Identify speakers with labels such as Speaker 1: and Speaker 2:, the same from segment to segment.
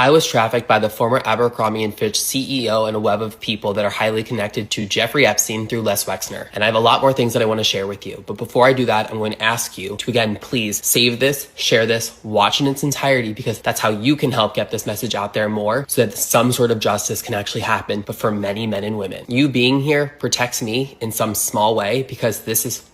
Speaker 1: I was trafficked by the former Abercrombie & Fitch CEO and a web of people that are highly connected to Jeffrey Epstein through Les Wexner. And I have a lot more things that I want to share with you. But before I do that, I'm going to ask you to, again, please save this, share this, watch in its entirety, because that's how you can help get this message out there more so that some sort of justice can actually happen, but for many men and women. You being here protects me in some small way because this is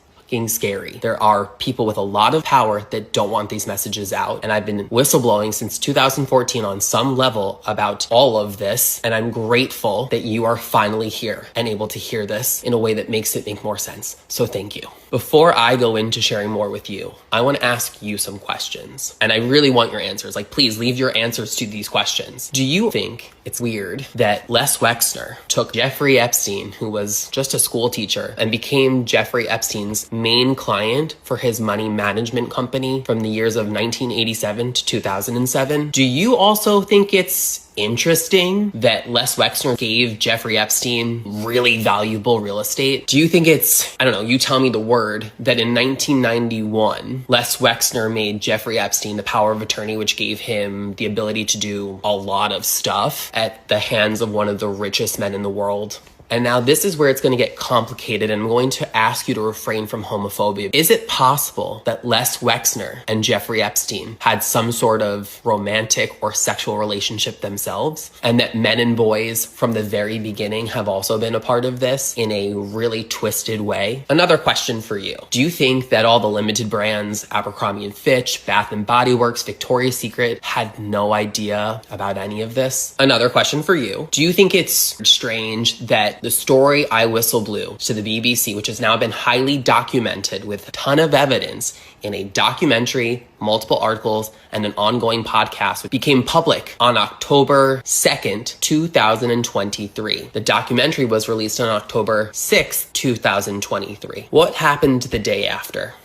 Speaker 1: scary. There are people with a lot of power that don't want these messages out. And I've been whistleblowing since 2014 on some level about all of this. And I'm grateful that you are finally here and able to hear this in a way that makes it make more sense. So thank you. Before I go into sharing more with you, I want to ask you some questions. And I really want your answers. Like, please leave your answers to these questions. Do you think it's weird that Les Wexner took Jeffrey Epstein, who was just a school teacher, and became Jeffrey Epstein's main client for his money management company from the years of 1987 to 2007? Do you also think it's interesting that Les Wexner gave Jeffrey Epstein really valuable real estate? Do you think it's, I don't know, you tell me the word, that in 1991, Les Wexner made Jeffrey Epstein the power of attorney, which gave him the ability to do a lot of stuff at the hands of one of the richest men in the world? And now this is where it's going to get complicated, and I'm going to ask you to refrain from homophobia. Is it possible that Les Wexner and Jeffrey Epstein had some sort of romantic or sexual relationship themselves, and that men and boys from the very beginning have also been a part of this in a really twisted way? Another question for you. Do you think that all the limited brands, Abercrombie & Fitch, Bath & Body Works, Victoria's Secret, had no idea about any of this? Another question for you. Do you think it's strange that the story I whistleblew to the BBC, which has now been highly documented with a ton of evidence in a documentary, multiple articles, and an ongoing podcast, became public on October 2nd, 2023. The documentary was released on October 6th, 2023. What happened the day after?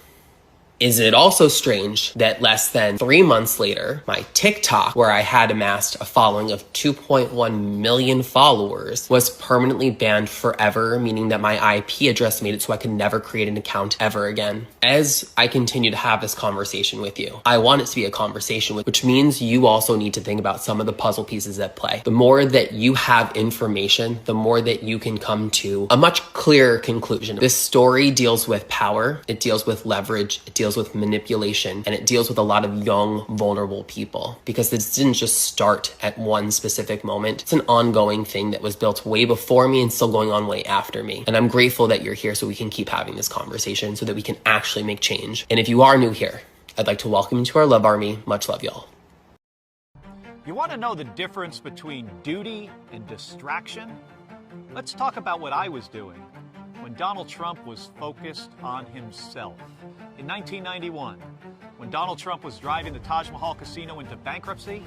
Speaker 1: Is it also strange that less than 3 months later, my TikTok, where I had amassed a following of 2.1 million followers, was permanently banned forever, meaning that my IP address made it so I could never create an account ever again? As I continue to have this conversation with you, I want it to be a conversation, which means you also need to think about some of the puzzle pieces at play. The more that you have information, the more that you can come to a much clearer conclusion. This story deals with power, it deals with leverage, it deals with manipulation, and it deals with a lot of young, vulnerable people, because this didn't just start at one specific moment. It's an ongoing thing that was built way before me and still going on way after me. And I'm grateful that you're here so we can keep having this conversation so that we can actually make change. And if you are new here, I'd like to welcome you to our Love Army. Much love, y'all.
Speaker 2: You want to know the difference between duty and distraction? Let's talk about what I was doing when Donald Trump was focused on himself. In 1991, when Donald Trump was driving the Taj Mahal casino into bankruptcy,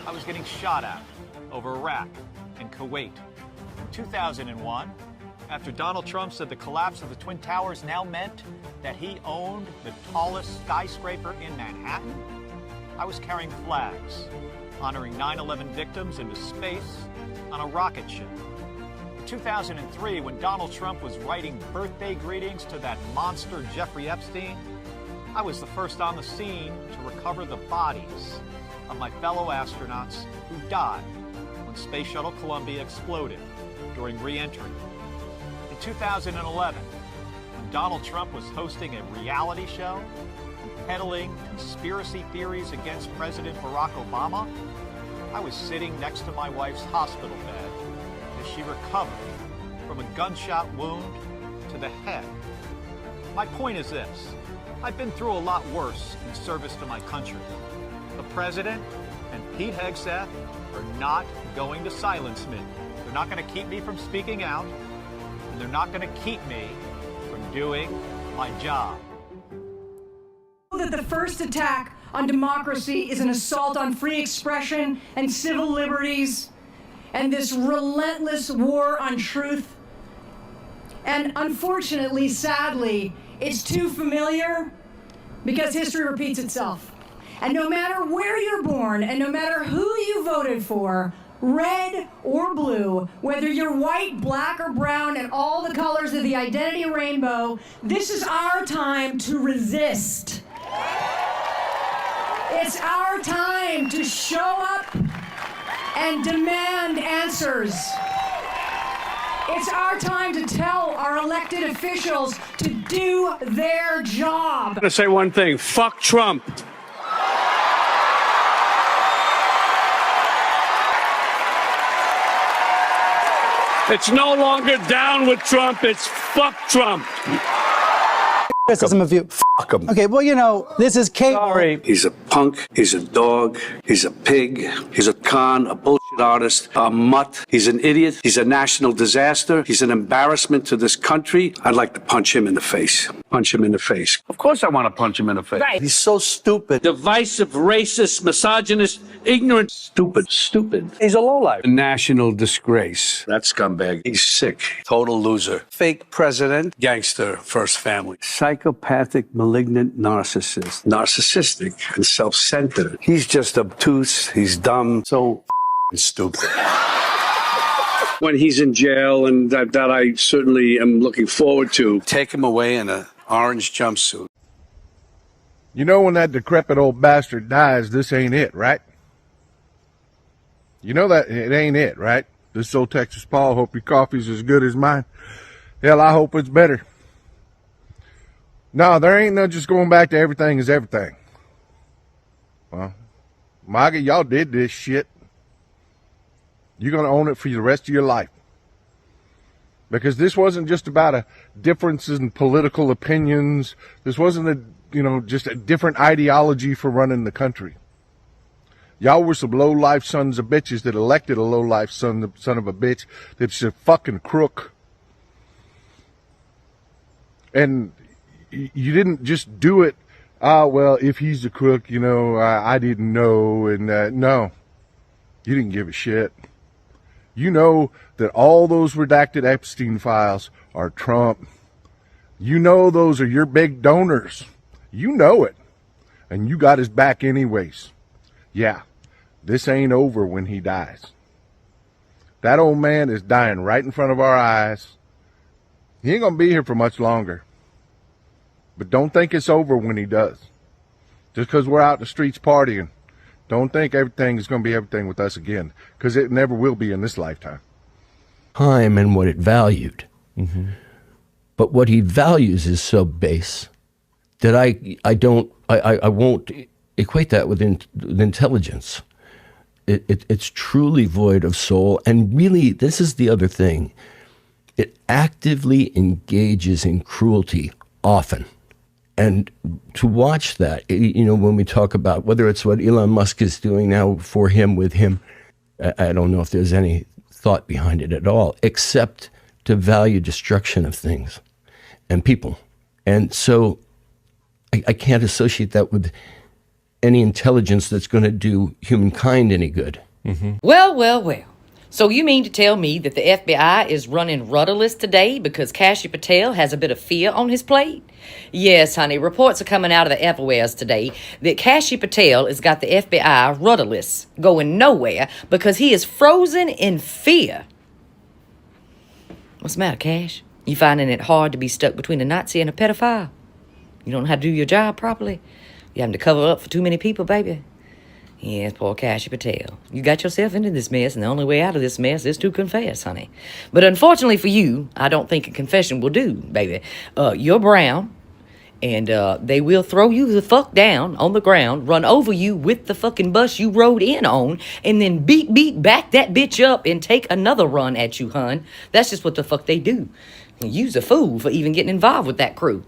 Speaker 2: I was getting shot at over Iraq and Kuwait. In 2001, after Donald Trump said the collapse of the Twin Towers now meant that he owned the tallest skyscraper in Manhattan, I was carrying flags, honoring 9/11 victims into space on a rocket ship. In 2003, when Donald Trump was writing birthday greetings to that monster Jeffrey Epstein, I was the first on the scene to recover the bodies of my fellow astronauts who died when Space Shuttle Columbia exploded during re-entry. In 2011, when Donald Trump was hosting a reality show and peddling conspiracy theories against President Barack Obama, I was sitting next to my wife's hospital bed as she recovered from a gunshot wound to the head. My point is this: I've been through a lot worse in service to my country. The president and Pete Hegseth are not going to silence me. They're not going to keep me from speaking out, and they're not going to keep me from doing my job.
Speaker 3: That the first attack on democracy is an assault on free expression and civil liberties, and this relentless war on truth. And unfortunately, sadly, it's too familiar because history repeats itself. And no matter where you're born and no matter who you voted for, red or blue, whether you're white, black, or brown, and all the colors of the identity rainbow, this is our time to resist. It's our time to show up and demand answers. It's our time to tell our elected officials to do their job.
Speaker 4: I'm going to say one thing. Fuck Trump. It's no longer down with Trump. It's fuck Trump.
Speaker 5: Criticism of you.
Speaker 4: Fuck him.
Speaker 5: Okay, well, you know, this is cable.
Speaker 4: Sorry. He's a punk. He's a dog. He's a pig. He's a con, a bullshit artist, a mutt. He's an idiot. He's a national disaster. He's an embarrassment to this country. I'd like to punch him in the face. Punch him in the face. Of course I want to punch him in the face.
Speaker 5: Right. He's so stupid.
Speaker 4: Divisive, racist, misogynist, ignorant, stupid. He's a lowlife. A national disgrace. That scumbag. He's sick. Total loser. Fake president. Gangster. First family. Psychopathic, malignant narcissist. Narcissistic and self-centered. He's just obtuse. He's dumb. So stupid. When he's in jail, and that I certainly am looking forward to, take him away in an orange jumpsuit.
Speaker 6: You know when that decrepit old bastard dies, this ain't it, right? You know that it ain't it, right? This old Texas Paul, hope your coffee's as good as mine. Hell, I hope it's better. No, there ain't no just going back to everything is everything. Well, MAGA, y'all did this shit. You're going to own it for the rest of your life. Because this wasn't just about a differences in political opinions. This wasn't just a different ideology for running the country. Y'all were some low-life sons of bitches that elected a low-life son of a bitch that's a fucking crook. And you didn't just do it, well, if he's a crook, I didn't know. And no, you didn't give a shit. You know that all those redacted Epstein files are Trump. You know those are your big donors. You know it. And you got his back anyways. Yeah, this ain't over when he dies. That old man is dying right in front of our eyes. He ain't gonna be here for much longer. But don't think it's over when he does. Just because we're out in the streets partying, don't think everything is going to be everything with us again, because it never will be in this lifetime.
Speaker 7: Time and what it valued. Mm-hmm. But what he values is so base that I won't equate that with intelligence. It's truly void of soul. And really, this is the other thing. It actively engages in cruelty often. And to watch that, when we talk about whether it's what Elon Musk is doing now for him, with him, I don't know if there's any thought behind it at all, except to value destruction of things and people. And so I can't associate that with any intelligence that's going to do humankind any good.
Speaker 8: Mm-hmm. Well. So you mean to tell me that the FBI is running rudderless today because Kashi Patel has a bit of fear on his plate? Yes, honey, reports are coming out of the everywheres today that Kashi Patel has got the FBI rudderless, going nowhere because he is frozen in fear. What's the matter, Cash? You finding it hard to be stuck between a Nazi and a pedophile? You don't know how to do your job properly? You having to cover up for too many people, baby? Yes, poor Kashi Patel. You got yourself into this mess, and the only way out of this mess is to confess, honey. But unfortunately for you, I don't think a confession will do, baby. You're brown, and they will throw you the fuck down on the ground, run over you with the fucking bus you rode in on, and then beat back that bitch up and take another run at you, hun. That's just what the fuck they do. You's a fool for even getting involved with that crew.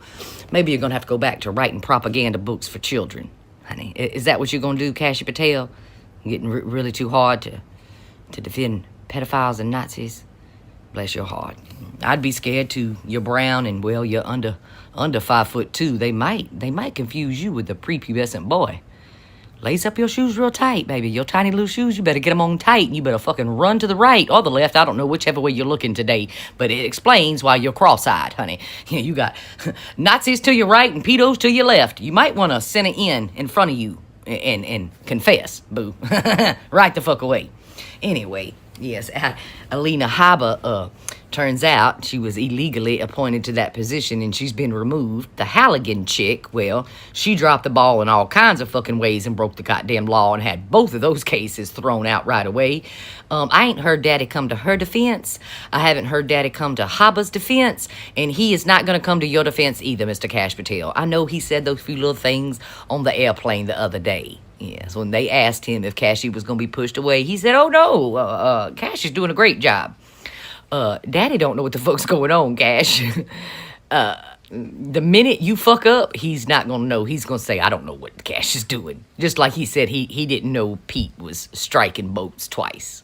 Speaker 8: Maybe you're gonna have to go back to writing propaganda books for children. Honey, is that what you're going to do, Kashi Patel? Getting really too hard to defend pedophiles and Nazis? Bless your heart. I'd be scared too. You're brown and, well, you're under 5'2". They might confuse you with a prepubescent boy. Lace up your shoes real tight, baby. Your tiny little shoes, you better get them on tight, and you better fucking run to the right or the left. I don't know whichever way you're looking today, but it explains why you're cross-eyed, honey. You got Nazis to your right and pedos to your left. You might want to center in front of you and confess, boo. Right the fuck away. Anyway, Yes, Alina Habba, turns out she was illegally appointed to that position and she's been removed. The Halligan chick, well, she dropped the ball in all kinds of fucking ways and broke the goddamn law and had both of those cases thrown out right away. I ain't heard Daddy come to her defense. I haven't heard Daddy come to Habba's defense, and he is not going to come to your defense either, Mr. Cash Patel. I know he said those few little things on the airplane the other day. Yes, when they asked him if Cashy was going to be pushed away, he said, oh, no, Cash is doing a great job. Daddy don't know what the fuck's going on, Cash. The minute you fuck up, he's not going to know. He's going to say, I don't know what Cash is doing. Just like he said he didn't know Pete was striking boats twice.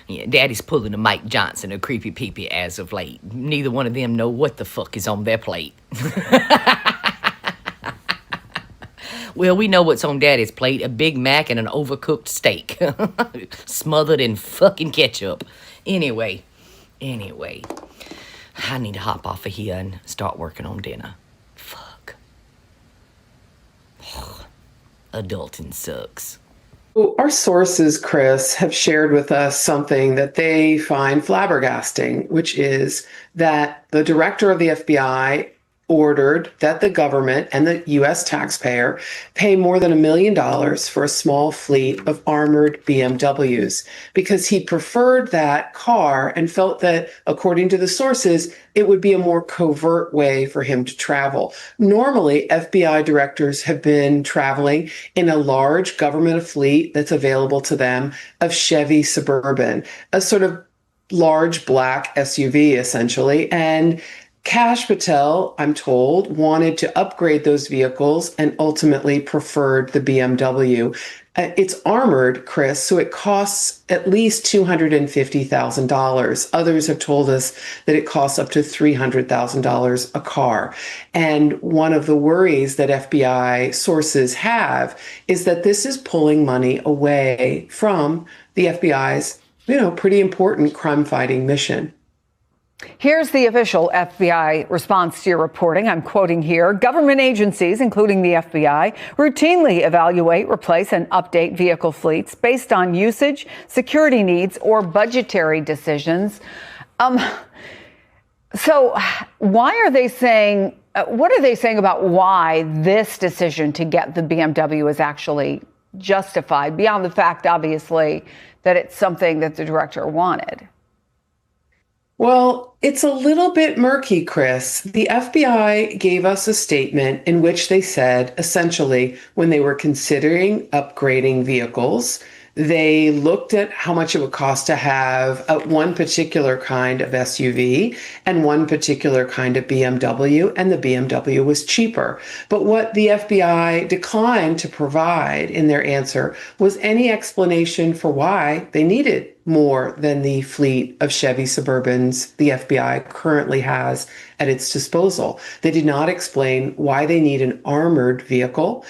Speaker 8: Yeah, Daddy's pulling a Mike Johnson or Creepy Peepee as of late. Neither one of them know what the fuck is on their plate. Well, we know what's on Daddy's plate, a Big Mac and an overcooked steak. Smothered in fucking ketchup. Anyway, I need to hop off of here and start working on dinner. Fuck. Adulting sucks.
Speaker 9: Our sources, Chris, have shared with us something that they find flabbergasting, which is that the director of the FBI ordered that the government and the U.S. taxpayer pay more than $1 million for a small fleet of armored BMWs because he preferred that car and felt that, according to the sources, it would be a more covert way for him to travel. Normally, FBI directors have been traveling in a large government fleet that's available to them of Chevy Suburban, a sort of large black SUV, essentially. And Kash Patel, I'm told, wanted to upgrade those vehicles and ultimately preferred the BMW. It's armored, Chris, so it costs at least $250,000. Others have told us that it costs up to $300,000 a car. And one of the worries that FBI sources have is that this is pulling money away from the FBI's, pretty important crime-fighting mission.
Speaker 10: Here's the official FBI response to your reporting. I'm quoting here. Government agencies, including the FBI, routinely evaluate, replace, and update vehicle fleets based on usage, security needs, or budgetary decisions. So why are they saying, what are they saying about why this decision to get the BMW is actually justified, beyond the fact, obviously, that it's something that the director wanted?
Speaker 9: Well, it's a little bit murky, Chris. The FBI gave us a statement in which they said, essentially, when they were considering upgrading vehicles, they looked at how much it would cost to have one particular kind of SUV and one particular kind of BMW, and the BMW was cheaper. But what the FBI declined to provide in their answer was any explanation for why they needed more than the fleet of Chevy Suburbans the FBI currently has at its disposal. They did not explain why they need an armored vehicle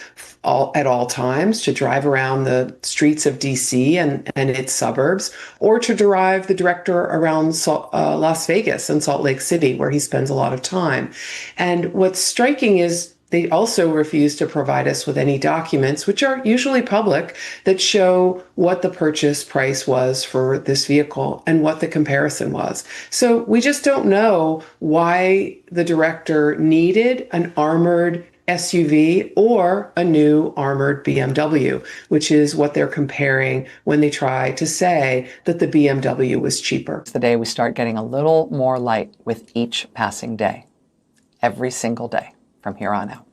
Speaker 9: at all times to drive around the streets of DC and its suburbs, or to drive the director around Las Vegas and Salt Lake City, where he spends a lot of time. And what's striking is they also refuse to provide us with any documents, which are usually public, that show what the purchase price was for this vehicle and what the comparison was. So we just don't know why the director needed an armored SUV or a new armored BMW, which is what they're comparing when they try to say that the BMW was cheaper.
Speaker 11: It's the day we start getting a little more light with each passing day, every single day from here on out.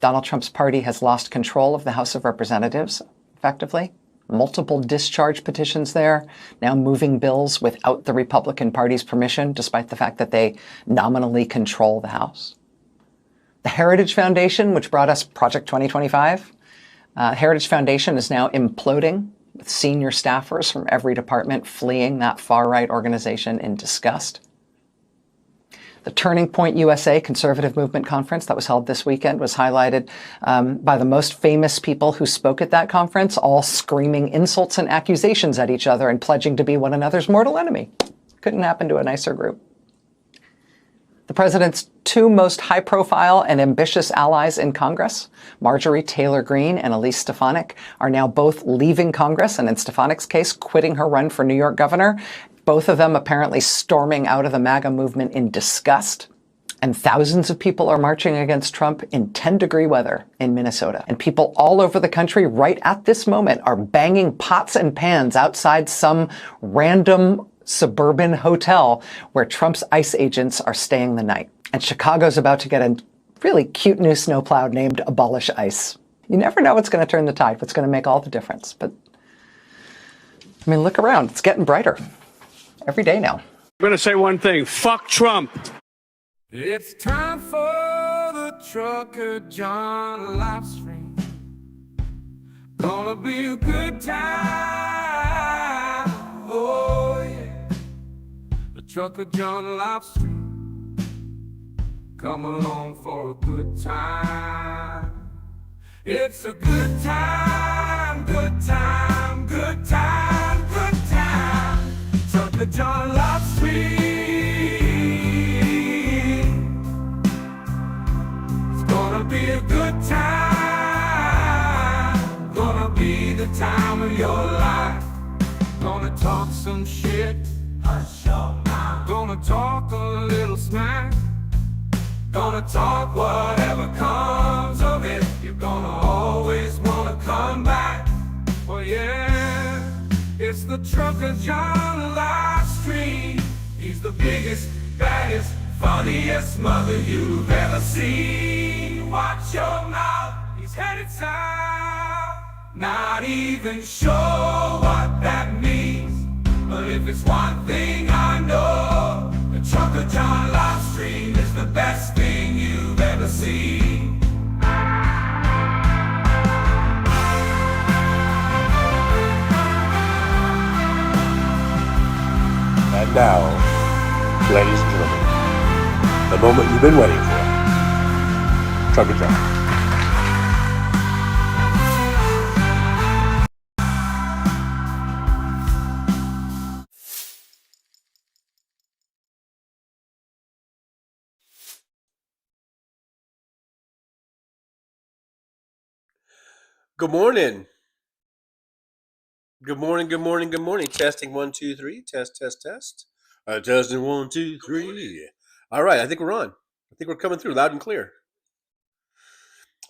Speaker 11: Donald Trump's party has lost control of the House of Representatives, effectively. Multiple discharge petitions there, now moving bills without the Republican Party's permission, despite the fact that they nominally control the House. The Heritage Foundation, which brought us Project 2025, Heritage Foundation is now imploding, with senior staffers from every department fleeing that far-right organization in disgust. The Turning Point USA Conservative Movement Conference that was held this weekend was highlighted by the most famous people who spoke at that conference, all screaming insults and accusations at each other and pledging to be one another's mortal enemy. Couldn't happen to a nicer group. The president's two most high-profile and ambitious allies in Congress, Marjorie Taylor Greene and Elise Stefanik, are now both leaving Congress, and in Stefanik's case, quitting her run for New York governor. Both of them apparently storming out of the MAGA movement in disgust. And thousands of people are marching against Trump in 10-degree weather in Minnesota. And people all over the country right at this moment are banging pots and pans outside some random suburban hotel where Trump's ICE agents are staying the night. And Chicago's about to get a really cute new snowplow named Abolish ICE. You never know what's going to turn the tide, what's going to make all the difference. But, I mean, look around. It's getting brighter every day now.
Speaker 4: I'm going to say one thing. Fuck Trump.
Speaker 12: It's time for the trucker John live stream. Gonna be a good time. Oh yeah. The trucker John live stream. Come along for a good time. It's a good time, good time, good time, good time. Trucker John live stream. Be a good time, gonna be the time of your life. Gonna talk some shit, hush your mouth. Gonna talk a little smack. Gonna talk whatever comes of it. You're gonna always wanna come back. Well, yeah, it's the Trucker John live stream. He's the biggest, baddest, funniest mother you've ever seen. Watch your mouth, he's headed south. Not even sure what that means, but if it's one thing I know, the Trucker John live stream is the best thing you've ever seen.
Speaker 13: And now, ladies and gentlemen, the moment you've been waiting for. Trucker John.
Speaker 14: Good morning. Good morning, good morning, good morning. Testing 1, 2, 3. Test, test, test. Testing 1, 2, 3. All right, I think we're on. I think we're coming through loud and clear.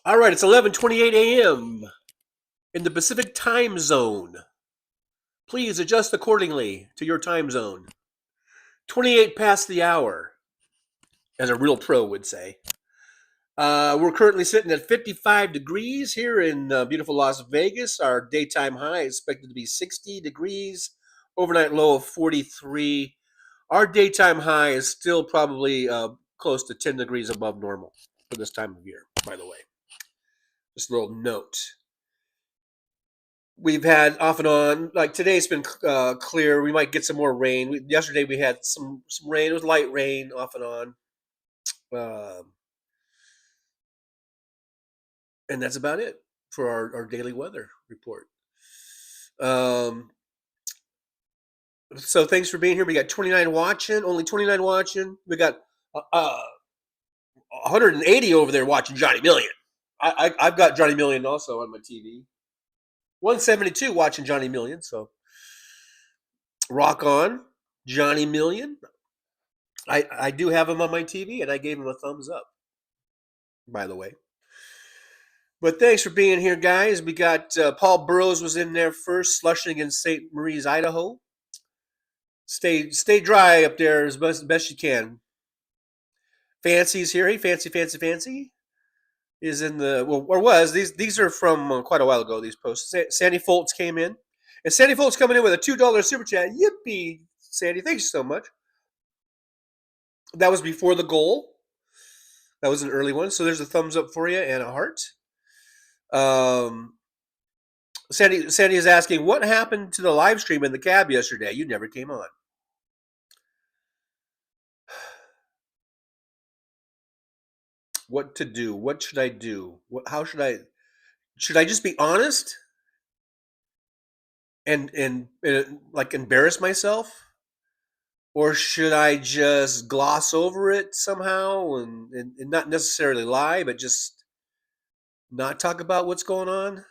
Speaker 14: All right, it's 11:28 a.m. in the Pacific time zone. Please adjust accordingly to your time zone. 28 past the hour, as a real pro would say. We're currently sitting at 55 degrees here in beautiful Las Vegas. Our daytime high is expected to be 60 degrees, overnight low of 43. Our daytime high is still probably close to 10 degrees above normal for this time of year, by the way. Just a little note. We've had off and on, like today's been clear. We might get some more rain. Yesterday we had some rain. It was light rain off and on. And that's about it for our daily weather report. So thanks for being here. We got 29 watching, only 29 watching. We got 180 over there watching Johnny Million. I've got Johnny Million also on my TV. 172 watching Johnny Million, so rock on, Johnny Million. I do have him on my TV, and I gave him a thumbs up, by the way. But thanks for being here, guys. We got Paul Burrows was in there first, slushing in St. Maries, Idaho. Stay dry up there as best you can. Fancy's here. Hey, Fancy is in the or was these are from quite a while ago. These posts. Sandy Foltz came in, and Sandy Foltz coming in with a $2 super chat. Yippee, Sandy! Thanks so much. That was before the goal. That was an early one. So there's a thumbs up for you and a heart. Sandy is asking, what happened to the live stream in the cab yesterday? You never came on. What to do? What should I do? How should I just be honest and like embarrass myself, or should I just gloss over it somehow and not necessarily lie, but just not talk about what's going on?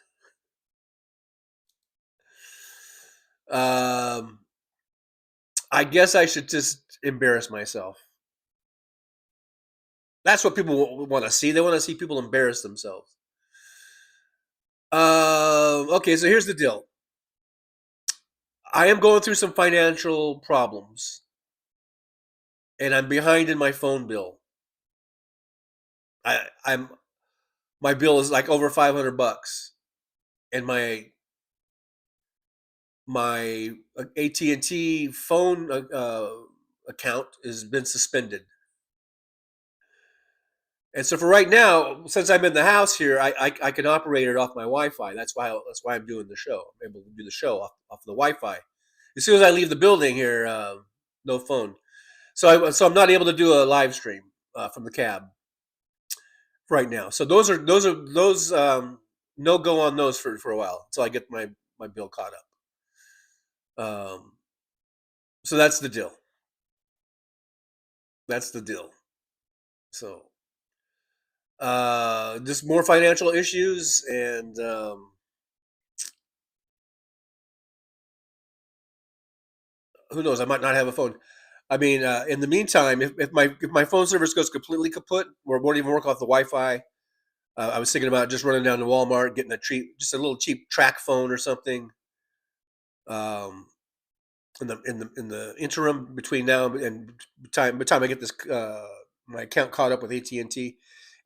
Speaker 14: Um, I guess I should just embarrass myself. That's what people want to see. They want to see people embarrass themselves. Okay, so here's the deal. I am going through some financial problems, and I'm behind in my phone bill. I'm my bill is like over $500, and my AT&T phone account has been suspended. And so for right now, since I'm in the house here, I can operate it off my Wi-Fi. That's why I'm doing the show. I'm able to do the show off the Wi-Fi. As soon as I leave the building here, no phone. So I'm not able to do a live stream from the cab right now. So those no go on those for a while until I get my bill caught up. So that's the deal. That's the deal. So just more financial issues, and who knows? I might not have a phone. I mean, in the meantime, if my phone service goes completely kaput, or won't even work off the Wi-Fi, I was thinking about just running down to Walmart, getting just a little cheap track phone or something. Um, in the interim between now and by the time I get this my account caught up with AT&T,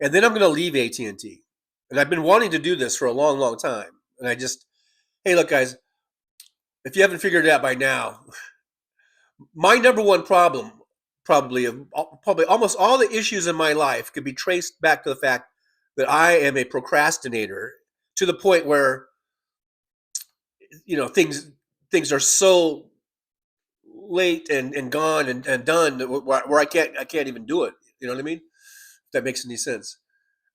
Speaker 14: and then I'm going to leave AT&T. And I've been wanting to do this for a long, long time. And hey, look, guys, if you haven't figured it out by now, my number one problem, probably almost all the issues in my life, could be traced back to the fact that I am a procrastinator to the point where things are so late and gone and done where I can't even do it. You know what I mean? If that makes any sense.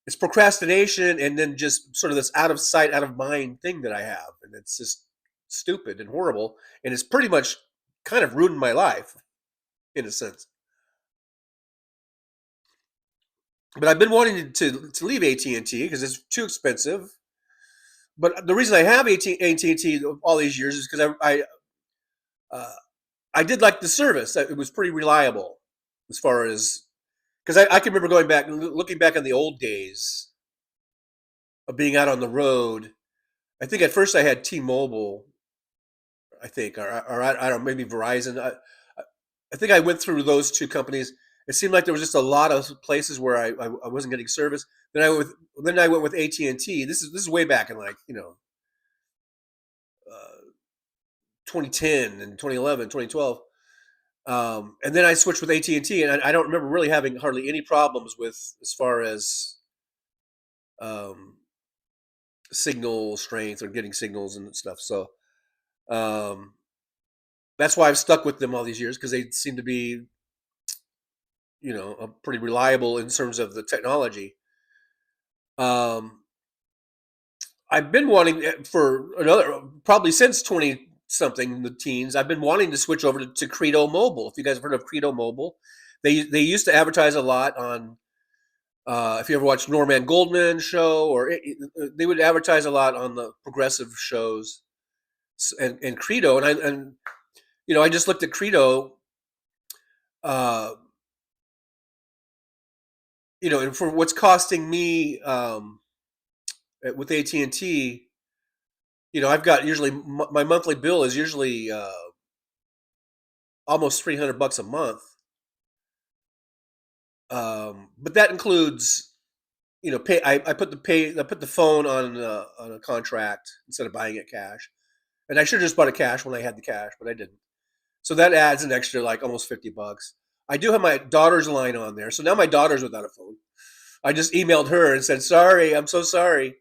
Speaker 14: It's procrastination and then just sort of this out of sight, out of mind thing that I have, and it's just stupid and horrible, and it's pretty much kind of ruined my life in a sense. But I've been wanting to leave AT&T because it's too expensive. But the reason I have AT&T all these years is because uh, I did like the service. It was pretty reliable as far as because I can remember looking back on the old days of being out on the road. I think at first I had T-Mobile, I think, or I don't know, maybe Verizon. I think I went through those two companies. It seemed like there was just a lot of places where I wasn't getting service. Then I went with AT&T. This is way back in 2010 and 2011, 2012. And then I switched with AT&T, and I don't remember really having hardly any problems with as far as um, signal strength or getting signals and stuff. So um, that's why I've stuck with them all these years because they seem to be, pretty reliable in terms of the technology. Um, I've been wanting for another probably since 20 something the teens. I've been wanting to switch over to Credo Mobile. If you guys have heard of Credo Mobile, they used to advertise a lot on. If you ever watched Norman Goldman show, they would advertise a lot on the progressive shows and Credo, I just looked at Credo, uh, and for what's costing me with AT&T, I've got usually my monthly bill is usually almost $300 a month, but that includes pay. I put the phone on a contract instead of buying it cash, and I should have just bought it cash when I had the cash, but I didn't. So that adds an extra like almost $50. I do have my daughter's line on there, so now my daughter's without a phone. I just emailed her and said, "Sorry, I'm so sorry.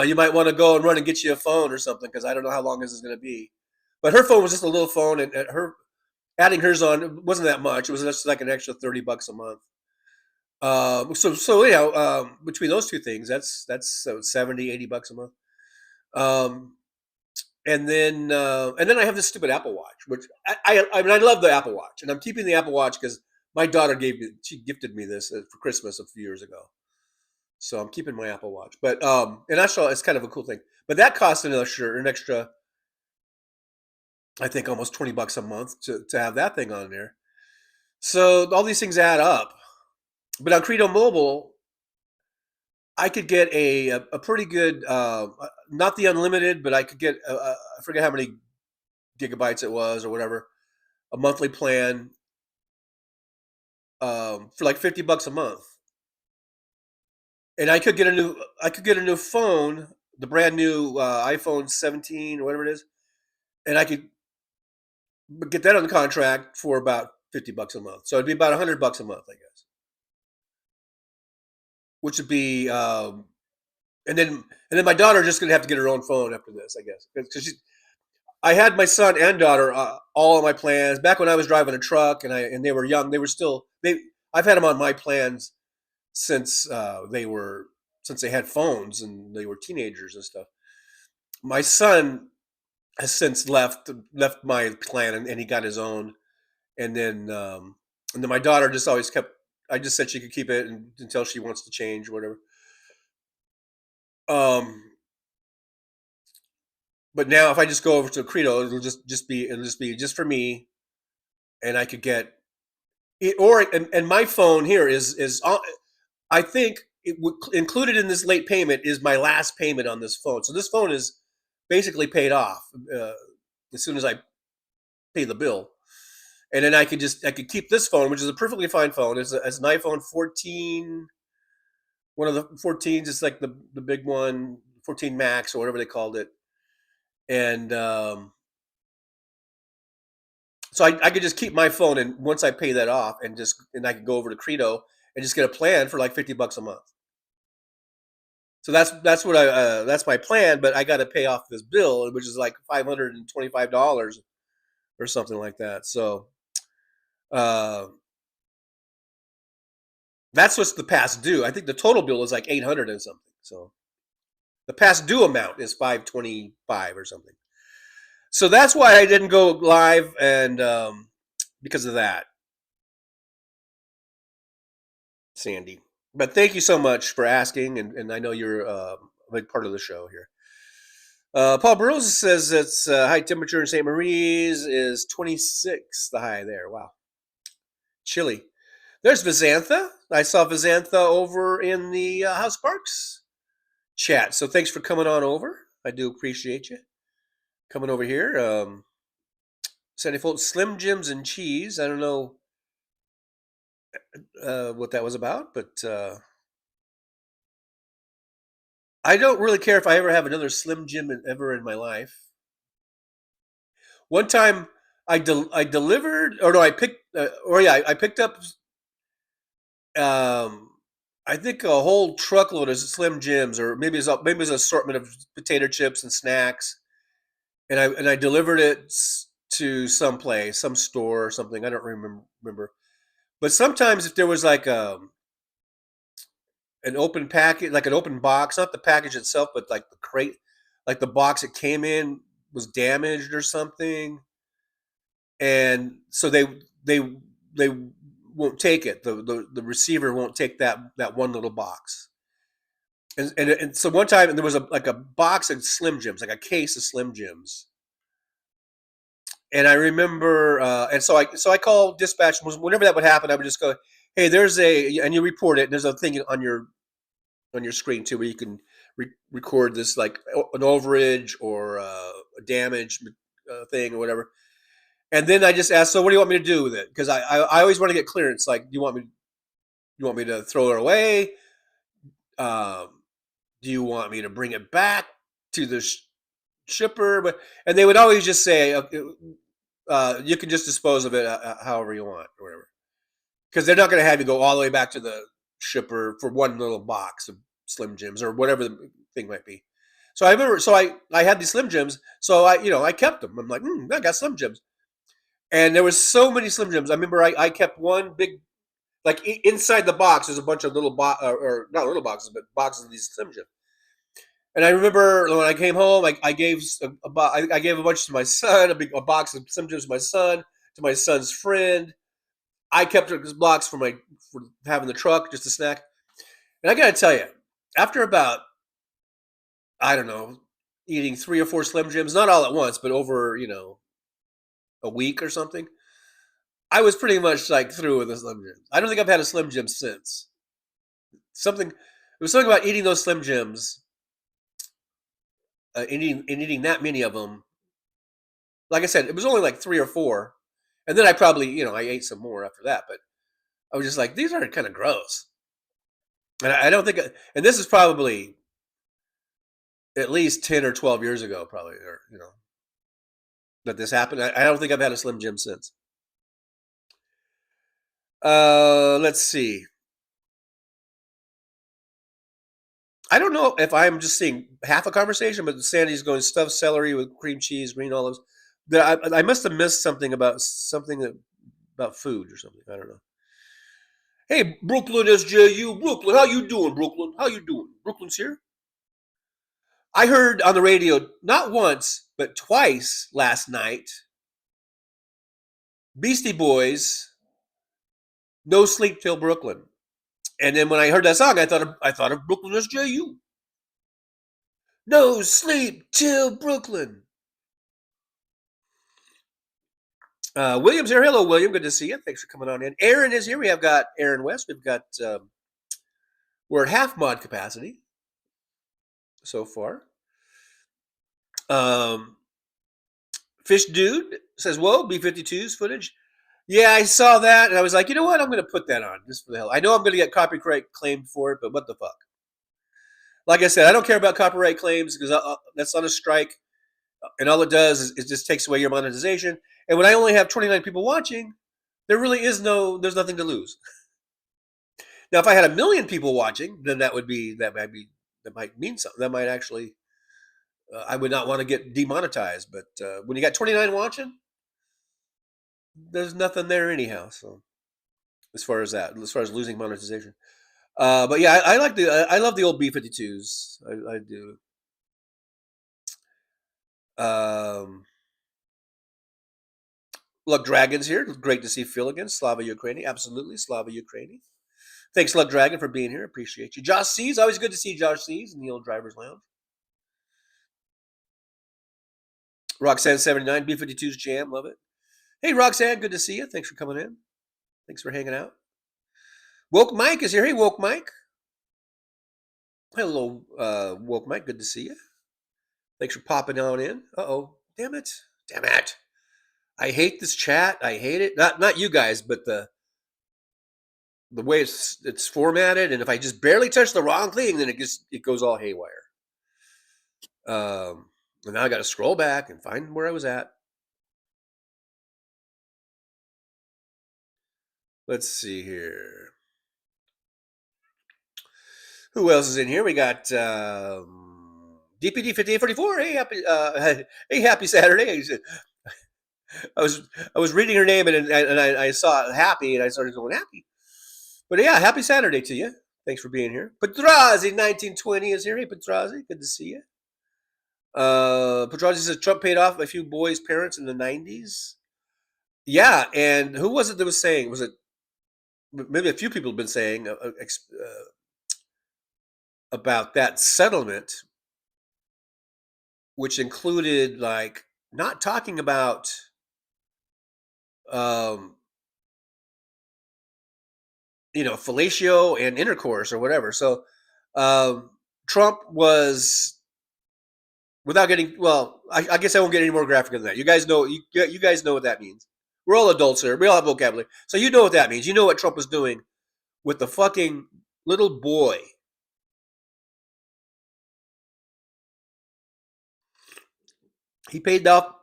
Speaker 14: You might want to go and run and get you a phone or something because I don't know how long this is going to be." But her phone was just a little phone, and her adding hers on it wasn't that much. It was just like an extra $30 a month. Between those two things, that's $70, $80 a month. Um, and then I have this stupid Apple Watch, which I mean I love the Apple Watch, and I'm keeping the Apple Watch because my daughter she gifted me this for Christmas a few years ago, so I'm keeping my Apple Watch. But and that's it's kind of a cool thing. But that costs an extra, I think almost $20 a month to have that thing on there. So all these things add up. But on Credo Mobile, I could get a pretty good, not the unlimited, but I could get I forget how many gigabytes it was or whatever, a monthly plan for like $50 a month, and I could get a new phone, the brand new iPhone 17 or whatever it is, and I could get that on the contract for about $50 a month. So it'd be about $100 a month, I guess, which would be and then my daughter just gonna have to get her own phone after this, I guess, because I had my son and daughter all on my plans back when I was driving a truck, and they were young. They were still I've had them on my plans since since they had phones and they were teenagers and stuff. My son has since left my plan, and he got his own, and then my daughter just always kept. I just said she could keep it until she wants to change or whatever. But now if I just go over to Credo, it'll just be just for me, and I could get it. And my phone here is I think included in this late payment is my last payment on this phone. So this phone is basically paid off as soon as I pay the bill, and then I could keep this phone, which is a perfectly fine phone. It's an iPhone 14, one of the 14s. It's like the big one, 14 Max or whatever they called it, and so I could just keep my phone, and once I pay that off, and I could go over to Credo and just get a plan for like $50 a month. So that's what that's my plan, but I got to pay off this bill, which is like $525 or something like that. So that's what's the past due. I think the total bill is like 800 and something. So the past due amount is 525 or something. So that's why I didn't go live, and because of that, Sandy. But thank you so much for asking, and I know you're a big part of the show here. Paul Burrows says it's high temperature in St. Marie's is 26, the high there. Wow. Chilly. There's Vizantha. I saw Vizantha over in the House Parks chat. So thanks for coming on over. I do appreciate you coming over here. Sandy Fold, Slim Jims and cheese. I don't know what that was about, but I don't really care if I ever have another Slim Jim ever in my life. One time I delivered, or no, I picked, I picked up, I think a whole truckload of Slim Jims, or maybe it's an assortment of potato chips and snacks, and I delivered it to some place, some store or something. I don't remember. But sometimes if there was like an open packet, like an open box, not the package itself, but like the crate, like the box it came in was damaged or something, and so they won't take it. The receiver won't take that one little box. And so one time there was a box of Slim Jims, like a case of Slim Jims. And I remember, and so I called dispatch. Whenever that would happen, I would just go, "Hey, and you report it. And there's a thing on your screen too, where you can record this, like an overage or a damage thing or whatever." And then I just asked, "So what do you want me to do with it?" Because I always want to get clearance. Like, do you want me to throw it away? Do you want me to bring it back to the shipper? And they would always just say, you can just dispose of it however you want or whatever, because they're not going to have you go all the way back to the shipper for one little box of Slim Jims or whatever the thing might be. So I remember, I had these Slim Jims, so I kept them. I'm like, I got Slim Jims, and there was so many Slim Jims. I remember I kept one big, like inside the box there's a bunch of little or not little boxes, but boxes of these Slim Jims. And I remember when I came home, I gave I gave a bunch to my son, a box of Slim Jims to my son's friend. I kept a box for having the truck, just a snack. And I got to tell you, after about, I don't know, eating 3 or 4 Slim Jims, not all at once, but over, a week or something, I was pretty much like through with the Slim Jims. I don't think I've had a Slim Jim since. It was something about eating those Slim Jims, eating that many of them. Like I said, it was only like 3 or 4. And then I probably, I ate some more after that, but I was just like, these are kind of gross. And I don't think, and this is probably at least 10 or 12 years ago, probably, or, that this happened. I don't think I've had a Slim Jim since. Let's see. I don't know if I'm just seeing half a conversation, but Sandy's going stuffed celery with cream cheese, green olives. I must have missed something about food or something. I don't know. Hey, Brooklyn SJU, Brooklyn, how you doing, Brooklyn? How you doing? Brooklyn's here. I heard on the radio not once but twice last night. Beastie Boys, "No Sleep Till Brooklyn," and then when I heard that song, I thought of Brooklyn SJU. No sleep till Brooklyn. William's here. Hello, William. Good to see you. Thanks for coming on in. Aaron is here. We have got Aaron West. We've got we're at half mod capacity so far. Fish Dude says, "Whoa, B-52's footage." Yeah, I saw that, and I was like, you know what? I'm going to put that on just for the hell. I know I'm going to get copyright claimed for it, but what the fuck? Like I said, I don't care about copyright claims because that's on a strike, and all it does is it just takes away your monetization. And when I only have 29 people watching, there's nothing to lose. Now, if I had 1 million people watching, then that might mean something. That might actually, I would not want to get demonetized. But when you got 29 watching, there's nothing there anyhow. So, as far as losing monetization, but yeah, I love the old B-52s. I do. Luck Dragon's here. Great to see Phil again. Slava Ukraini. Absolutely. Slava Ukraini. Thanks, Luck Dragon, for being here. Appreciate you. Josh C's. Always good to see Josh C's in the old driver's lounge. Roxanne79. B-52's jam. Love it. Hey, Roxanne. Good to see you. Thanks for coming in. Thanks for hanging out. Woke Mike is here. Hey, Woke Mike. Hello, Woke Mike. Good to see you. Thanks for popping on in. Uh-oh. Damn it. I hate this chat. I hate it. Not you guys, but the way it's formatted, and if I just barely touch the wrong thing, then it goes all haywire. And now I got to scroll back and find where I was at. Let's see here. Who else is in here? We got DPD 5844. Hey, happy Saturday. I was reading her name and I saw happy and I started going happy. But yeah, happy Saturday to you. Thanks for being here. Petrazi 1920 is here. Hey, Petrazi, good to see you. Petrazi says Trump paid off a few boys' parents in the 90s. Yeah, and who was it that was saying? Was it maybe a few people have been saying about that settlement, which included like not talking about fellatio and intercourse or whatever. So Trump was, without getting, well, I guess I won't get any more graphic than that. You guys know what that means. We're all adults here. We all have vocabulary. So you know what that means. You know what Trump was doing with the fucking little boy. He paid off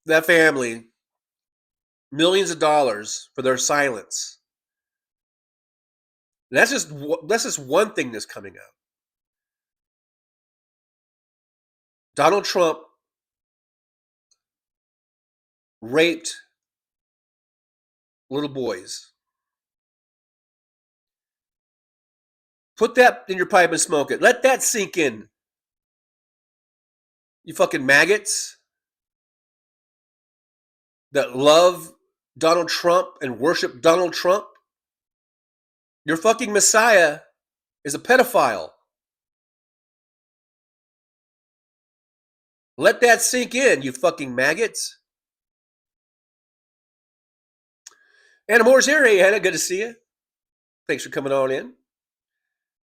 Speaker 14: that family millions of dollars for their silence. And that's just one thing that's coming out. Donald Trump raped little boys. Put that in your pipe and smoke it. Let that sink in You fucking maggots that love Donald Trump and worship Donald Trump. Your fucking Messiah is a pedophile. Let that sink in, you fucking maggots. Anna Moore's here. Hey, Anna, good to see you. Thanks for coming on in.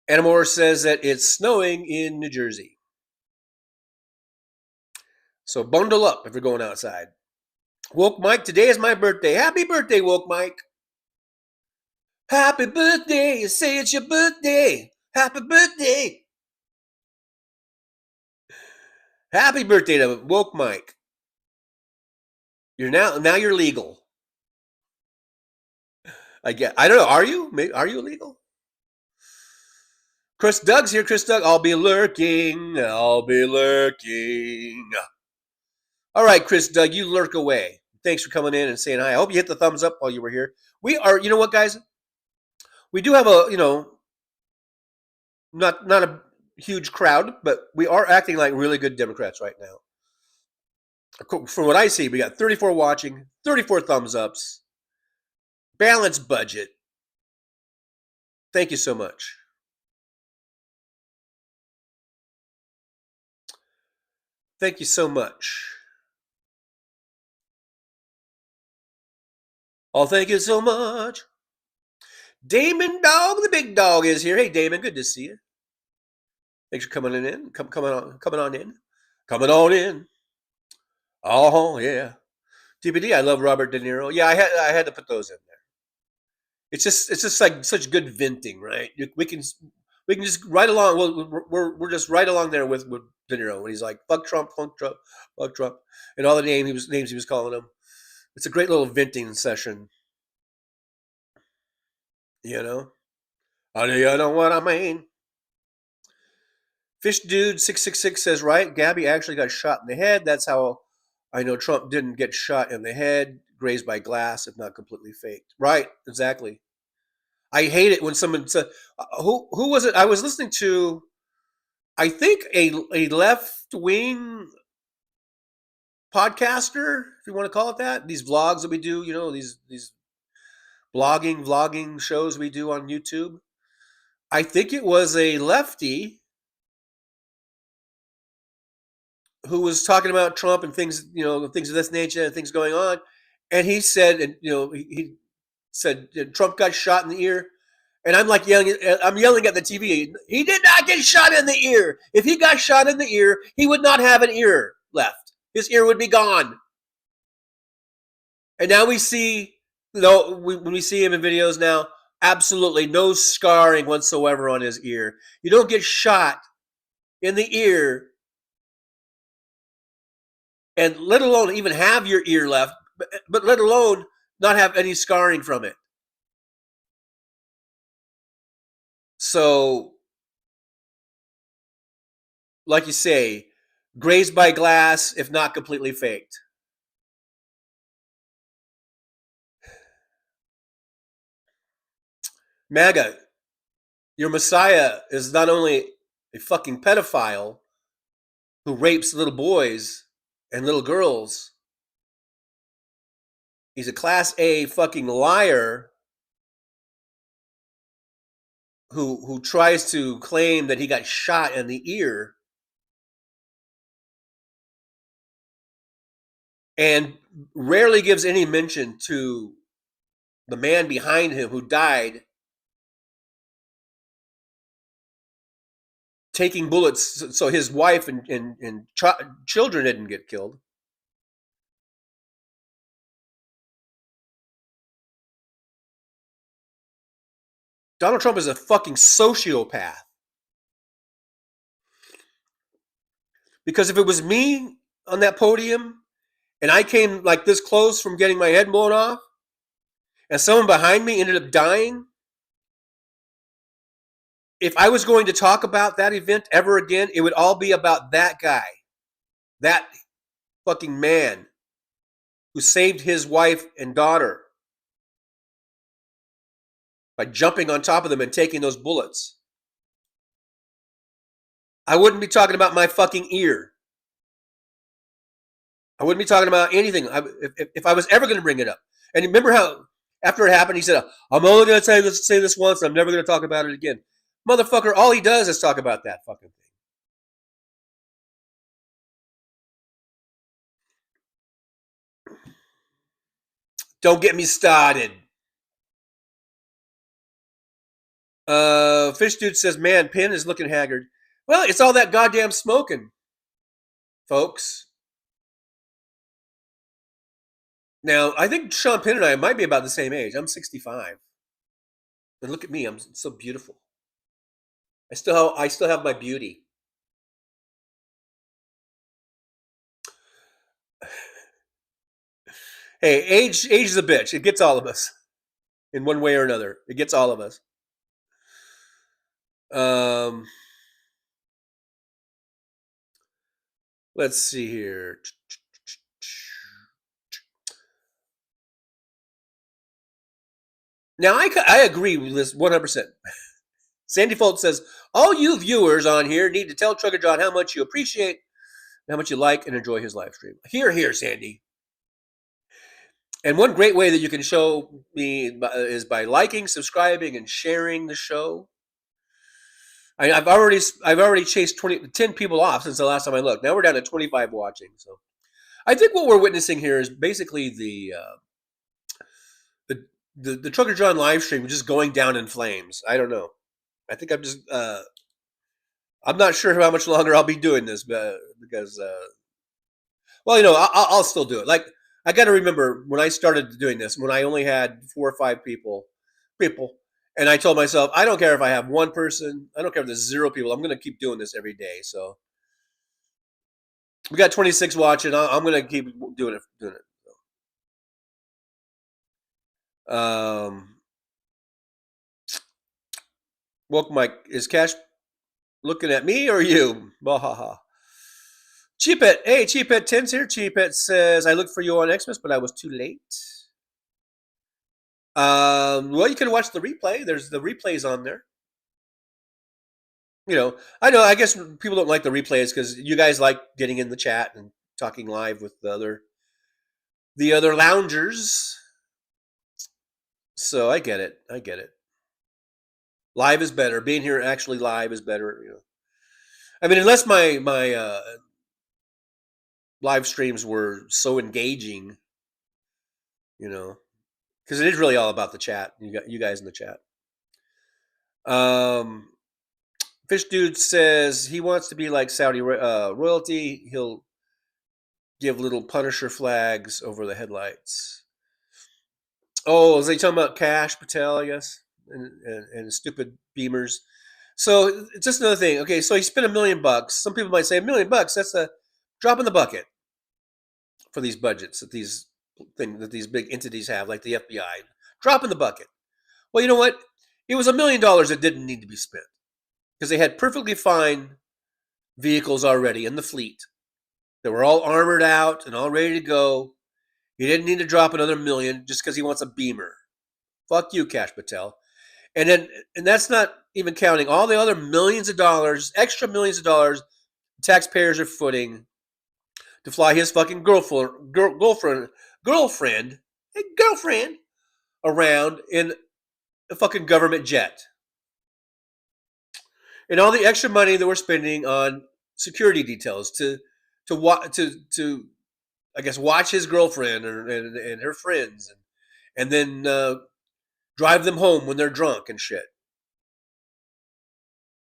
Speaker 14: Anna Moore says that it's snowing in New Jersey. So bundle up if you're going outside. Woke Mike, today is my birthday. Happy birthday, Woke Mike. Happy birthday. You say it's your birthday. Happy birthday. Happy birthday to Woke Mike. You're now you're legal. I don't know. Are you? Are you illegal? Chris Doug's here. Chris Doug, I'll be lurking. I'll be lurking. All right, Chris Doug, you lurk away. Thanks for coming in and saying hi. I hope you hit the thumbs up while you were here. We are, you know what, guys? We do have a, not a huge crowd, but we are acting like really good Democrats right now. From what I see, we got 34 watching, 34 thumbs ups, balanced budget. Thank you so much. Thank you so much. Oh, thank you so much. Damon Dog, the big dog, is here. Hey, Damon, good to see you. Thanks for coming in. Coming on in. Coming on in. Oh, yeah. TBD, I love Robert De Niro. Yeah, I had to put those in there. It's just like such good venting, right? We can just right along. Well, we're just right along there with De Niro when he's like fuck Trump, fuck Trump, fuck Trump, and all the names he was calling him. It's a great little venting session. You know? Oh, do you know what I mean? Fish Dude 666 says, right, Gabby actually got shot in the head. That's how I know Trump didn't get shot in the head, grazed by glass, if not completely faked. Right, exactly. I hate it when someone said, who was it? I was listening to, I think, a left-wing podcaster, if you want to call it that. These vlogs that we do, these vlogging shows we do on YouTube. I think it was a lefty who was talking about Trump and things, things of this nature and things going on. And he said, he said Trump got shot in the ear. And I'm like yelling at the TV. He did not get shot in the ear. If he got shot in the ear, he would not have an ear left. His ear would be gone. And now we see, when we see him in videos now, absolutely no scarring whatsoever on his ear. You don't get shot in the ear and let alone even have your ear left, but let alone not have any scarring from it. So, like you say, grazed by glass, if not completely faked. MAGA, your Messiah is not only a fucking pedophile who rapes little boys and little girls, he's a class A fucking liar who tries to claim that he got shot in the ear and rarely gives any mention to the man behind him who died taking bullets so his wife and children didn't get killed. Donald Trump is a fucking sociopath. Because if it was me on that podium and I came like this close from getting my head blown off and someone behind me ended up dying, if I was going to talk about that event ever again, it would all be about that guy, that fucking man who saved his wife and daughter by jumping on top of them and taking those bullets. I wouldn't be talking about my fucking ear. I wouldn't be talking about anything if I was ever going to bring it up. And remember how after it happened, he said, "I'm only going to say this once. And I'm never going to talk about it again." Motherfucker, all he does is talk about that fucking thing. Don't get me started. Fish Dude says, "Man, Penn is looking haggard." Well, it's all that goddamn smoking, folks. Now, I think Sean Penn and I might be about the same age. I'm 65. And look at me, I'm so beautiful. I still have my beauty. Hey, age is a bitch. It gets all of us in one way or another. It gets all of us. Let's see here. Now, I agree with this 100%. Sandy Folt says, all you viewers on here need to tell Trucker John how much you appreciate, how much you like and enjoy his live stream. Here, Sandy. And one great way that you can show me is by liking, subscribing, and sharing the show. I've already chased 10 people off since the last time I looked. Now we're down to 25 watching. So I think what we're witnessing here is basically the Trucker John live stream just going down in flames. I don't know. I think I'm just I'm not sure how much longer I'll be doing this, because well, you know, I'll still do it. Like, I got to remember when I started doing this, when I only had 4 or 5 people, and I told myself, I don't care if I have 1 person, I don't care if there's 0 people, I'm going to keep doing this every day. So we got 26 watching. I'm going to keep doing it. Welcome, Mike. Is Cash looking at me or you? Bahaha. Cheapet. Hey, Cheapet 10's here. Cheapet says, I looked for you on Xmas, but I was too late. Well, you can watch the replay. There's the replays on there. You know, I guess people don't like the replays because you guys like getting in the chat and talking live with the other loungers. So I get it. Live is better. Being here actually live is better. You know, I mean, unless my live streams were so engaging, you know, because it is really all about the chat. You guys in the chat. Fish Dude says he wants to be like Saudi royalty. He'll give little Punisher flags over the headlights. Oh, is he talking about Cash Patel, I guess, and stupid Beamers? So just another thing. Okay, so he spent $1 million. Some people might say $1 million. That's a drop in the bucket for these budgets that these big entities have, like the FBI. Drop in the bucket. Well, you know what? It was $1 million that didn't need to be spent because they had perfectly fine vehicles already in the fleet. They were all armored out and all ready to go. He didn't need to drop another $1 million just because he wants a Beamer. Fuck you, Cash Patel. And that's not even counting all the other millions of dollars, extra millions of dollars, taxpayers are footing to fly his fucking girlfriend around in a fucking government jet. And all the extra money that we're spending on security details to I guess watch his girlfriend and her friends and then drive them home when they're drunk and shit.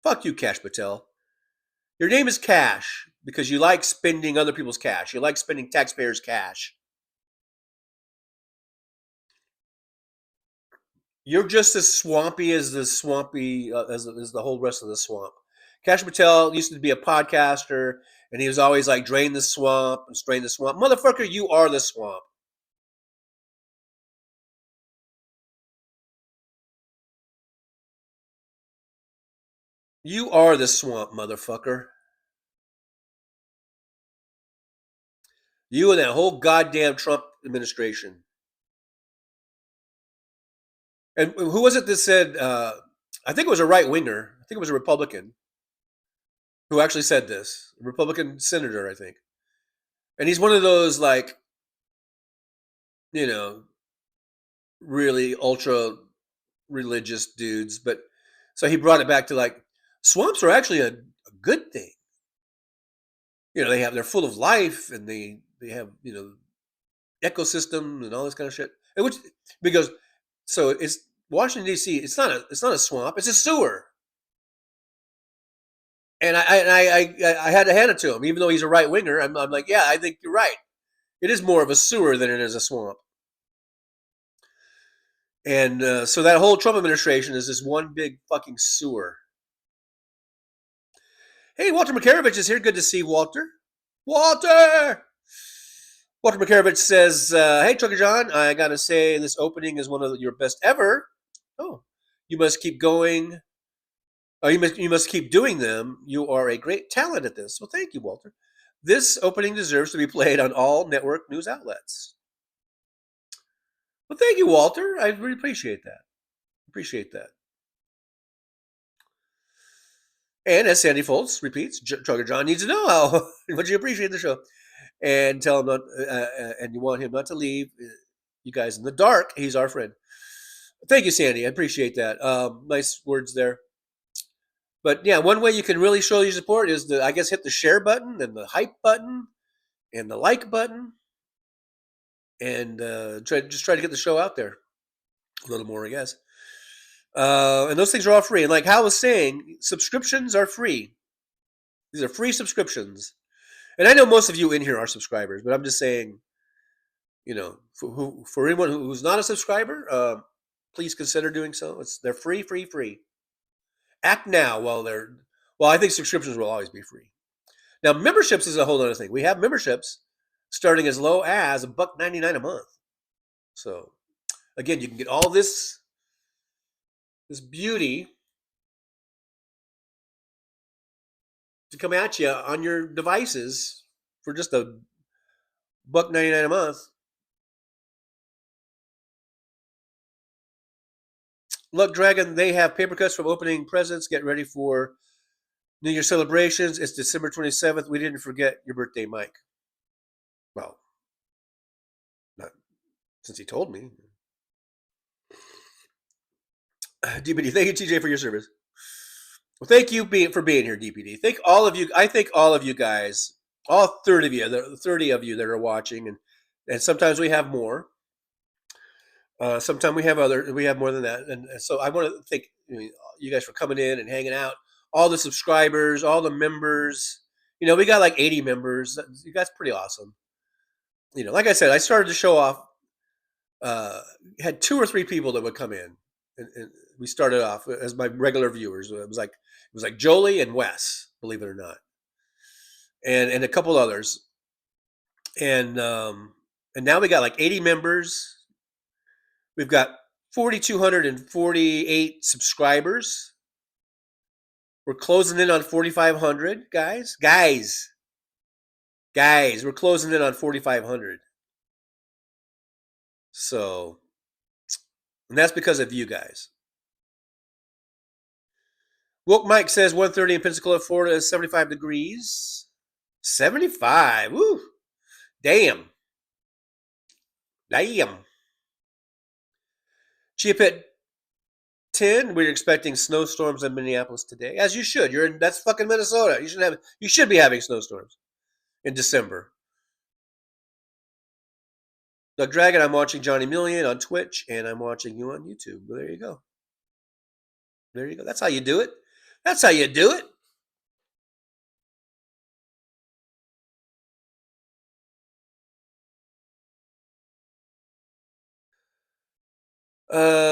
Speaker 14: Fuck you, Cash Patel. Your name is Cash because you like spending other people's cash. You like spending taxpayers' cash. You're just as swampy as the swampy as the whole rest of the swamp. Cash Patel used to be a podcaster, and he was always like, drain the swamp and strain the swamp. Motherfucker, you are the swamp. You are the swamp, motherfucker. You and that whole goddamn Trump administration. And who was it that said, I think it was a right-winger, I think it was a Republican who actually said this, a Republican senator, I think. And he's one of those, like, you know, really ultra religious dudes. But so he brought it back to, like, swamps are actually a good thing. You know, they're full of life, and they have, you know, ecosystem and all this kind of shit. And which, because so it's Washington D.C. It's not a swamp. It's a sewer. And I had to hand it to him, even though he's a right winger. I'm like, yeah, I think you're right. It is more of a sewer than it is a swamp. And so that whole Trump administration is this one big fucking sewer. Hey, Walter Makarovich is here. Good to see Walter. Walter Makarovich says, hey, Trucker John, I got to say this opening is one of your best ever. Oh, you must keep going. Oh, you must keep doing them. You are a great talent at this. Well, thank you, Walter. This opening deserves to be played on all network news outlets. Well, thank you, Walter. I really appreciate that. And as Sandy Foltz repeats, Trucker John needs to know how much you appreciate the show, and tell him not, and you want him not to leave you guys in the dark. He's our friend. Thank you, Sandy. I appreciate that. Nice words there. But yeah, one way you can really show your support is I guess hit the share button and the hype button and the like button, and try to get the show out there a little more, I guess. And those things are all free. And like Hal was saying, subscriptions are free. These are free subscriptions. And I know most of you in here are subscribers, but I'm just saying, you know, for anyone who's not a subscriber, please consider doing so. They're free. Act now while I think subscriptions will always be free. Now, memberships is a whole other thing. We have memberships starting as low as $1.99 a month. So, again, you can get all this beauty to come at you on your devices for just $1.99 a month. Luck Dragon, they have paper cuts from opening presents. Get ready for New Year celebrations. It's December 27th. We didn't forget your birthday, Mike. Well, not since he told me. DPD, thank you, TJ, for your service. Well, thank you for being here, DPD. Thank all of you. I thank all of you guys, all 30 of you, the 30 of you that are watching, and sometimes we have more. Sometimes we have more than that, and so I want to thank you guys for coming in and hanging out. All the subscribers, all the members. You know, we got like 80 members. You guys, pretty awesome. You know, like I said, I started the show off. Had 2 or 3 people that would come in, and we started off as my regular viewers. It was like Jolie and Wes, believe it or not, and a couple others, and now we got like 80 members. We've got 4,248 subscribers. We're closing in on 4,500, guys. We're closing in on 4,500. So, and that's because of you guys. Woke Mike says 1:30 in Pensacola, Florida is 75 degrees. 75. Woo. Damn. Chia Pit 10. We're expecting snowstorms in Minneapolis today, as you should. That's fucking Minnesota. You should be having snowstorms in December. Doug Dragon, I'm watching Johnny Million on Twitch, and I'm watching you on YouTube. Well, there you go. That's how you do it.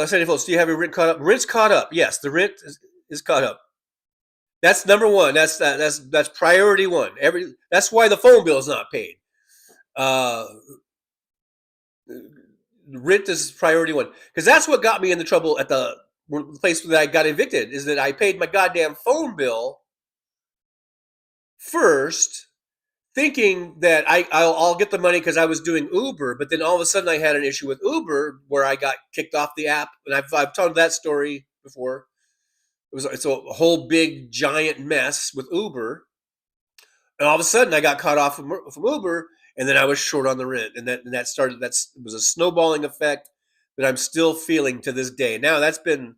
Speaker 14: Sandy Folks, do you have your rent caught up? Rent's caught up. Yes, the rent is caught up. That's number one. That's priority one. That's why the phone bill is not paid. Rent is priority one, because that's what got me in the trouble at the place that I got evicted. Is that I paid my goddamn phone bill first, thinking that I'll get the money because I was doing Uber, but then all of a sudden I had an issue with Uber where I got kicked off the app, and I've told that story before. It's a whole big giant mess with Uber, and all of a sudden I got cut off from Uber, and then I was short on the rent, and that was a snowballing effect that I'm still feeling to this day. Now that's been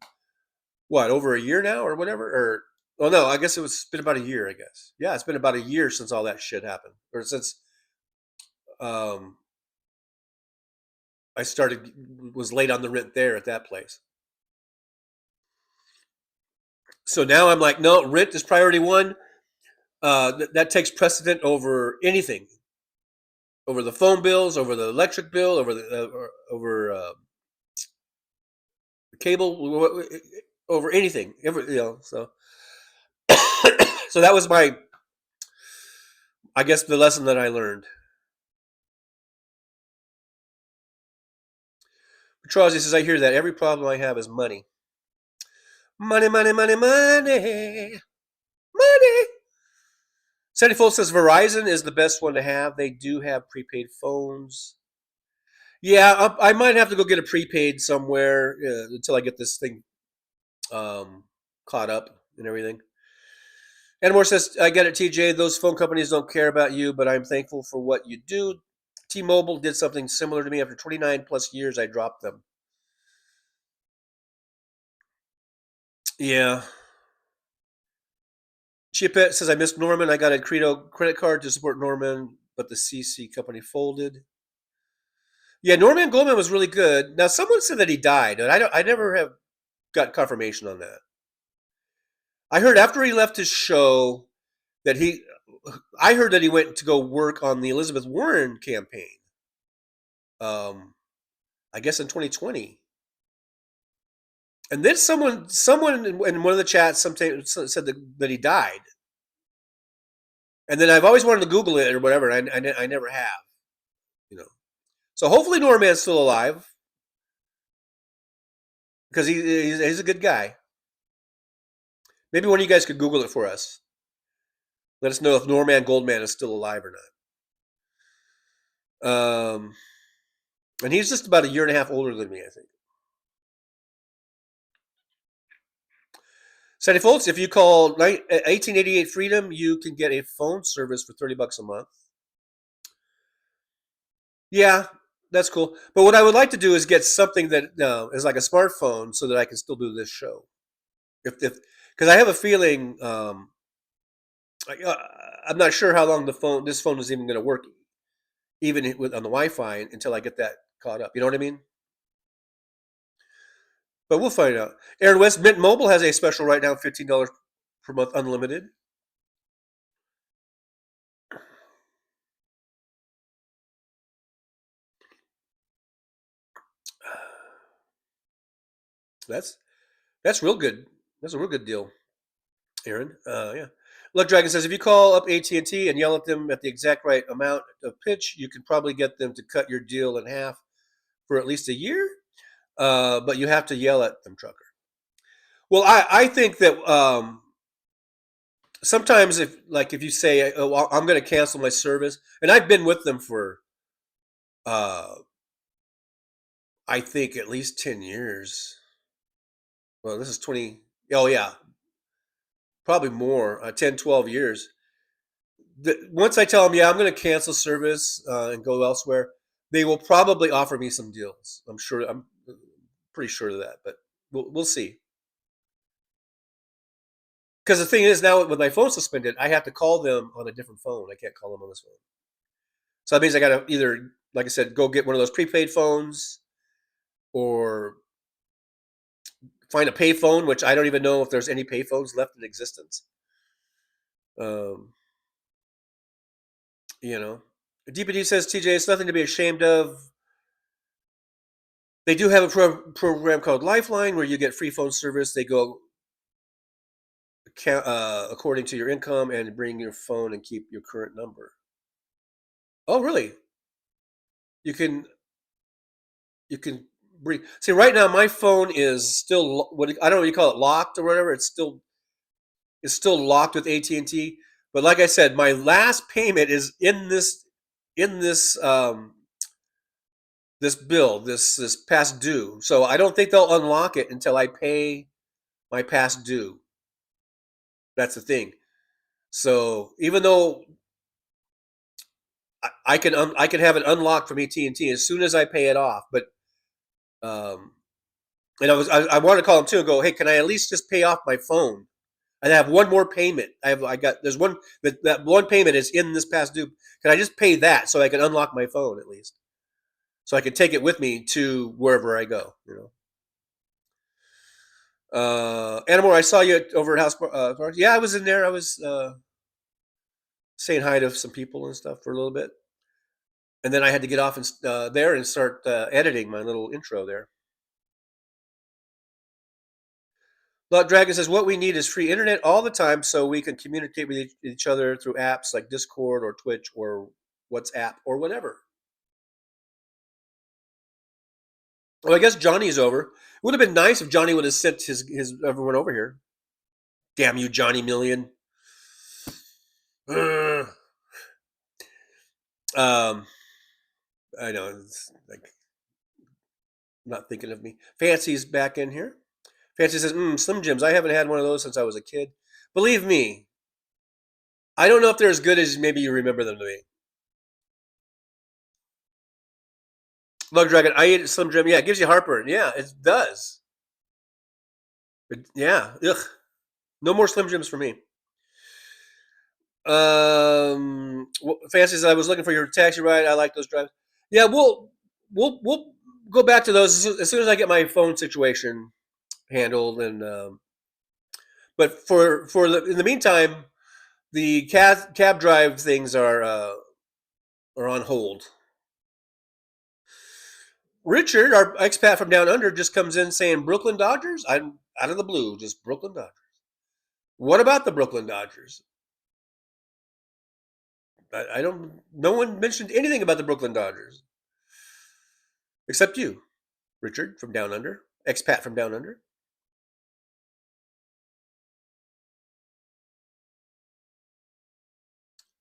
Speaker 14: what, over a year now or whatever, or oh no, I guess it's been about a year. I guess it's been about a year since all that shit happened, or since um I was late on the rent there at that place. So now I'm like, no, rent is priority one. That takes precedent over anything, over the phone bills, over the electric bill, over the cable, over anything. So so that was I guess, the lesson that I learned. Petrozzi says, I hear that every problem I have is money. Money, money, money, money. Money. Sandy Fold says Verizon is the best one to have. They do have prepaid phones. Yeah, I might have to go get a prepaid somewhere until I get this thing caught up and everything. Anamore says, I get it, TJ. Those phone companies don't care about you, but I'm thankful for what you do. T-Mobile did something similar to me. After 29 plus years, I dropped them. Yeah. Chipette says, I missed Norman. I got a Credo credit card to support Norman, but the CC company folded. Yeah, Norman Goldman was really good. Now, someone said that he died, and I never have got confirmation on that. I heard after he left his show that I heard that he went to go work on the Elizabeth Warren campaign. I guess in 2020. And then someone in one of the chats said that he died. And then I've always wanted to Google it or whatever. I never have, So hopefully Norman's still alive, because he's a good guy. Maybe one of you guys could Google it for us. Let us know if Norman Goldman is still alive or not. And he's just about a year and a half older than me, I think. Sandy Foltz, if you call 1888 Freedom, you can get a phone service for $30 a month. Yeah, that's cool. But what I would like to do is get something that is like a smartphone, so that I can still do this show. Because I have a feeling, I'm not sure how long this phone is even going to work, even on the Wi-Fi, until I get that caught up. You know what I mean? But we'll find out. Aaron West, Mint Mobile has a special right now, $15 per month, unlimited. That's real good. That's a real good deal, Aaron. Yeah. Luck Dragon says, if you call up AT&T and yell at them at the exact right amount of pitch, you can probably get them to cut your deal in half for at least a year. But you have to yell at them, trucker. Well, I think that sometimes if you say, oh, well, I'm going to cancel my service, and I've been with them for I think at least 10 years. Well, this is 20. Oh yeah, probably more, 10, 12 years. Once I tell them, yeah, I'm going to cancel service and go elsewhere, they will probably offer me some deals. I'm pretty sure of that, but we'll see. Because the thing is, now with my phone suspended, I have to call them on a different phone. I can't call them on this phone. So that means I got to either, like I said, go get one of those prepaid phones, or find a pay phone, which I don't even know if there's any pay phones left in existence. DPD says, TJ, it's nothing to be ashamed of. They do have a program called Lifeline where you get free phone service. They go according to your income, and bring your phone and keep your current number. Oh, really? You can bring. See, right now my phone is still I don't know what you call it, locked or whatever. It's still locked with AT&T. But like I said, my last payment is in this this bill, this past due. So I don't think they'll unlock it until I pay my past due. That's the thing. So even though I can have it unlocked from AT&T as soon as I pay it off. But and I wanted to call them too and go, hey, can I at least just pay off my phone? I have one more payment. There's one that one payment is in this past due. Can I just pay that so I can unlock my phone at least, so I can take it with me to wherever I go? Anamore, I saw you over at House Party. Yeah, I was in there. I was saying hi to some people and stuff for a little bit, and then I had to get off there and start editing my little intro there. Blood Dragon says, what we need is free internet all the time so we can communicate with each other through apps like Discord or Twitch or WhatsApp or whatever. Well, I guess Johnny's over. It would have been nice if Johnny would have sent his everyone over here. Damn you, Johnny Million. I know, it's like not thinking of me. Fancy's back in here. Fancy says, Slim Jims. I haven't had one of those since I was a kid. Believe me, I don't know if they're as good as maybe you remember them to be. Lug Dragon, I ate Slim Jim. Yeah, it gives you heartburn. Yeah, it does. Yeah, ugh. No more Slim Jims for me. Fancy says, I was looking for your taxi ride. I like those drives. Yeah, we'll go back to those as soon as I get my phone situation handled. And but in the meantime, the cab drive things are on hold. Richard, our expat from down under, just comes in saying Brooklyn Dodgers. I'm out of the blue, just Brooklyn Dodgers. What about the Brooklyn Dodgers? I don't. No one mentioned anything about the Brooklyn Dodgers, except you, Richard from down under, expat from down under.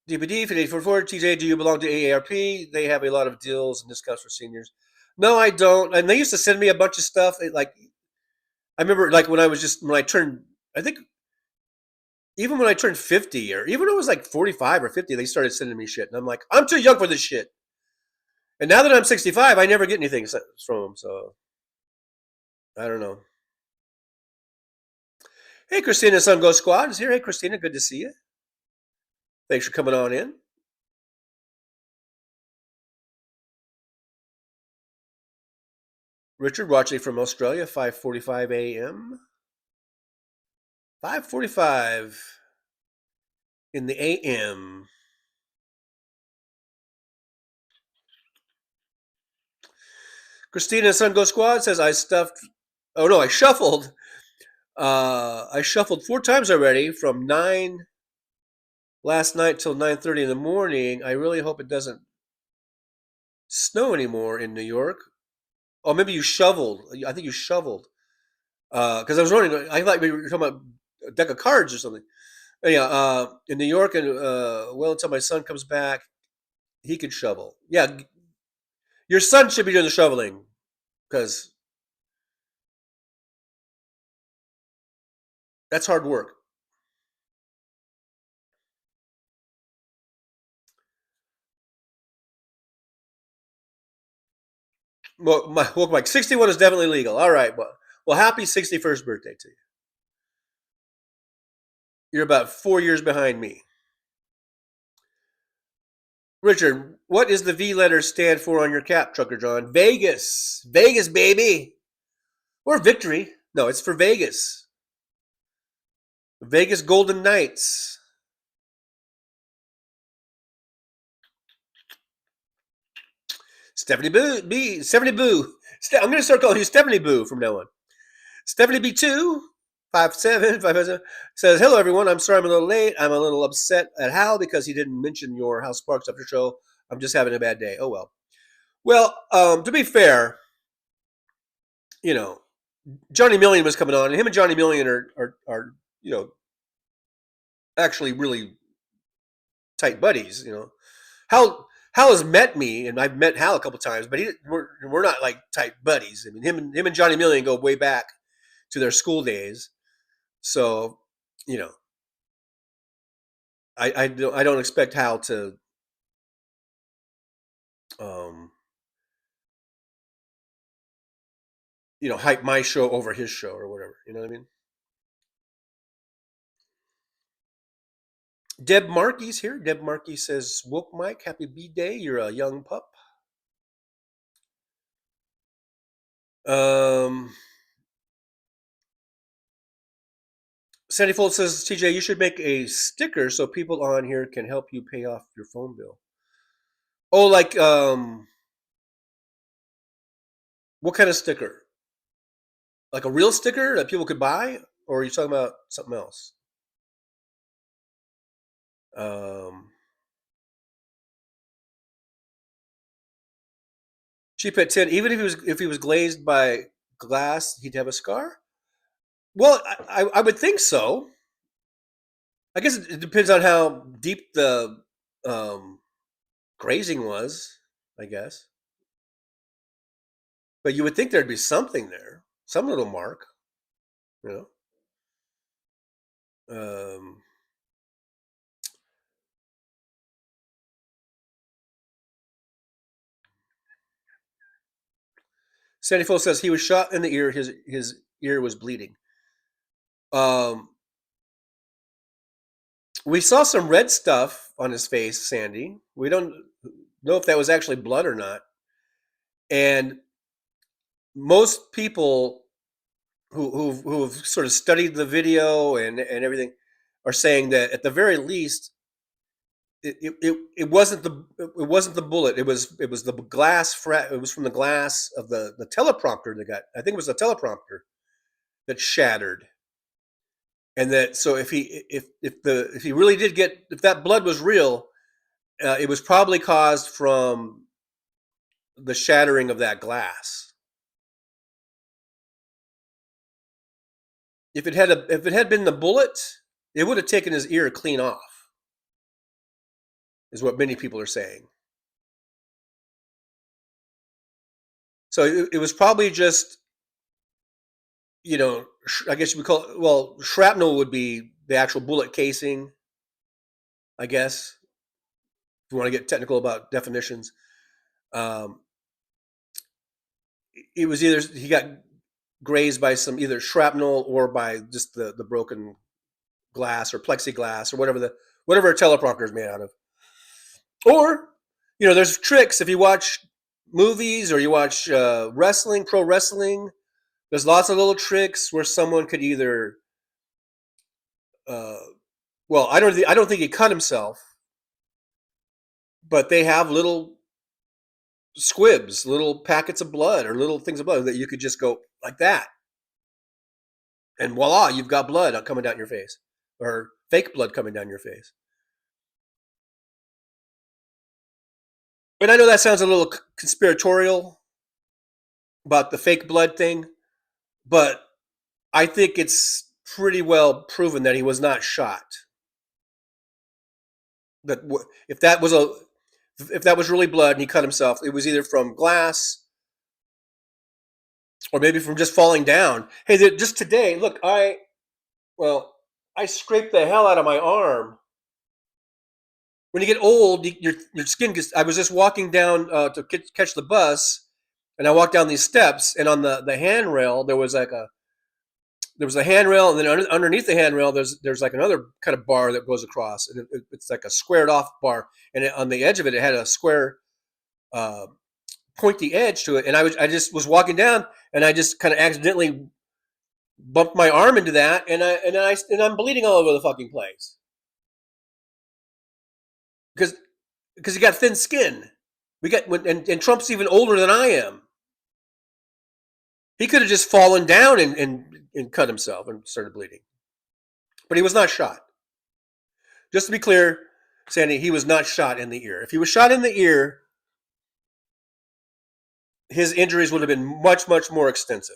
Speaker 14: DPD 5844 TJ, do you belong to AARP? They have a lot of deals and discounts for seniors. No, I don't. And they used to send me a bunch of stuff. Like I remember, like when I turned, I think even when I turned 50, or even when I was like 45 or 50, they started sending me shit, and I'm like, I'm too young for this shit. And now that I'm 65, I never get anything from them. So I don't know. Hey, Christina, Sun Go Squad is here. Hey, Christina, good to see you. Thanks for coming on in. Richard, watching from Australia, 5:45 a.m. 5:45 in the a.m. Christina, Sun Go Squad says, I shuffled. I shuffled 4 times already from 9 last night till 9:30 in the morning. I really hope it doesn't snow anymore in New York. Oh, maybe you shoveled. I think you shoveled. Because I was wondering, I thought we were talking about a deck of cards or something. Yeah, in New York, and well, until my son comes back, he could shovel. Yeah, your son should be doing the shoveling, because that's hard work. Well, Mike, 61 is definitely legal. All right, well, happy 61st birthday to you. You're about 4 years behind me. Richard, what does the V letter stand for on your cap, Trucker John? Vegas. Vegas, baby. Or victory. No, it's for Vegas. Vegas Golden Knights. Stephanie Boo. Stephanie Boo. I'm going to start calling you Stephanie Boo from now on. Stephanie B2, 57 says, hello, everyone. I'm sorry I'm a little late. I'm a little upset at Hal because he didn't mention your House Sparks after show. I'm just having a bad day. Oh, well. Well, to be fair, Johnny Million was coming on, and him and Johnny Million are actually really tight buddies. Hal has met me, and I've met Hal a couple times, but we're not like tight buddies. I mean, him and Johnny Million go way back to their school days. So, I don't expect Hal to hype my show over his show or whatever. You know what I mean? Deb Markey's here. Deb Markey says, "Woke Mike, happy B-Day. You're a young pup." Sandy Fold says, "TJ, you should make a sticker so people on here can help you pay off your phone bill." Oh, like what kind of sticker? Like a real sticker that people could buy, or are you talking about something else? Cheap at 10. Even if he was glazed by glass, he'd have a scar. Well, I would think so. I guess it depends on how deep the grazing was. I guess, but you would think there'd be something there, some little mark, you know. Sandy Fo says he was shot in the ear. His ear was bleeding. Um, we saw some red stuff on his face, Sandy. We don't know if that was actually blood or not. And most people who have sort of studied the video and everything are saying that at the very least it wasn't the bullet. It was the glass. It was from the glass of the teleprompter that got. I think it was the teleprompter that shattered. And that so if he really did get, if that blood was real, it was probably caused from the shattering of that glass. If it had been the bullet, it would have taken his ear clean off. Is what many people are saying. So it was probably just, I guess you would call it, well, shrapnel would be the actual bullet casing, I guess, if you want to get technical about definitions. It was either he got grazed by some either shrapnel or by just the broken glass or plexiglass or whatever a teleprompter is made out of. Or, there's tricks. If you watch movies or you watch wrestling, pro wrestling, there's lots of little tricks where someone could either, well, I don't think he cut himself, but they have little squibs, little packets of blood or little things of blood that you could just go like that. And voila, you've got blood coming down your face, or fake blood coming down your face. And I know that sounds a little conspiratorial about the fake blood thing, but I think it's pretty well proven that he was not shot. That if that was really blood and he cut himself, it was either from glass or maybe from just falling down. Hey, just today, look, I scraped the hell out of my arm. When you get old, your skin gets. I was just walking down to catch the bus, and I walked down these steps, and on the handrail there was a handrail, and then underneath the handrail there's like another kind of bar that goes across, and it's like a squared off bar, and on the edge of it had a square pointy edge to it, and I just was walking down, and I just kind of accidentally bumped my arm into that, and I'm bleeding all over the fucking place because he got thin skin. And Trump's even older than I am. He could have just fallen down and cut himself and started bleeding, but he was not shot. Just to be clear, Sandy, he was not shot in the ear. If he was shot in the ear, his injuries would have been much, much more extensive.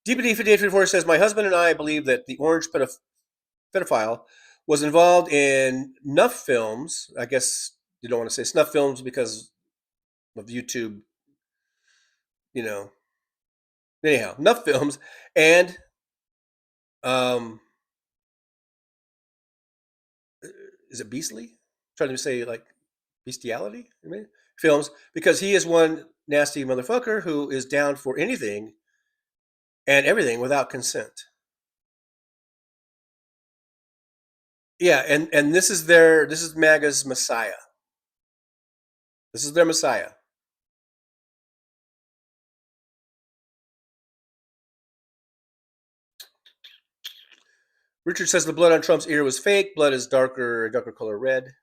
Speaker 14: DPD5854 says, my husband and I believe that the orange pedophile was involved in snuff films. I guess you don't want to say snuff films because of YouTube, anyhow, snuff films, and is it beastly? I'm trying to say like bestiality, films, because he is one nasty motherfucker who is down for anything and everything without consent. Yeah, and this is MAGA's Messiah. This is their Messiah. Richard says the blood on Trump's ear was fake. Blood is darker color red.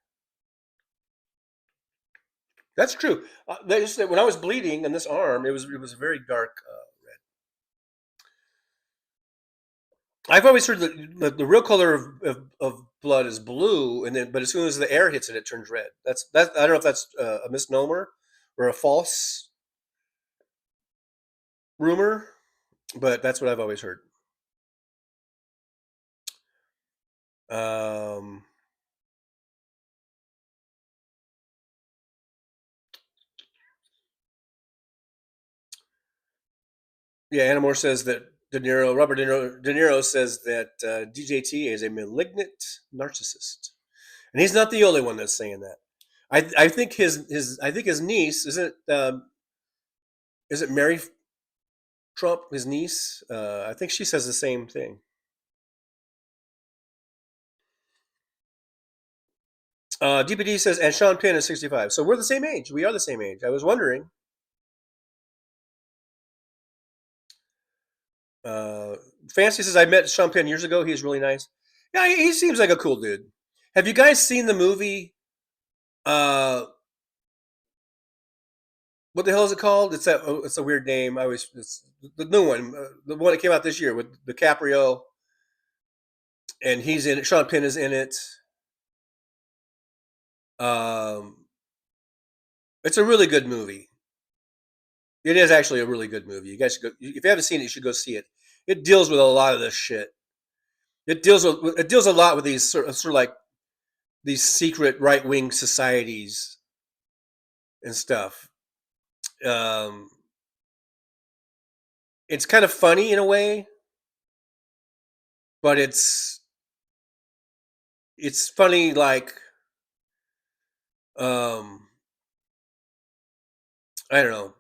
Speaker 14: That's true. When I was bleeding in this arm, it was a very dark red. I've always heard that the real color of blood is blue, but as soon as the air hits it, it turns red. I don't know if that's a misnomer or a false rumor, but that's what I've always heard. Yeah, Anna Moore says that Robert De Niro says that DJT is a malignant narcissist, and he's not the only one that's saying that. I think his niece is it Mary Trump, his niece? I think she says the same thing. DPD says, and Sean Penn is 65. So we're the same age. We are the same age. I was wondering. Fancy says, I met Sean Penn years ago. He's really nice. Yeah, he seems like a cool dude. Have you guys seen the movie? What the hell is it called? It's a weird name. It's the new one, the one that came out this year with DiCaprio, and he's in it. Sean Penn is in it. It's a really good movie. It is actually a really good movie. You guys should go, if you haven't seen it, you should go see it. It deals with a lot of this shit. It deals a lot with these sort of like these secret right wing societies and stuff. It's kind of funny in a way, but it's funny like I don't know,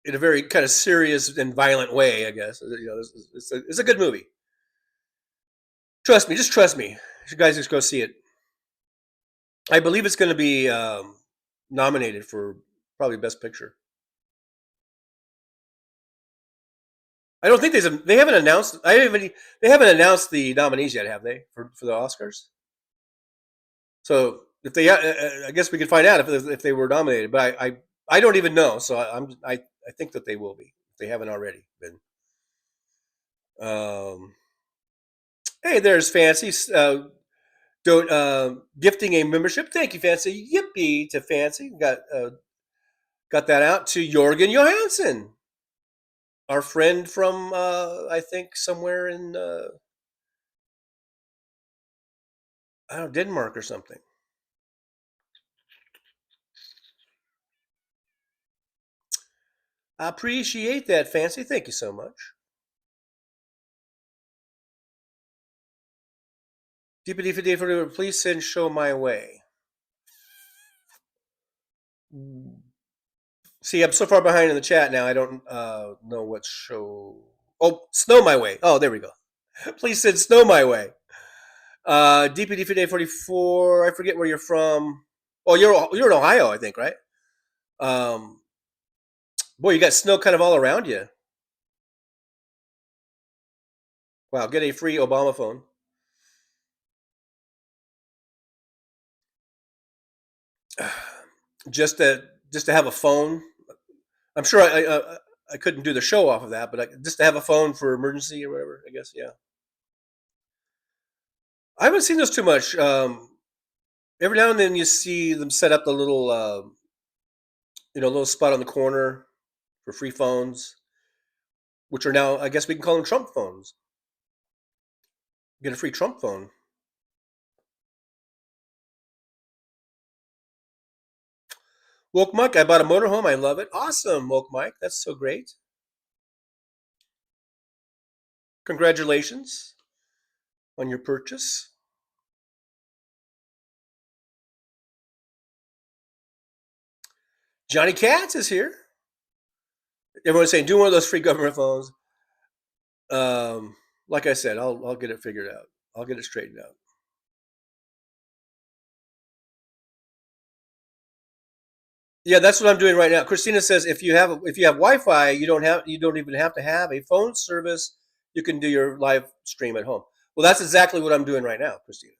Speaker 14: in a very kind of serious and violent way, I guess. You know, it's a good movie. Trust me, just trust me. You guys just go see it. I believe it's going to be nominated for probably Best Picture. I don't think they haven't announced. They haven't announced the nominees yet, have they, for the Oscars? So if they, I guess we could find out if they were nominated. But I don't even know. So I think that they will be if they haven't already been. Hey, there's Fancy. Gifting a membership. Thank you, Fancy. Yippee to Fancy. Got that out to Jorgen Johansson, our friend from I think somewhere in I don't know, Denmark or something. I appreciate that, Fancy. Thank you so much. DPD please send show my way. See, I'm so far behind in the chat now. I don't know what show. Oh, Snow My Way. Oh, there we go. Please send Snow My Way. DPD 44. I forget where you're from. Oh, you're in Ohio, I think, right? Boy, you got snow kind of all around you. Wow, get a free Obama phone. Just to have a phone. I'm sure I couldn't do the show off of that, but just to have a phone for emergency or whatever, I guess, yeah. I haven't seen those too much. Every now and then you see them set up the little, little spot on the corner for free phones, which are now, I guess we can call them Trump phones. Get a free Trump phone. Woke Mike, I bought a motorhome. I love it. Awesome, Woke Mike. That's so great. Congratulations on your purchase. Johnny Katz is here. Everyone's saying, do one of those free government phones. Like I said, I'll get it figured out. I'll get it straightened out. Yeah, that's what I'm doing right now. Christina says if you have Wi-Fi, you don't even have to have a phone service. You can do your live stream at home. Well, that's exactly what I'm doing right now, Christina.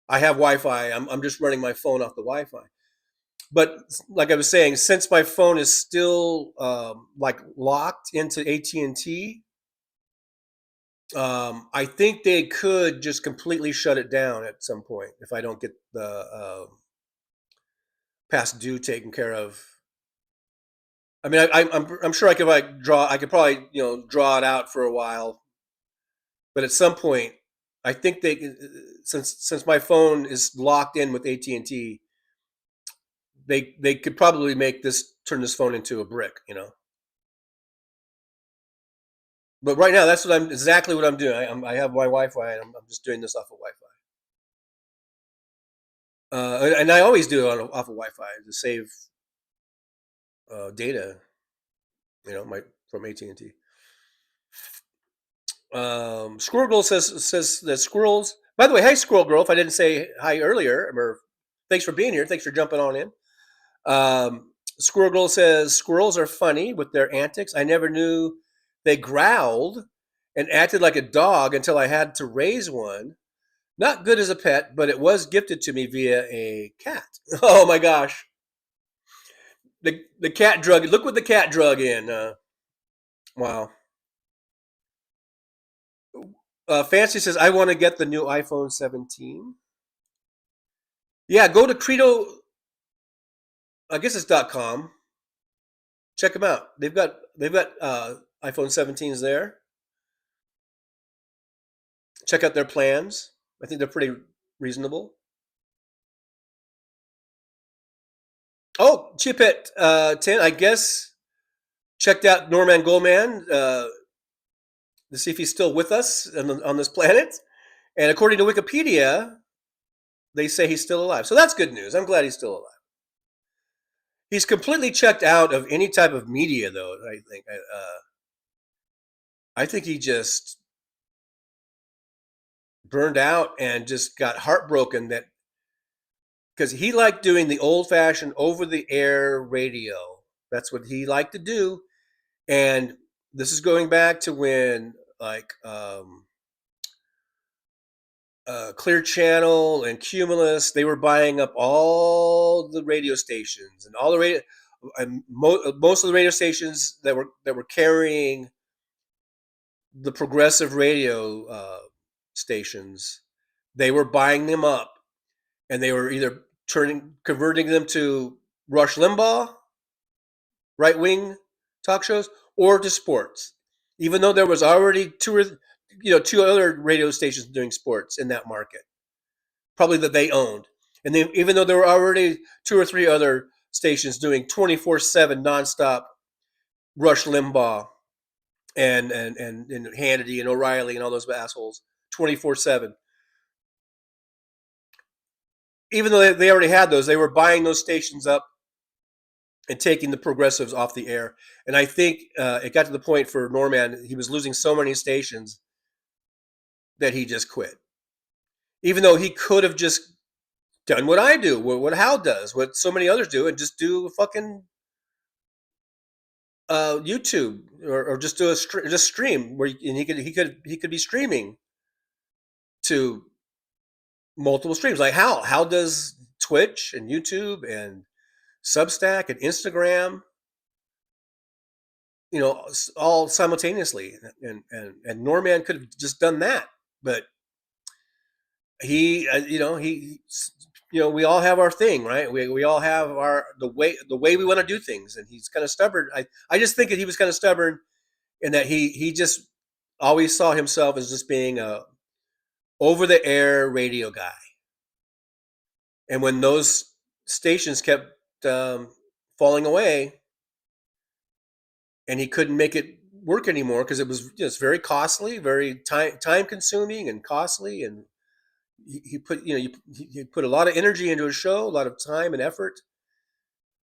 Speaker 14: I have Wi-Fi. I'm just running my phone off the Wi-Fi. But like I was saying, since my phone is still like locked into AT&T, I think they could just completely shut it down at some point if I don't get the past due taken care of. I mean, I'm sure I could I could probably draw it out for a while, but at some point, I think since my phone is locked in with AT&T, they could probably turn this phone into a brick, But right now, that's exactly what I'm doing. I have my Wi-Fi, and I'm just doing this off of Wi-Fi. And I always do it off of Wi-Fi to save data, from AT&T. Squirrel Girl says that squirrels. By the way, hey Squirrel Girl, if I didn't say hi earlier, or thanks for being here. Thanks for jumping on in. Squirrel Girl says squirrels are funny with their antics. I never knew they growled and acted like a dog until I had to raise one. Not good as a pet, but it was gifted to me via a cat. Oh my gosh. The cat drug. Look what the cat drug in. Wow. Fancy says, I want to get the new iPhone 17. Yeah, go to Credo, I guess it's .com. Check them out. They've got iPhone 17s there. Check out their plans. I think they're pretty reasonable. Oh, Chip at 10, I guess. Checked out Norman Goldman to see if he's still with us on this planet. And according to Wikipedia, they say he's still alive. So that's good news. I'm glad he's still alive. He's completely checked out of any type of media, though. I think he just burned out and just got heartbroken because he liked doing the old-fashioned over-the-air radio. That's what he liked to do, and this is going back to when Clear Channel and Cumulus, they were buying up all the radio stations and all the radio, and most of the radio stations that were carrying the progressive radio stations. They were buying them up, and they were either converting them to Rush Limbaugh, right wing talk shows, or to sports. Even though there was already two other radio stations doing sports in that market, probably that they owned. And then even though there were already 2 or 3 other stations doing 24/7 nonstop Rush Limbaugh and Hannity and O'Reilly and all those assholes 24/7. Even though they already had those, they were buying those stations up and taking the progressives off the air. And I think it got to the point for Norman, he was losing so many stations that he just quit. Even though he could have just done what I do, what Hal does, what so many others do, and just do fucking YouTube or just do just stream where he could be streaming to multiple streams like Hal does Twitch and YouTube and Substack and Instagram, all simultaneously, and Norman could have just done that, but he we all have our thing, right? We all have the way we want to do things, and he's kind of stubborn. I just think that he was kind of stubborn in that he just always saw himself as just being a over the air radio guy. And when those stations kept falling away and he couldn't make it work anymore because it was just very costly, very time consuming and costly, and he put a lot of energy into his show, a lot of time and effort,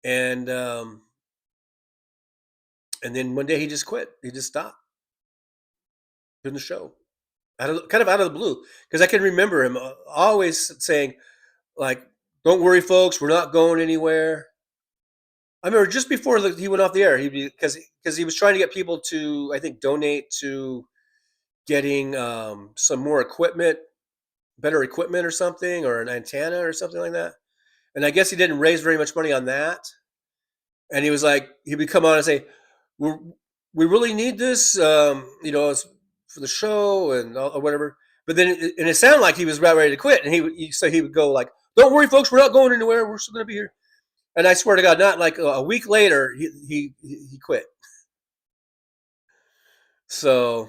Speaker 14: and then one day he just quit. He just stopped doing the show, kind of out of the blue. Because I can remember him always saying, like, "Don't worry, folks, we're not going anywhere." I remember just before he went off the air, because he was trying to get people to, I think, donate to getting some more equipment, better equipment or something, or an antenna or something like that. And I guess he didn't raise very much money on that. And he was like, he would come on and say, we really need this, for the show and or whatever. But then, and it sounded like he was about ready to quit. And he would go like, "Don't worry, folks, we're not going anywhere. We're still going to be here." And I swear to God, not like a week later, he quit. So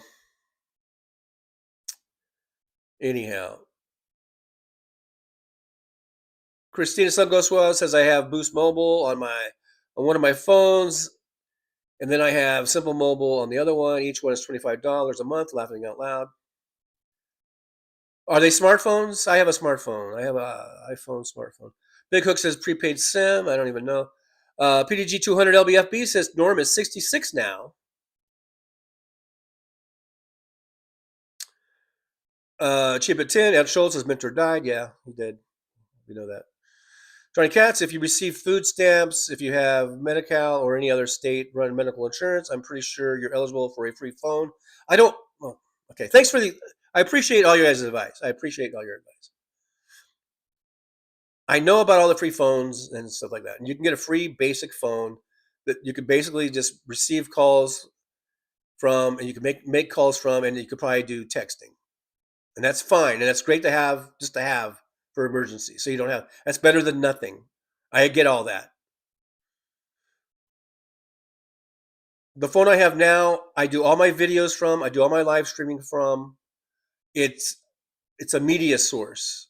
Speaker 14: anyhow, Christina Sungoswa says I have Boost Mobile on one of my phones, and then I have Simple Mobile on the other one. Each one is $25 a month. Laughing out loud. Are they smartphones? I have a smartphone. I have a iPhone smartphone. Big Hook says prepaid SIM. I don't even know. PDG 200 LBFB says Norm is 66 now. Cheap at 10. Ed Schultz says mentor died. Yeah, he did. We know that. Johnny Katz, if you receive food stamps, if you have Medi-Cal or any other state-run medical insurance, I'm pretty sure you're eligible for a free phone. I don't. Well, okay. Thanks for I appreciate all your guys' advice. I appreciate all your advice. I know about all the free phones and stuff like that. And you can get a free basic phone that you can basically just receive calls from, and you can make calls from, and you could probably do texting. And that's fine. And that's great to have, just to have for emergency. So you don't have, that's better than nothing. I get all that. The phone I have now, I do all my videos from, I do all my live streaming from. It's a media source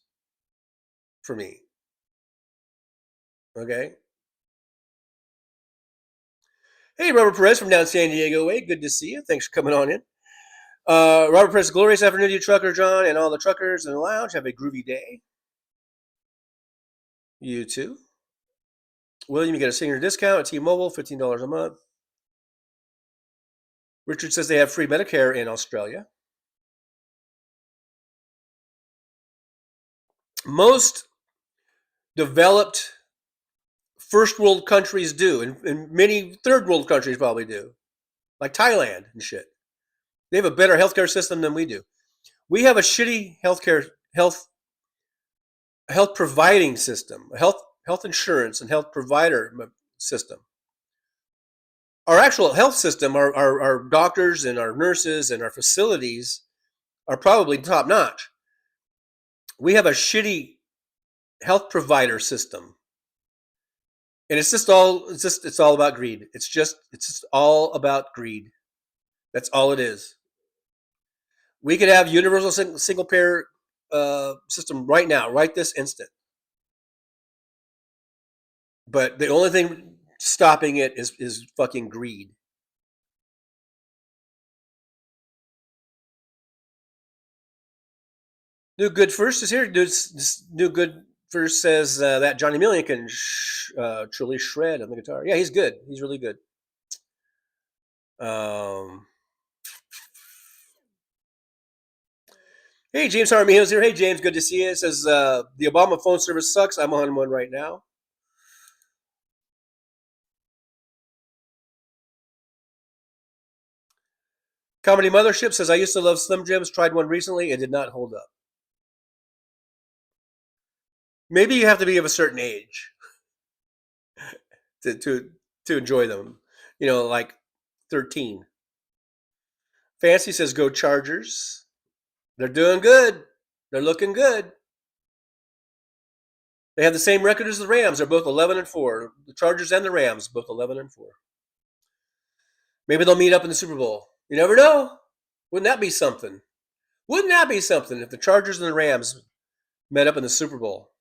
Speaker 14: for me. Okay. Hey, Robert Perez from down San Diego way. Good to see you. Thanks for coming on in. Robert Perez, glorious afternoon to you, trucker John, and all the truckers in the lounge. Have a groovy day. You too. William, you get a senior discount at T-Mobile, $15 a month. Richard says they have free Medicare in Australia. Most developed first world countries do, and many third world countries probably do, like Thailand and shit. They have a better healthcare system than we do. We have a shitty health providing system, health insurance and health provider system. Our actual health system, our doctors and our nurses and our facilities are probably top notch. We have a shitty health provider system. And it's all about greed. It's just all about greed. That's all it is. We could have universal single payer system right now, right this instant. But the only thing stopping it is fucking greed. New Good First is here. New Good First says that Johnny Million can truly shred on the guitar. Yeah, he's good. He's really good. Hey, James Armijo's here. Hey, James, good to see you. It says the Obama phone service sucks. I'm on one right now. Comedy Mothership says I used to love Slim Jims. Tried one recently. It did not hold up. Maybe you have to be of a certain age to enjoy them. You know, like 13. Fancy says go Chargers. They're doing good. They're looking good. They have the same record as the Rams. They're both 11-4. The Chargers and the Rams both 11-4. Maybe they'll meet up in the Super Bowl. You never know. Wouldn't that be something? Wouldn't that be something if the Chargers and the Rams met up in the Super Bowl?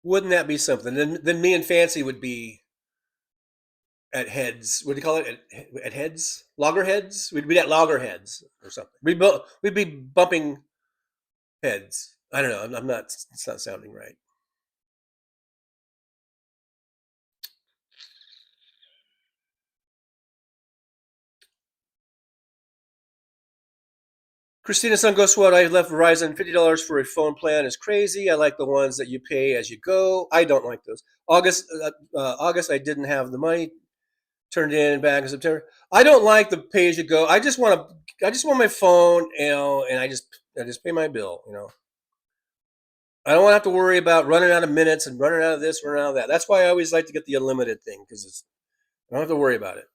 Speaker 14: Wouldn't that be something? Then me and Fancy would be at heads. What do you call it? At heads? Loggerheads? We'd be at loggerheads or something. We'd be bumping heads. I don't know. I'm not. It's not sounding right. Christina Sun goes, what? I left Verizon. $50 for a phone plan is crazy. I like the ones that you pay as you go. I don't like those. August, I didn't have the money. Turned in back in September. I don't like the pay as you go. I just want my phone, and I just pay my bill. I don't want to have to worry about running out of minutes and running out of this, running out of that. That's why I always like to get the unlimited thing, because I don't have to worry about it.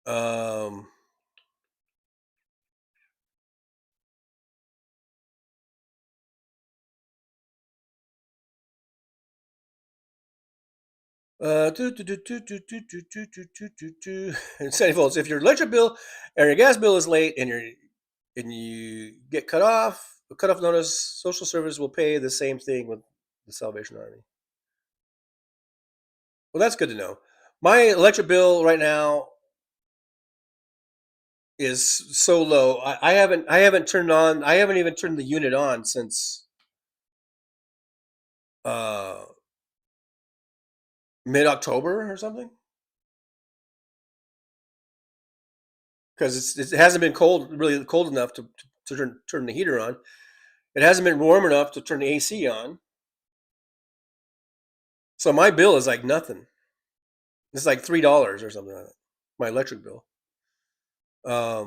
Speaker 14: Um, Incentive volts. If your electric bill or your gas bill is late and you get cut off, a cutoff notice, social service will pay the same thing with the Salvation Army. Well, that's good to know. My electric bill right now is so low. I haven't even turned the unit on since mid-October or something, because it hasn't been really cold enough to turn the heater on. It hasn't been warm enough to turn the AC on. So my bill is like nothing. It's like $3 or something like that. My electric bill. I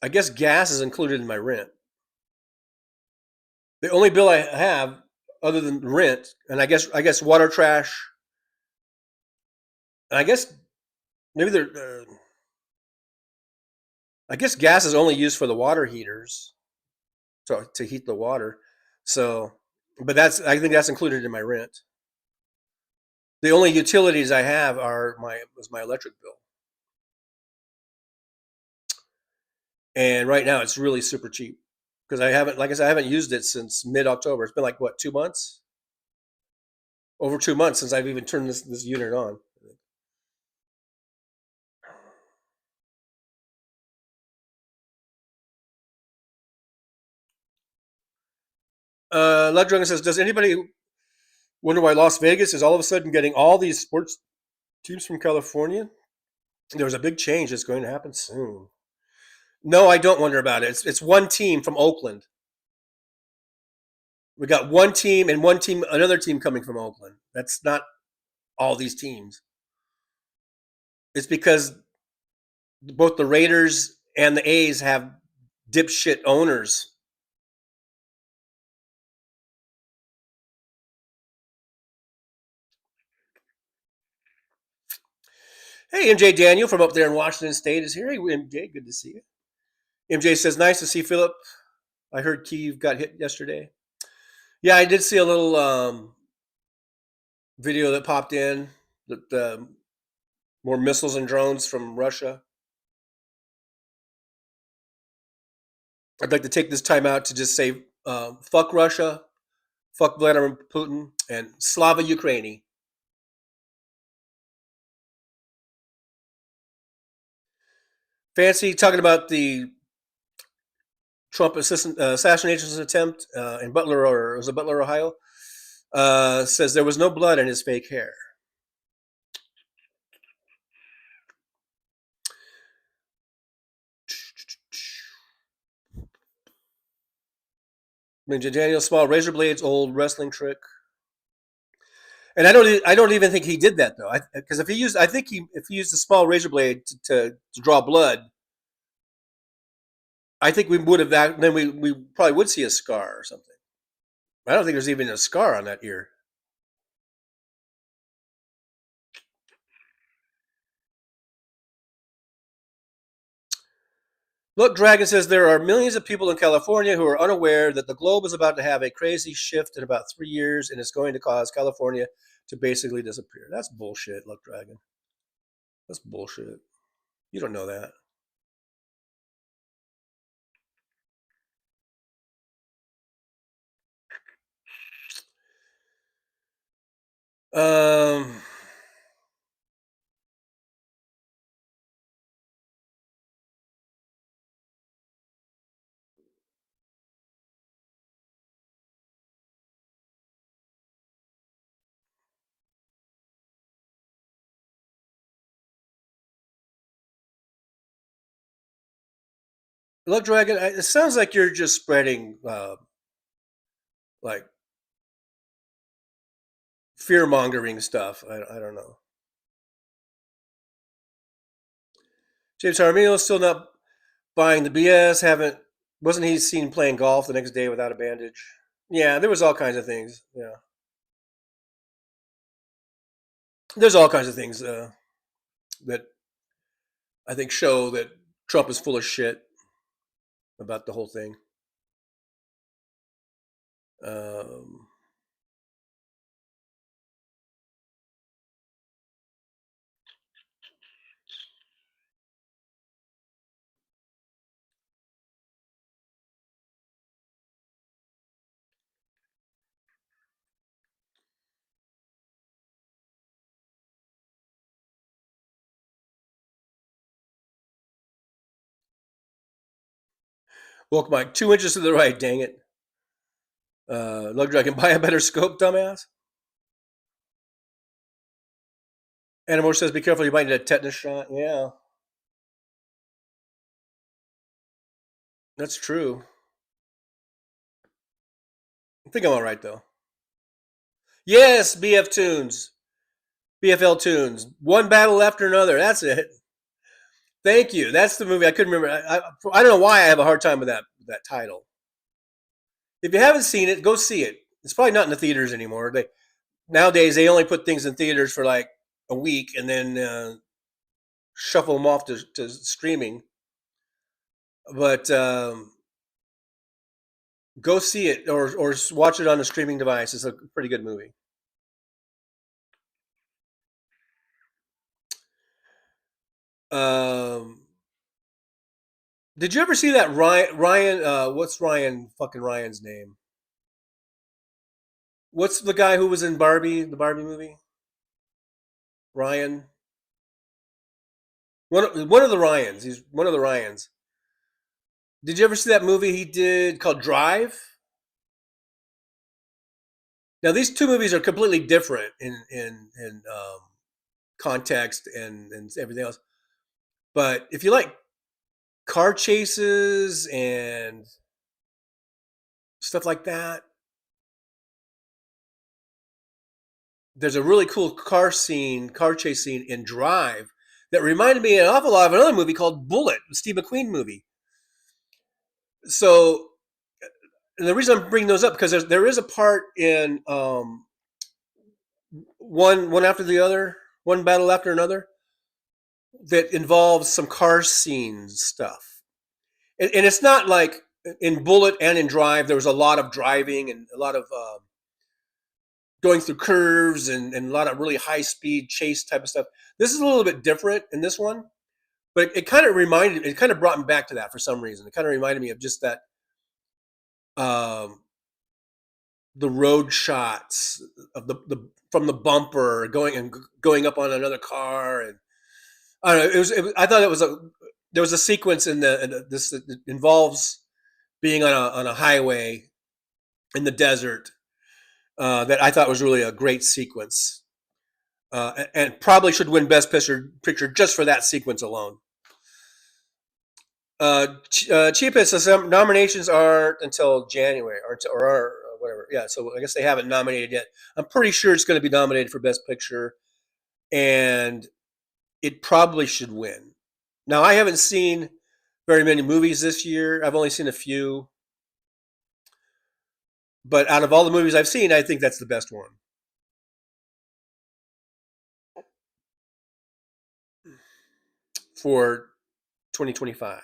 Speaker 14: guess gas is included in my rent. The only bill I have other than rent, and I guess water, trash, and I guess maybe I guess gas is only used for the water heaters to heat the water. So, but I think that's included in my rent. The only utilities I have was my electric bill. And right now it's really super cheap because I haven't used it since mid-October. It's been like what, 2 months? Over 2 months since I've even turned this unit on. Lud Dragon says, does anybody wonder why Las Vegas is all of a sudden getting all these sports teams from California? There's a big change that's going to happen soon. No, I don't wonder about it. It's one team from Oakland. We got one team and another team coming from Oakland. That's not all these teams. It's because both the Raiders and the A's have dipshit owners. Hey, MJ Daniel from up there in Washington State is here. Hey, MJ, good to see you. MJ says, nice to see Philip. I heard Kyiv got hit yesterday. Yeah, I did see a little video that popped in. That more missiles and drones from Russia. I'd like to take this time out to just say, fuck Russia, fuck Vladimir Putin, and Slava Ukraini. Fancy talking about the Trump assassination attempt in Butler, or was it Butler, Ohio? Says there was no blood in his fake hair. Ninja Daniel, small razor blades, old wrestling trick. And I don't even think he did that though, because if he used a small razor blade to draw blood, I think we would have then we probably would see a scar or something. I don't think there's even a scar on that ear. Look, Dragon says there are millions of people in California who are unaware that the globe is about to have a crazy shift in about 3 years, and it's going to cause California to basically disappear. That's bullshit, Look, Dragon. That's bullshit. You don't know that. Look, Dragon, it sounds like you're just spreading like fear mongering stuff. I don't know. James Armino still not buying the BS. Wasn't he seen playing golf the next day without a bandage? Yeah, there was all kinds of things. Yeah, there's all kinds of things that I think show that Trump is full of shit about the whole thing. Um, Woke Mike 2 inches to the right. Dang it. Lug Dragon, buy a better scope, dumbass. Animor says, be careful, you might need a tetanus shot. Yeah. That's true. I think I'm all right, though. Yes, BF Tunes. BFL Tunes. One battle after another. That's it. Thank you. That's the movie I couldn't remember. I don't know why I have a hard time with that title. If you haven't seen it, go see it. It's probably not in the theaters anymore. Nowadays they only put things in theaters for like a week and then shuffle them off to streaming. But go see it or watch it on a streaming device. It's a pretty good movie. Did you ever see that Ryan? What's Ryan's name? What's the guy who was in the Barbie movie? Ryan. One of the Ryans. He's one of the Ryans. Did you ever see that movie he did called Drive? Now these two movies are completely different in context and everything else. But if you like car chases and stuff like that, there's a really cool car chase scene in Drive that reminded me an awful lot of another movie called Bullet, the Steve McQueen movie. So, and the reason I'm bringing those up because there is a part in one after the other, one battle after another, that involves some car scene stuff, and it's not like in Bullet and in Drive. There was a lot of driving and a lot of going through curves and a lot of really high speed chase type of stuff. This is a little bit different in this one, but it kind of brought me back to that for some reason. It kind of reminded me of just that, the road shots of the from the bumper going up on another car, and I don't know. I thought there was a sequence in this that involves being on a highway in the desert that I thought was really a great sequence, and probably should win Best Picture just for that sequence alone. Cheapest nominations aren't until January or whatever. Yeah, so I guess they haven't nominated yet. I'm pretty sure it's going to be nominated for Best Picture, and it probably should win. Now, I haven't seen very many movies this year. I've only seen a few. But out of all the movies I've seen, I think that's the best one. For 2025.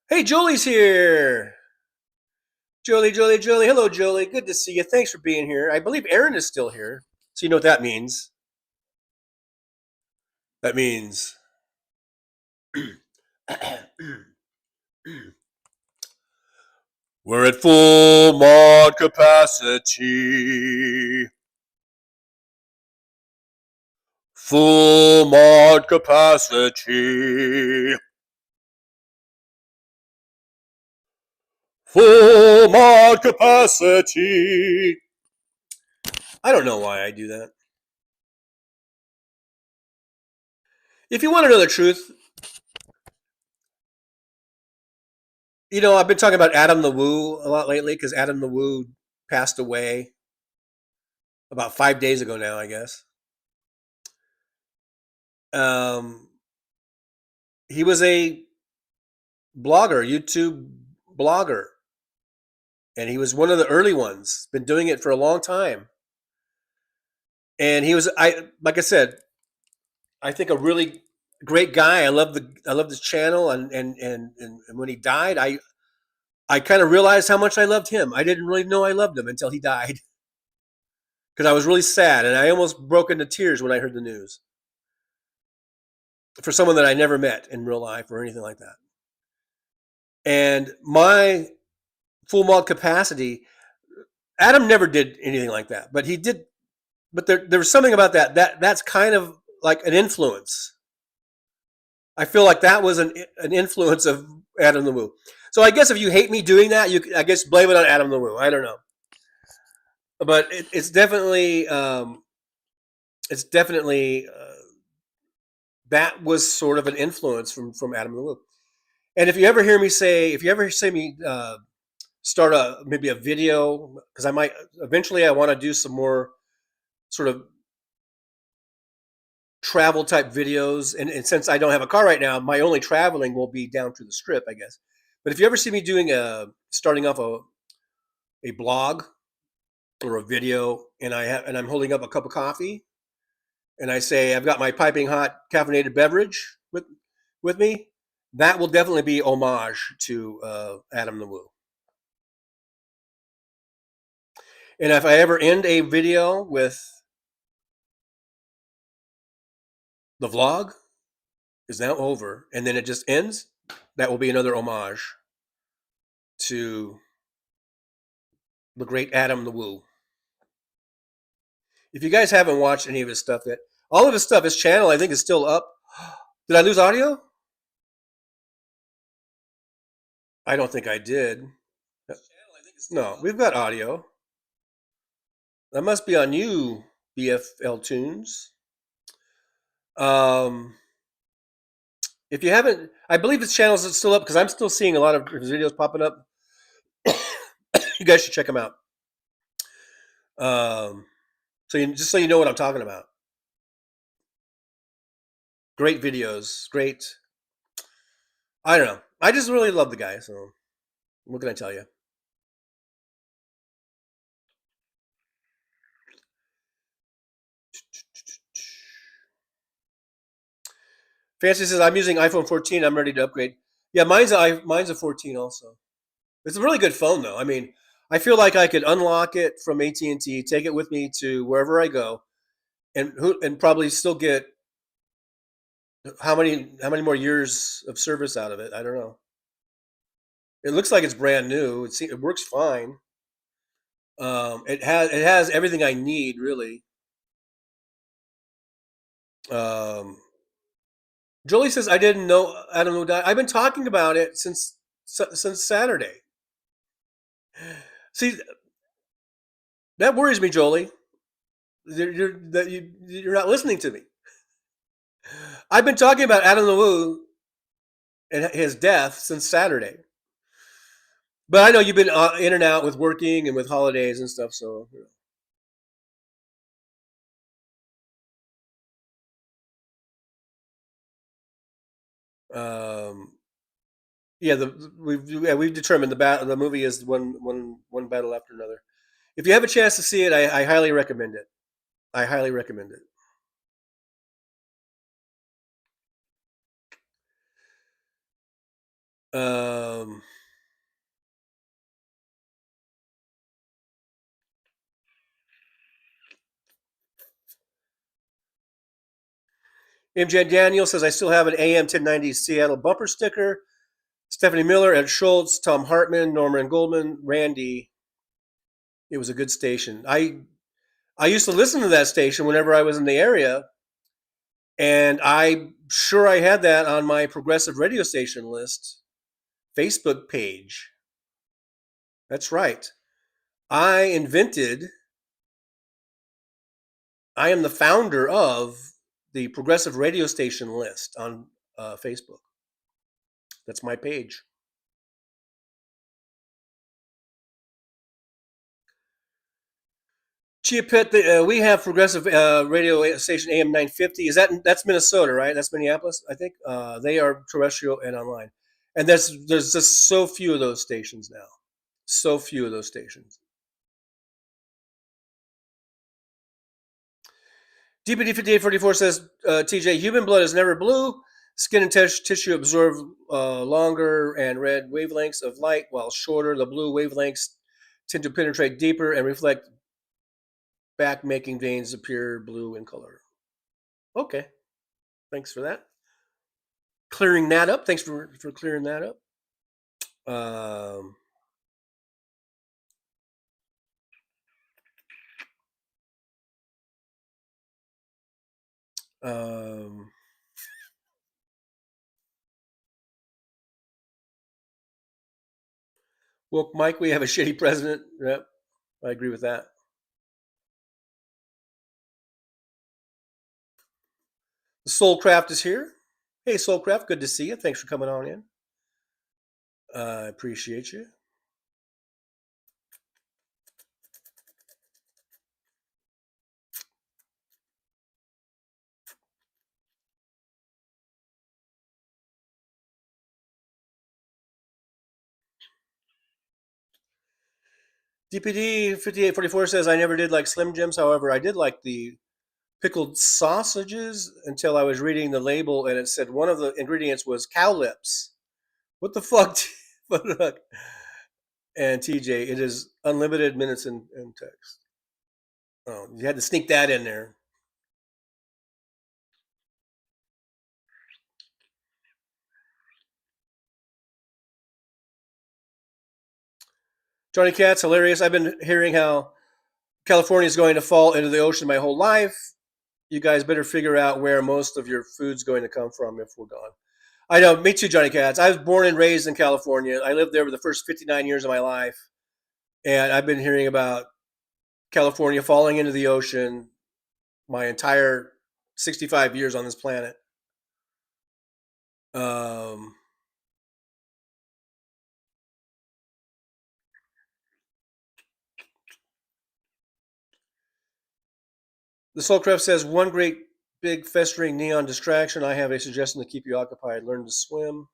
Speaker 14: Hey, Jolie's here. Jolie. Hello, Jolie. Good to see you. Thanks for being here. I believe Aaron is still here. So you know what that means. That means we're at full mod capacity. Full mod capacity. Full mod capacity. I don't know why I do that. If you want to know the truth, I've been talking about Adam the Woo a lot lately because Adam the Woo passed away about 5 days ago now, I guess. Um, he was a blogger, YouTube blogger, and he was one of the early ones. Been doing it for a long time, and he was, like I said, I think a really great guy. I love his channel, and when he died, I kind of realized how much I loved him. I didn't really know I loved him until he died, because I was really sad, and I almost broke into tears when I heard the news. For someone that I never met in real life or anything like that. And my full malt capacity, Adam never did anything like that, but he did. But there was something about that's kind of like an influence. I feel like that was an influence of Adam the Woo. So I guess if you hate me doing that, I guess blame it on Adam the Woo. I don't know, but it's definitely that was sort of an influence from Adam the Woo. And if you ever see me start maybe a video, because I might eventually I want to do some more sort of travel type videos, and since I don't have a car right now, my only traveling will be down through the strip, I guess. But if you ever see me doing starting off a blog or a video, and I'm holding up a cup of coffee, and I say I've got my piping hot caffeinated beverage with me, that will definitely be homage to Adam the Woo. And if I ever end a video with the vlog is now over, and then it just ends, that will be another homage to the great Adam the Woo. If you guys haven't watched any of his stuff yet, all of his stuff, his channel, I think, is still up. Did I lose audio? I don't think I did. No, we've got audio. That must be on you, BFL Tunes. If you haven't, I believe his channel is still up because I'm still seeing a lot of his videos popping up. You guys should check them out. Just so you know what I'm talking about. Great videos, great. I don't know. I just really love the guy. So what can I tell you? Fancy says I'm using iPhone 14. I'm ready to upgrade. Yeah, mine's a 14 also. It's a really good phone though. I mean, I feel like I could unlock it from AT&T, take it with me to wherever I go, and probably still get how many more years of service out of it. I don't know. It looks like it's brand new. It works fine. It has everything I need really. Jolie says I didn't know Adam Lou died. I've been talking about it since Saturday. See, that worries me, Jolie. You're not listening to me. I've been talking about Adam Lou and his death since Saturday. But I know you've been in and out with working and with holidays and stuff, so. Yeah, we've determined the movie is one battle after another. If you have a chance to see it, I highly recommend it. I highly recommend it. MJ Daniel says I still have an AM 1090 Seattle bumper sticker. Stephanie Miller, Ed Schultz, Tom Hartman, Norman Goldman, Randy. It was a good station. I used to listen to that station whenever I was in the area, and I'm sure I had that on my progressive radio station list Facebook page. That's right. I am the founder of the progressive radio station list on Facebook. That's my page. Chia Pet, we have progressive radio station AM 950. That's Minnesota, right? That's Minneapolis, I think. They are terrestrial and online, and there's just so few of those stations now. So few of those stations. DPD 5844 says, TJ, human blood is never blue. Skin and tissue absorb longer and red wavelengths of light, while shorter, the blue wavelengths tend to penetrate deeper and reflect back, making veins appear blue in color. Okay. Thanks for that. Clearing that up. Thanks for clearing that up. Well, Mike, we have a shitty president. Yep, I agree with that. The Soulcraft is here. Hey, Soulcraft, good to see you. Thanks for coming on in. I appreciate you. DPD 5844 says, I never did like Slim Jims. However, I did like the pickled sausages until I was reading the label and it said one of the ingredients was cow lips. What the fuck? And TJ, it is unlimited minutes in text. Oh, you had to sneak that in there. Johnny Cat's hilarious. I've been hearing how California is going to fall into the ocean my whole life. You guys better figure out where most of your food's going to come from if we're gone. I know, me too, Johnny Katz. I was born and raised in California. I lived there for the first 59 years of my life. And I've been hearing about California falling into the ocean my entire 65 years on this planet. The Soulcraft says, one great big festering neon distraction. I have a suggestion to keep you occupied. Learn to swim.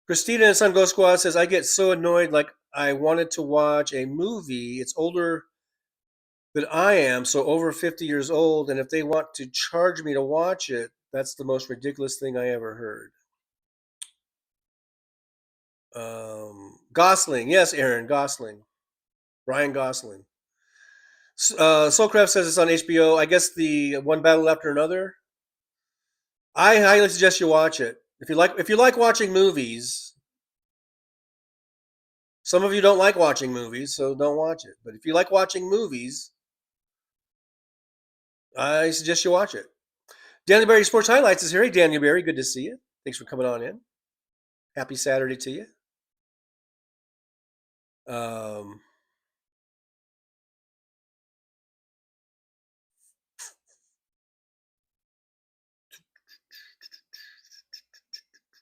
Speaker 14: Christina and Sun Go Squad says, I get so annoyed, like I wanted to watch a movie. It's older than I am, so over 50 years old, and if they want to charge me to watch it, that's the most ridiculous thing I ever heard. Gosling, yes, Aaron, Gosling. Ryan Gosling. Soulcraft says it's on HBO. I guess the One Battle After Another. I highly suggest you watch it. If you like watching movies, some of you don't like watching movies, so don't watch it. But if you like watching movies, I suggest you watch it. Daniel Berry Sports Highlights is here. Hey, Daniel Berry, good to see you. Thanks for coming on in. Happy Saturday to you.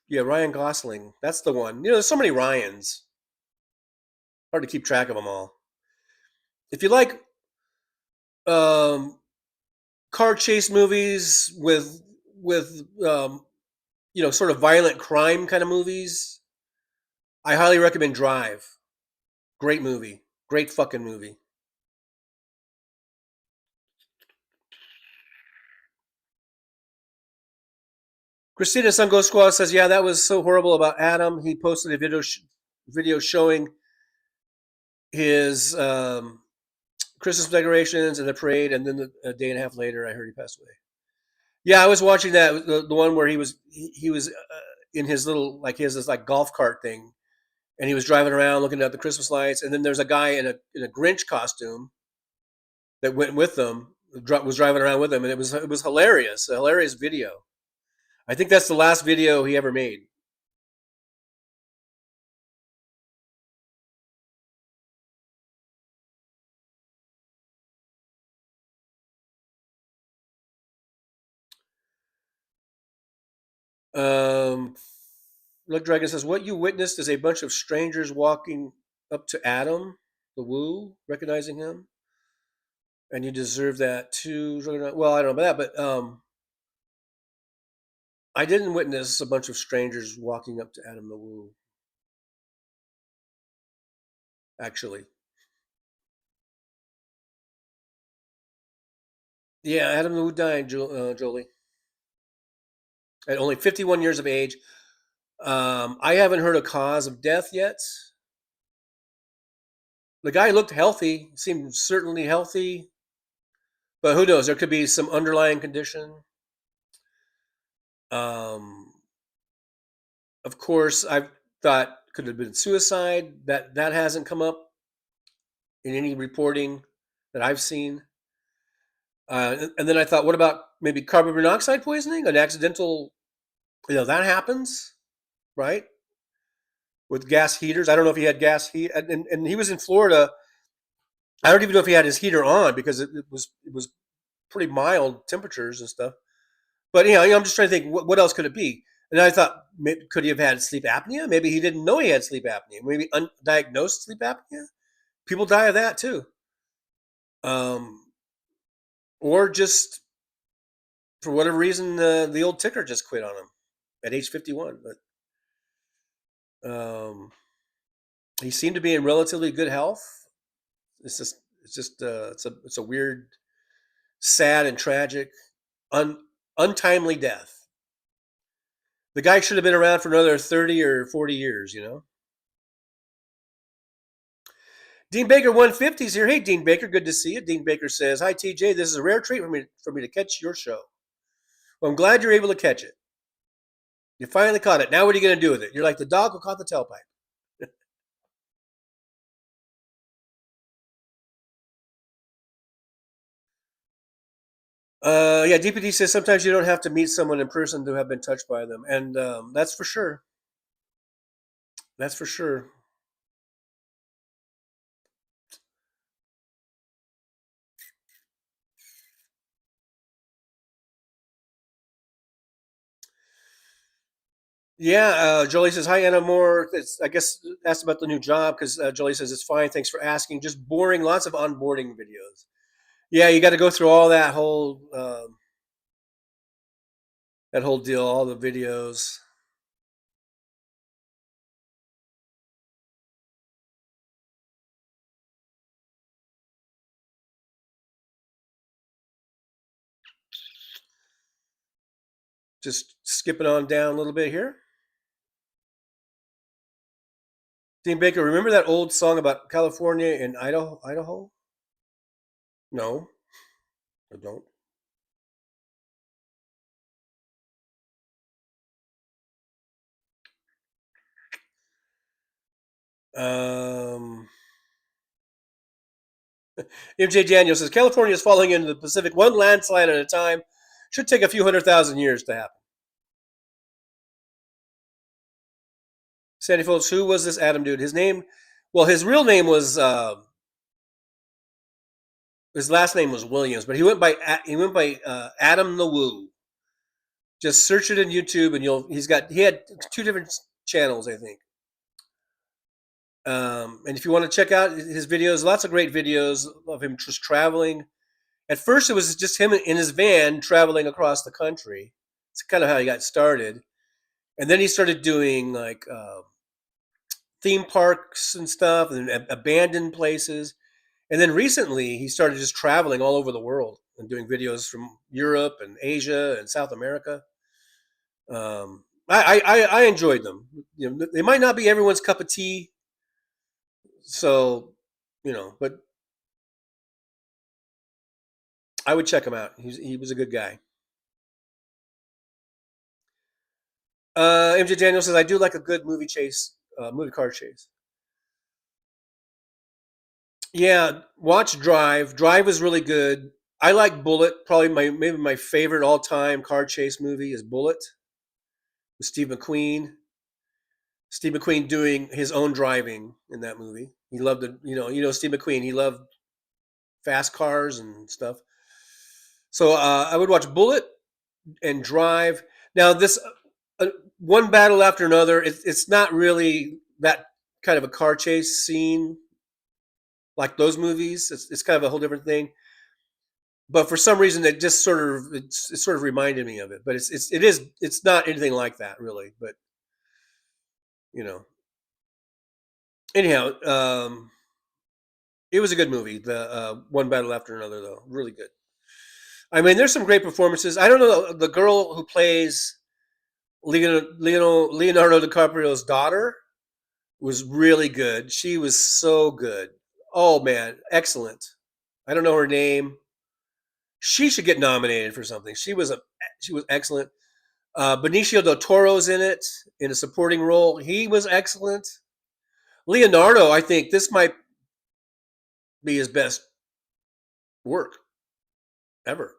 Speaker 14: Yeah, Ryan Gosling. That's the one. You know, there's so many Ryans. Hard to keep track of them all. If you like car chase movies with sort of violent crime kind of movies, I highly recommend Drive. Great movie. Great fucking movie. Christina Sun Go Squad says, yeah, that was so horrible about Adam. He posted a video showing his Christmas decorations and the parade, and then a day and a half later, I heard he passed away. Yeah, I was watching that, the one where he was in his little, like, he has this like golf cart thing, and he was driving around looking at the Christmas lights, and then there's a guy in a Grinch costume that went with them, was driving around with him, and it was hilarious, a hilarious video. I think that's the last video he ever made. Look, Dragon says, what you witnessed is a bunch of strangers walking up to Adam, the Woo, recognizing him, and you deserve that too. Well, I don't know about that, but I didn't witness a bunch of strangers walking up to Adam the Woo. Actually, yeah, Adam the Woo died, Jolie, at only 51 years of age. I haven't heard a cause of death yet. The guy looked healthy, seemed certainly healthy, but who knows? There could be some underlying condition. Um, of course, I thought could have been suicide. That hasn't come up in any reporting that I've seen. And then I thought, what about maybe carbon monoxide poisoning, an accidental? That happens, right? With gas heaters. I don't know if he had gas heat, and he was in Florida. I don't even know if he had his heater on because it was pretty mild temperatures and stuff. But I'm just trying to think what else could it be. And I thought, maybe, could he have had sleep apnea? Maybe he didn't know he had sleep apnea. Maybe undiagnosed sleep apnea. People die of that too. Or just for whatever reason, the old ticker just quit on him at age 51. But he seemed to be in relatively good health. It's a weird, sad, and tragic, untimely death. The guy should have been around for another 30 or 40 years, Dean Baker 150 is here. Hey, Dean Baker, good to see you. Dean Baker says, hi, TJ. This is a rare treat for me to catch your show. Well, I'm glad you're able to catch it. You finally caught it. Now what are you going to do with it? You're like the dog who caught the tailpipe. Yeah, DPD says sometimes you don't have to meet someone in person to have been touched by them. And that's for sure. That's for sure. Yeah, Jolie says, hi, Anna Moore. I guess asked about the new job because Jolie says, it's fine. Thanks for asking. Just boring, lots of onboarding videos. Yeah, you got to go through all that whole deal, all the videos. Just skipping on down a little bit here. Dean Baker, remember that old song about California and Idaho? No, I don't. MJ Daniel says California is falling into the Pacific one landslide at a time. Should take a few 100,000 years to happen. Sandy Phillips, who was this Adam dude? His name, well, his real name was his last name was Williams, but he went by Adam the Woo. Just search it in YouTube, and he had 2 different channels, I think. And if you want to check out his videos, lots of great videos of him just traveling. At first, it was just him in his van traveling across the country. It's kind of how he got started. And then he started doing like theme parks and stuff and abandoned places. And then recently, he started just traveling all over the world and doing videos from Europe and Asia and South America. I enjoyed them. They might not be everyone's cup of tea. So, but I would check him out. He was a good guy. MJ Daniel says, I do like a good movie car chase. Yeah, watch Drive. Drive is really good. I like Bullet. Probably maybe my favorite all-time car chase movie is Bullet with Steve McQueen. Steve McQueen doing his own driving in that movie. He loved it. Steve McQueen. He loved fast cars and stuff. So I would watch Bullet and Drive. Now one battle after another. It's not really that kind of a car chase scene like those movies. It's kind of a whole different thing. But for some reason, it just it sort of reminded me of it. But it's not anything like that really. But you know, anyhow, it was a good movie. The one battle after another, though, really good. I mean, there's some great performances. I don't know the girl who plays Leonardo DiCaprio's daughter was really good. She was so good. Oh man, excellent. I don't know her name. She should get nominated for something. She was excellent. Benicio del Toro's in it in a supporting role. He was excellent. Leonardo, I think this might be his best work ever.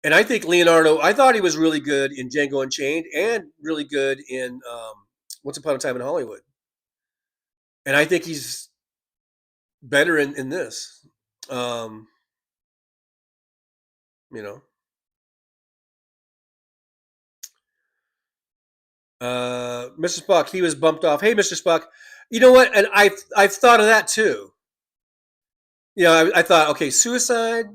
Speaker 14: And I think Leonardo, I thought he was really good in Django Unchained and really good in Once Upon a Time in Hollywood. And I think he's better in this. You know. Mr. Spock, he was bumped off. Hey, Mr. Spock, you know what? And I've thought of that too. You know, I thought, okay, suicide,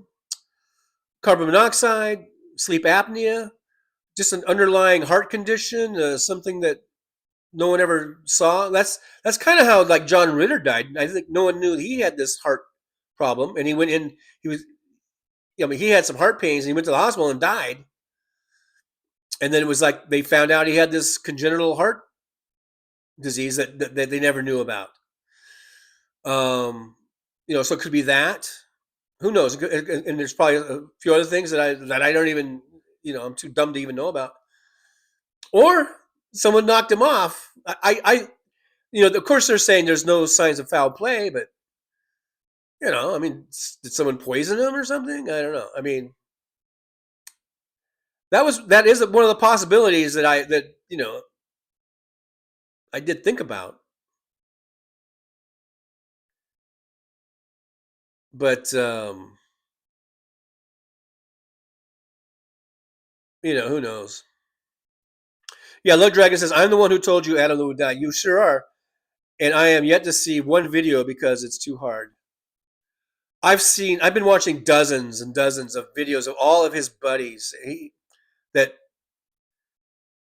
Speaker 14: carbon monoxide, sleep apnea, just an underlying heart condition, something that no one ever saw. That's kind of how like John Ritter died. I think no one knew he had this heart problem, and he went in. He was, I mean, he had some heart pains, and he went to the hospital and died. And then it was like they found out he had this congenital heart disease that they never knew about. You know, so it could be that. Who knows? And there's probably a few other things that I don't even, you know, I'm too dumb to even know about. Or someone knocked him off. You know, of course they're saying there's no signs of foul play, but you know, I mean, did someone poison him or something? I don't know. I mean, that is one of the possibilities that you know I did think about. But you know, who knows? Yeah, Love Dragon says, I'm the one who told you Adam would die. You sure are. And I am yet to see one video because it's too hard. I've been watching dozens and dozens of videos of all of his buddies that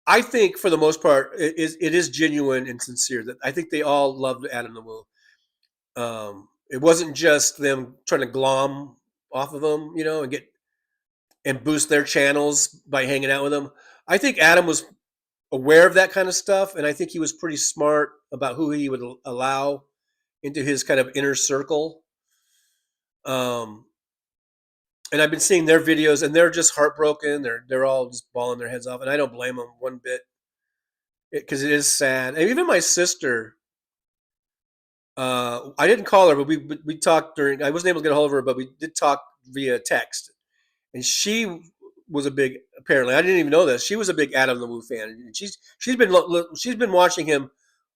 Speaker 14: I think for the most part it is genuine and sincere. That I think they all loved Adam the Woo. It wasn't just them trying to glom off of him, you know, and boost their channels by hanging out with him. I think Adam was aware of that kind of stuff, and I think he was pretty smart about who he would allow into his kind of inner circle. And I've been seeing their videos, and they're just heartbroken. They're all just bawling their heads off, and I don't blame them one bit because it is sad. And even my sister, I didn't call her, but we talked during. I wasn't able to get a hold of her, but we did talk via text, and she was a big. Apparently, I didn't even know this. She was a big Adam the Woo fan, and she's been watching him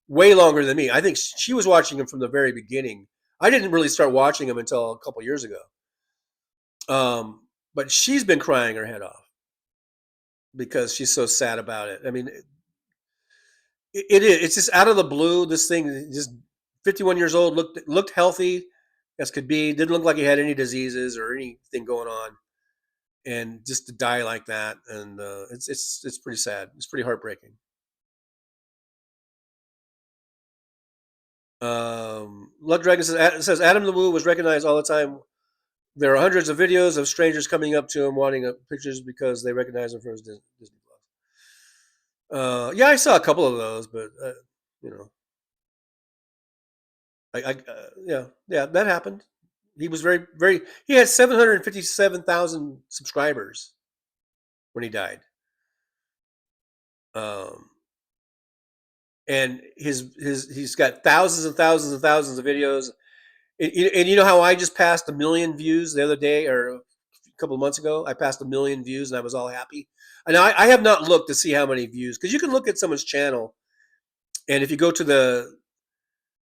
Speaker 14: way longer than me. I think she was watching him from the very beginning. I didn't really start watching him until a couple years ago. But she's been crying her head off because she's so sad about it. I mean, it is. It's just out of the blue. This thing, just 51 years old, looked healthy as could be. Didn't look like he had any diseases or anything going on, and just to die like that, and it's pretty sad. It's pretty heartbreaking. Luck Dragon says Adam the Woo was recognized all the time. There are hundreds of videos of strangers coming up to him wanting pictures because they recognize him from his Disney Plus. Yeah, I saw a couple of those, but you know, yeah, that happened. He was very. He had 757,000 subscribers when he died. And he's got thousands and thousands and thousands of videos. And you know how I just passed 1 million views the other day or a couple of months ago? I passed 1 million views and I was all happy. And I have not looked to see how many views because you can look at someone's channel, and if you go to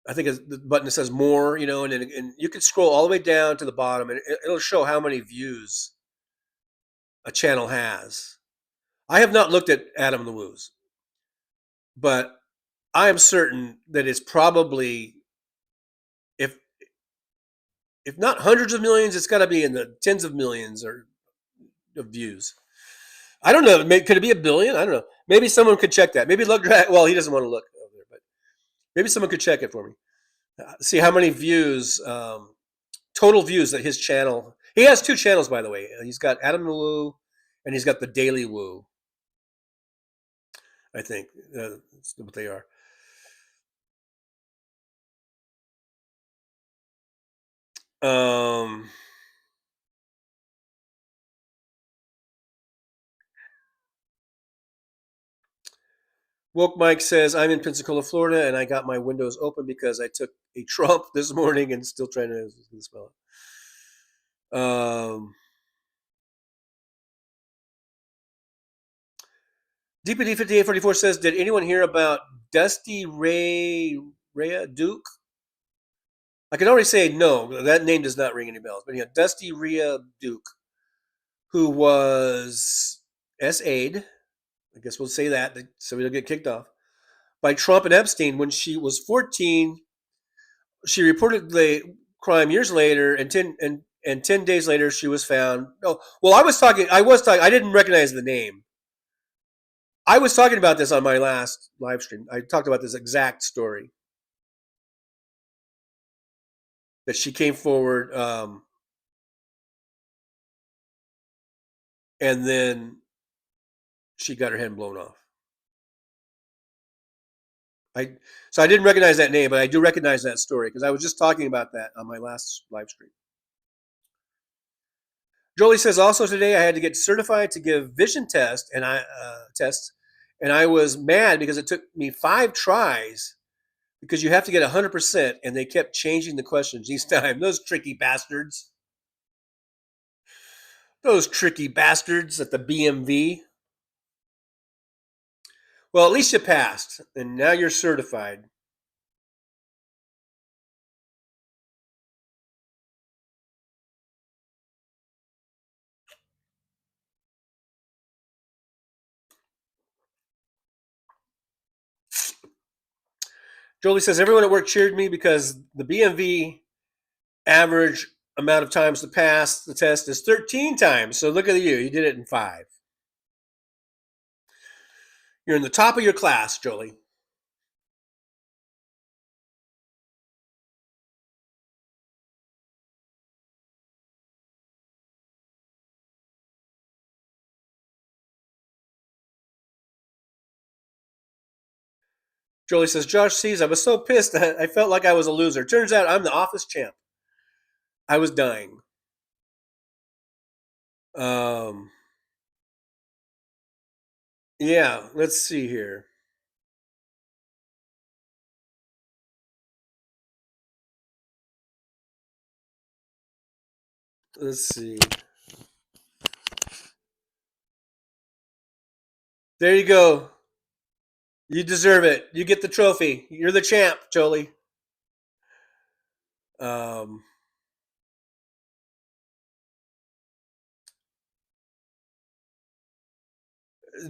Speaker 14: I think it's the button that says more, you know, and you can scroll all the way down to the bottom, and it'll show how many views a channel has. I have not looked at Adam and the Woos, but I am certain that it's probably, if not hundreds of millions, it's got to be in the tens of millions or of views. I don't know. Could it be a billion? I don't know. Maybe someone could check that. Maybe look. Well, he doesn't want to look over there, but maybe someone could check it for me. See how many views, total views that his channel. He has two channels, by the way. He's got Adam the Woo, and he's got the Daily Woo. I think that's what they are. Woke Mike says, I'm in Pensacola, Florida, and I got my windows open because I took a Trump this morning and still trying to smell it. DPD 5844 says, did anyone hear about Dusty Rhea Duke? I can already say no. That name does not ring any bells. But yeah, Dusty Rhea Duke, who was SA'd, I guess we'll say that so we don't get kicked off, by Trump and Epstein when she was 14. She reported the crime years later, and 10 days later she was found. Oh, well, I was talking. I didn't recognize the name. I was talking about this on my last live stream. I talked about this exact story that she came forward, and then she got her head blown off. So I didn't recognize that name, but I do recognize that story because I was just talking about that on my last live stream. Jolie says also today I had to get certified to give vision tests, and I was mad because it took me 5 tries because you have to get 100%, and they kept changing the questions each time. Those tricky bastards. Those tricky bastards at the BMV. Well, at least you passed, and now you're certified. Jolie says everyone at work cheered me because the BMV average amount of times to pass the test is 13 times. So look at you. You did it in 5. You're in the top of your class, Jolie. Jolie says, Josh sees, I was so pissed that I felt like I was a loser. Turns out I'm the office champ. I was dying. Yeah, let's see here. Let's see. There you go. You deserve it. You get the trophy. You're the champ, Jolie.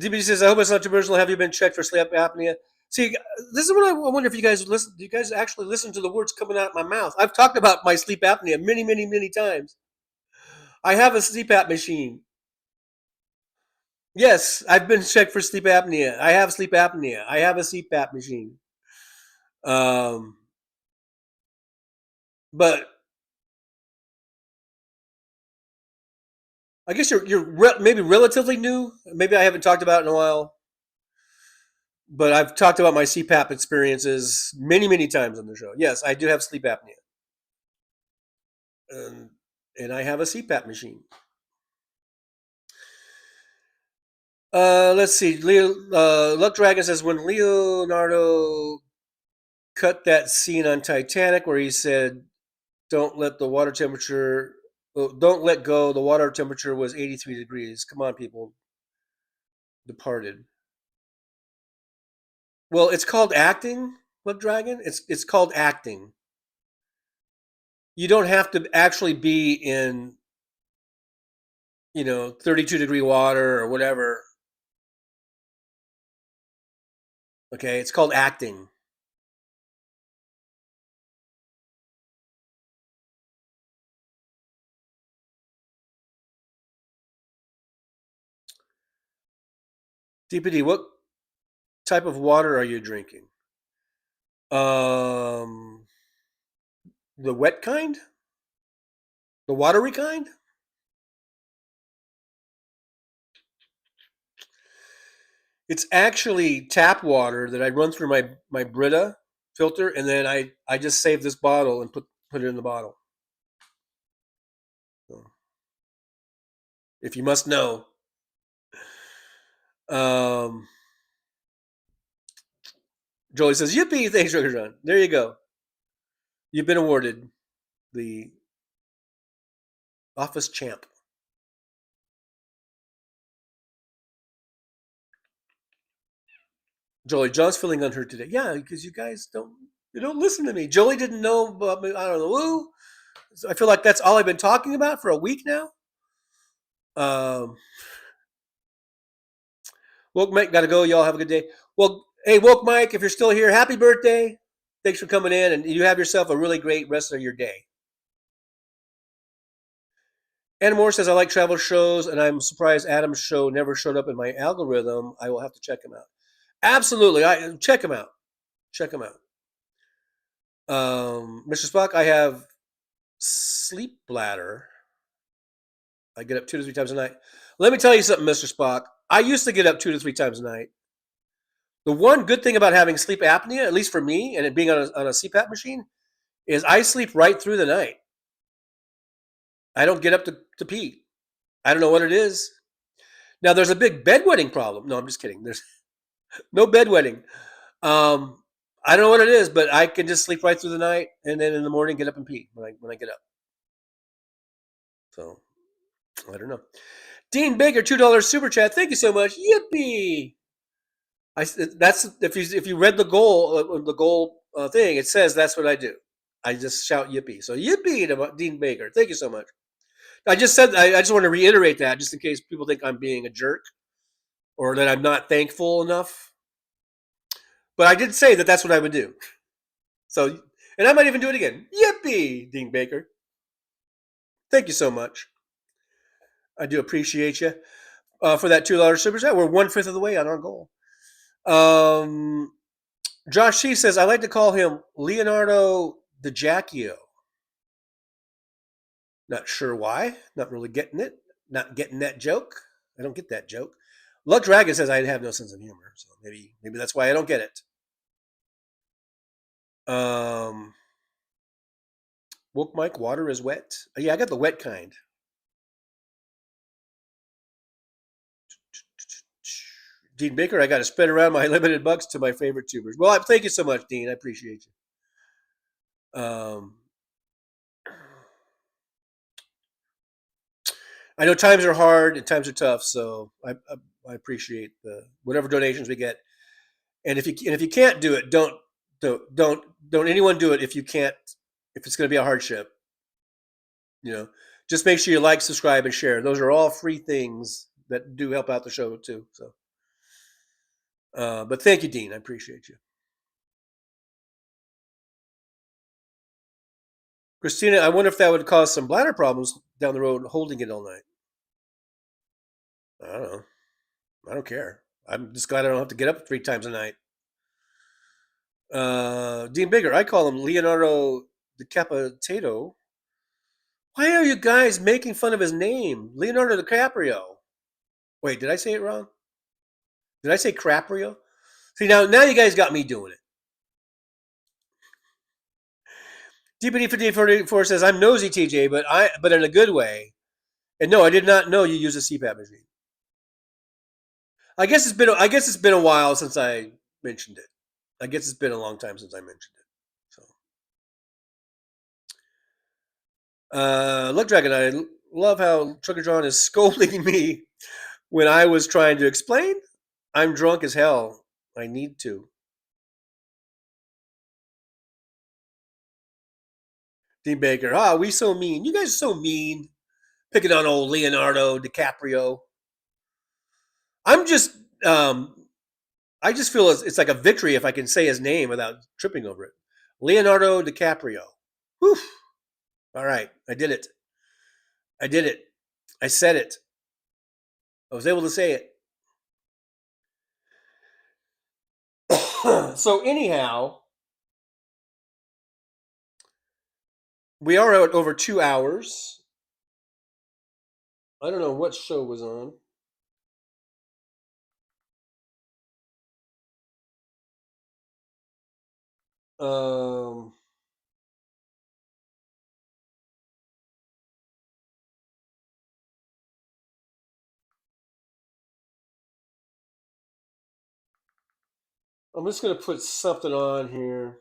Speaker 14: DB says, I hope it's not too personal. Have you been checked for sleep apnea? See, this is what I wonder if you guys listen. Do you guys actually listen to the words coming out of my mouth? I've talked about my sleep apnea many, many, many times. I have a CPAP machine. Yes, I've been checked for sleep apnea. I have sleep apnea. I have a CPAP machine. But I guess you're maybe relatively new. Maybe I haven't talked about it in a while. But I've talked about my CPAP experiences many, many times on the show. Yes, I do have sleep apnea. And I have a CPAP machine. Let's see. Luck Dragon says, when Leonardo cut that scene on Titanic where he said, don't let go, the water temperature was 83 degrees. Come on, people. Departed. Well, it's called acting, Luck Dragon. It's called acting. You don't have to actually be in 32 degree water or whatever Okay, it's called acting. DPD, what type of water are you drinking? The wet kind? The watery kind? It's actually tap water that I run through my Brita filter, and then I just save this bottle and put it in the bottle. So, if you must know. Joey says, "Yippee! Thanks, Sugar John. There you go. You've been awarded the office champ." Jolie, John's feeling unheard today. Yeah, because you guys don't listen to me. Jolie didn't know about me. I don't know who. So I feel like that's all I've been talking about for a week now. Woke Mike, gotta go. Y'all have a good day. Well, hey, Woke Mike, if you're still here, happy birthday. Thanks for coming in, and you have yourself a really great rest of your day. Anna Moore says, I like travel shows, and I'm surprised Adam's show never showed up in my algorithm. I will have to check him out. Absolutely. Check him out. Check him out. Mr. Spock, I have sleep bladder. I get up 2 to 3 times a night. Let me tell you something, Mr. Spock. I used to get up 2 to 3 times a night. The one good thing about having sleep apnea, at least for me, and it being on a CPAP machine, is I sleep right through the night. I don't get up to pee. I don't know what it is. Now, there's a big bedwetting problem. No, I'm just kidding. There's no bedwetting. I don't know what it is, but I can just sleep right through the night, and then in the morning get up and pee when I get up. So I don't know. Dean Baker, $2 super chat. Thank you so much. Yippee! That's if you read the goal thing, it says that's what I do. I just shout yippee. So yippee to Dean Baker. Thank you so much. I just want to reiterate that just in case people think I'm being a jerk or that I'm not thankful enough. But I did say that that's what I would do. So, and I might even do it again. Yippee, Dean Baker. Thank you so much. I do appreciate you for that $2 super chat. We're 1/5 of the way on our goal. Josh Shee says, I like to call him Leonardo DiGiacchio. Not sure why. Not really getting it. Not getting that joke. I don't get that joke. Luck Dragon says I have no sense of humor, so maybe that's why I don't get it. Woke Mike, water is wet. Yeah, I got the wet kind. Dean Baker, I got to spread around my limited bucks to my favorite tubers. Well, thank you so much, Dean. I appreciate you. I know times are hard and times are tough, so I appreciate the whatever donations we get. And if you can't do it, don't anyone do it if you can't, if it's going to be a hardship. Just make sure you like, subscribe, and share. Those are all free things that do help out the show too. So, but thank you, Dean. I appreciate you. Christina, I wonder if that would cause some bladder problems down the road holding it all night. I don't know. I don't care. I'm just glad I don't have to get up 3 times a night. Dean Baker, I call him Leonardo DiCaprio. Why are you guys making fun of his name? Leonardo DiCaprio. Wait, did I say it wrong? Did I say Craprio? See, now you guys got me doing it. DPD5844 says, I'm nosy, TJ, but in a good way. And no, I did not know you use a CPAP machine. I guess it's been a while since I mentioned it. I guess it's been a long time since I mentioned it. So, Luck Dragon, I love how Trucker John is scolding me when I was trying to explain. I'm drunk as hell. I need to. Dean Baker, we so mean. You guys are so mean. Picking on old Leonardo DiCaprio. I'm just I just feel it's like a victory if I can say his name without tripping over it. Leonardo DiCaprio. Whew. All right, I did it. I did it. I said it. I was able to say it. So anyhow, we are at over 2 hours. I don't know what show was on. Um, I'm just going to put something on here.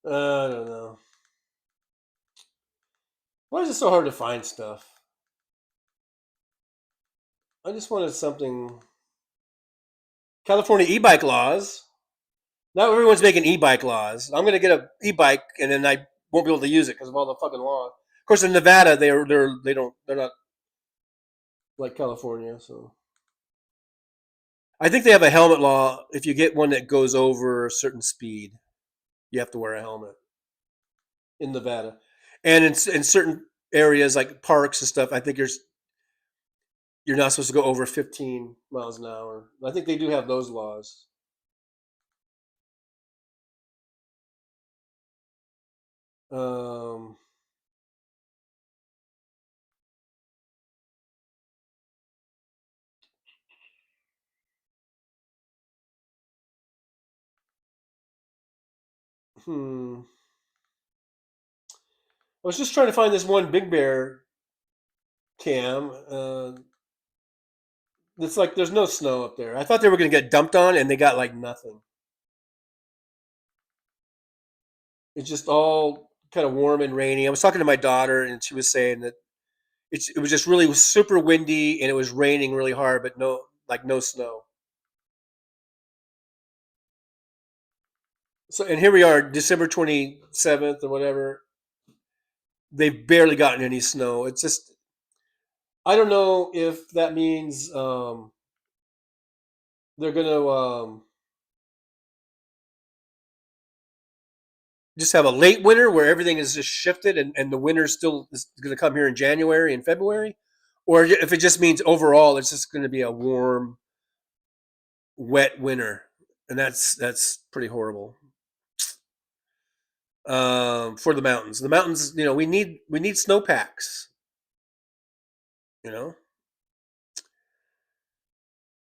Speaker 14: I don't know. Why is it so hard to find stuff? I just wanted something. California e-bike laws. Now everyone's making e-bike laws. I'm gonna get a e-bike and then I won't be able to use it because of all the fucking law. Of course, in Nevada, they're not like California. So I think they have a helmet law. If you get one that goes over a certain speed, you have to wear a helmet in Nevada, and in certain areas like parks and stuff, I think you're not supposed to go over 15 miles an hour. I think they do have those laws. Um, I was just trying to find this one Big Bear cam. It's like there's no snow up there. I thought they were going to get dumped on, and they got like nothing. It's just all kind of warm and rainy. I was talking to my daughter, and she was saying that it was just really super windy, and it was raining really hard, but no snow. So, and here we are, December 27th or whatever. They've barely gotten any snow. It's just I don't know if that means they're going to just have a late winter where everything is just shifted and the winter still is going to come here in January and February, or if it just means overall it's just going to be a warm, wet winter, and that's pretty horrible for the mountains. The mountains, we need snowpacks. You know,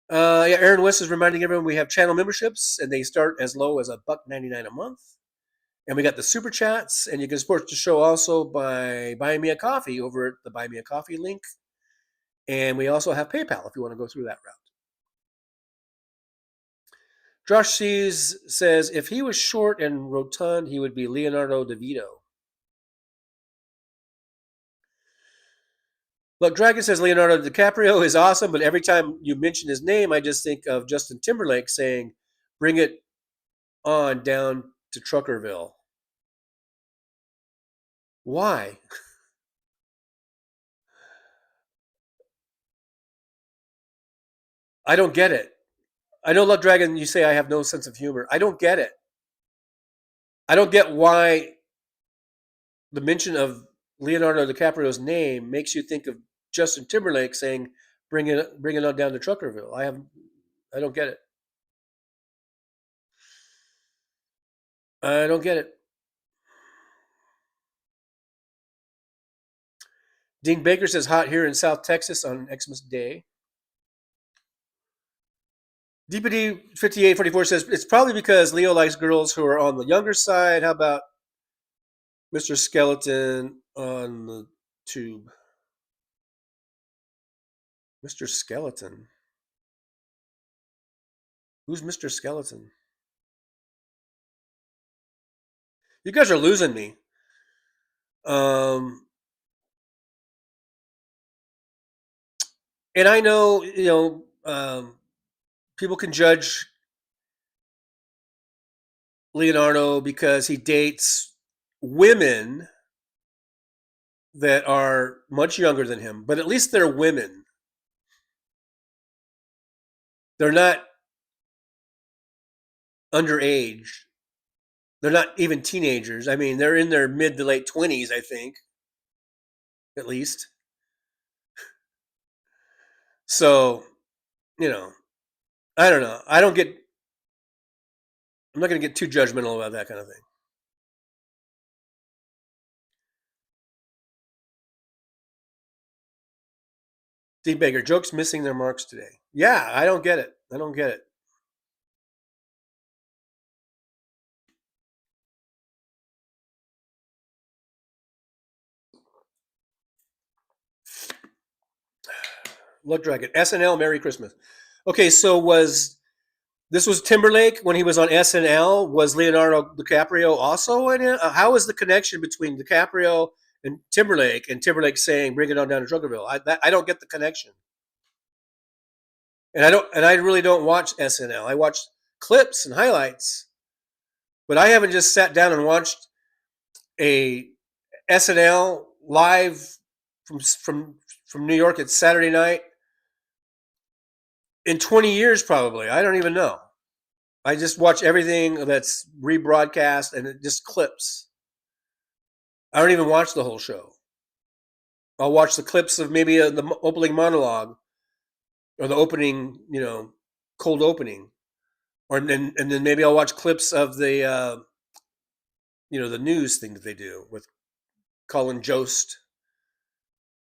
Speaker 14: yeah. Aaron West is reminding everyone we have channel memberships, and they start as low as $1.99 a month. And we got the super chats, and you can support the show also by buying me a coffee over at the Buy Me a Coffee link. And we also have PayPal if you want to go through that route. Josh Sees says if he was short and rotund, he would be Leonardo DeVito. Look, Dragon says Leonardo DiCaprio is awesome, but every time you mention his name, I just think of Justin Timberlake saying, "Bring it on down to Truckerville." Why? I don't get it. I know, Love Dragon, you say I have no sense of humor. I don't get it. I don't get why the mention of Leonardo DiCaprio's name makes you think of Justin Timberlake saying, bring it on down to Truckerville." I don't get it. I don't get it. Dean Baker says hot here in South Texas on Xmas Day. DPD 5844 says it's probably because Leo likes girls who are on the younger side. How about Mr. Skeleton on the tube? Mr. Skeleton. Who's Mr. Skeleton? You guys are losing me. And I know, people can judge Leonardo because he dates women that are much younger than him, but at least they're women. They're not underage. They're not even teenagers. I mean, they're in their mid to late 20s, I think, at least. So, you know, I don't know. I'm not going to get too judgmental about that kind of thing. Steve Baker, jokes missing their marks today. Yeah, I don't get it. I don't get it. Look, Dragon. SNL, Merry Christmas. Okay, so this was Timberlake when he was on SNL? Was Leonardo DiCaprio also in it? How is the connection between DiCaprio and Timberlake saying "Bring it on down to Druckerville"? I don't get the connection. And I really don't watch SNL. I watch clips and highlights, but I haven't just sat down and watched a SNL live from New York. It's Saturday night in 20 years, probably. I don't even know. I just watch everything that's rebroadcast and it just clips. I don't even watch the whole show. I'll watch the clips of maybe the opening monologue or the opening, cold opening, and then maybe I'll watch clips of the the news thing that they do with Colin Jost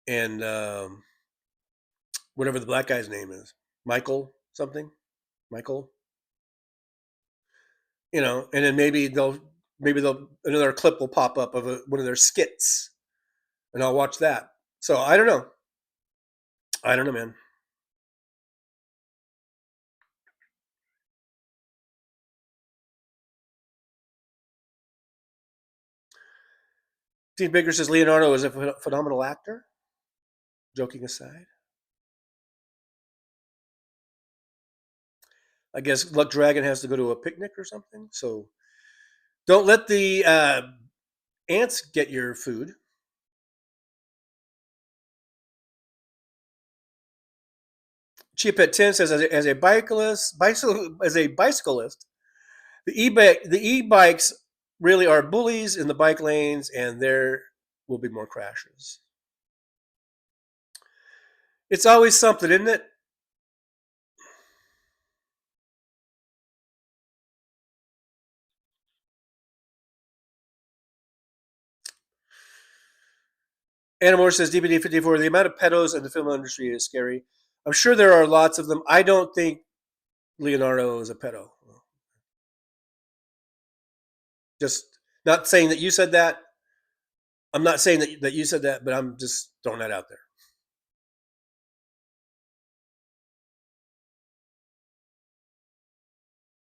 Speaker 14: and whatever the black guy's name is, Michael something, Michael. And then maybe another clip will pop up of one of their skits, and I'll watch that. So I don't know. I don't know, man. Steve Baker says Leonardo is a phenomenal actor. Joking aside, I guess Luck Dragon has to go to a picnic or something. So don't let the ants get your food. Cheap at 10 says as a bicyclist, the e-bikes really are bullies in the bike lanes, and there will be more crashes. It's always something, isn't it? Anna Moore says DPD 54. The amount of pedos in the film industry is scary. I'm sure there are lots of them. I don't think Leonardo is a pedo. Just not saying that you said that. I'm not saying that you said that, but I'm just throwing that out there.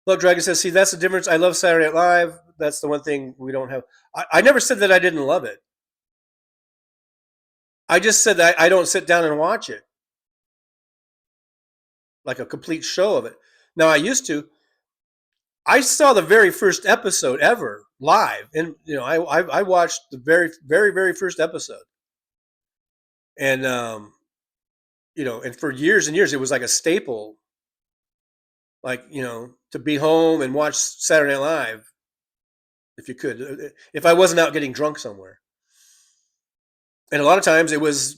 Speaker 14: Love Dragon says, see, that's the difference. I love Saturday Night Live. That's the one thing we don't have. I never said that I didn't love it. I just said that I don't sit down and watch it. Like a complete show of it. Now, I used to. I saw the very first episode ever live. And, I watched the very, very, very first episode. And, and for years and years, it was like a staple. Like, to be home and watch Saturday Night Live, if you could, if I wasn't out getting drunk somewhere. And a lot of times it was,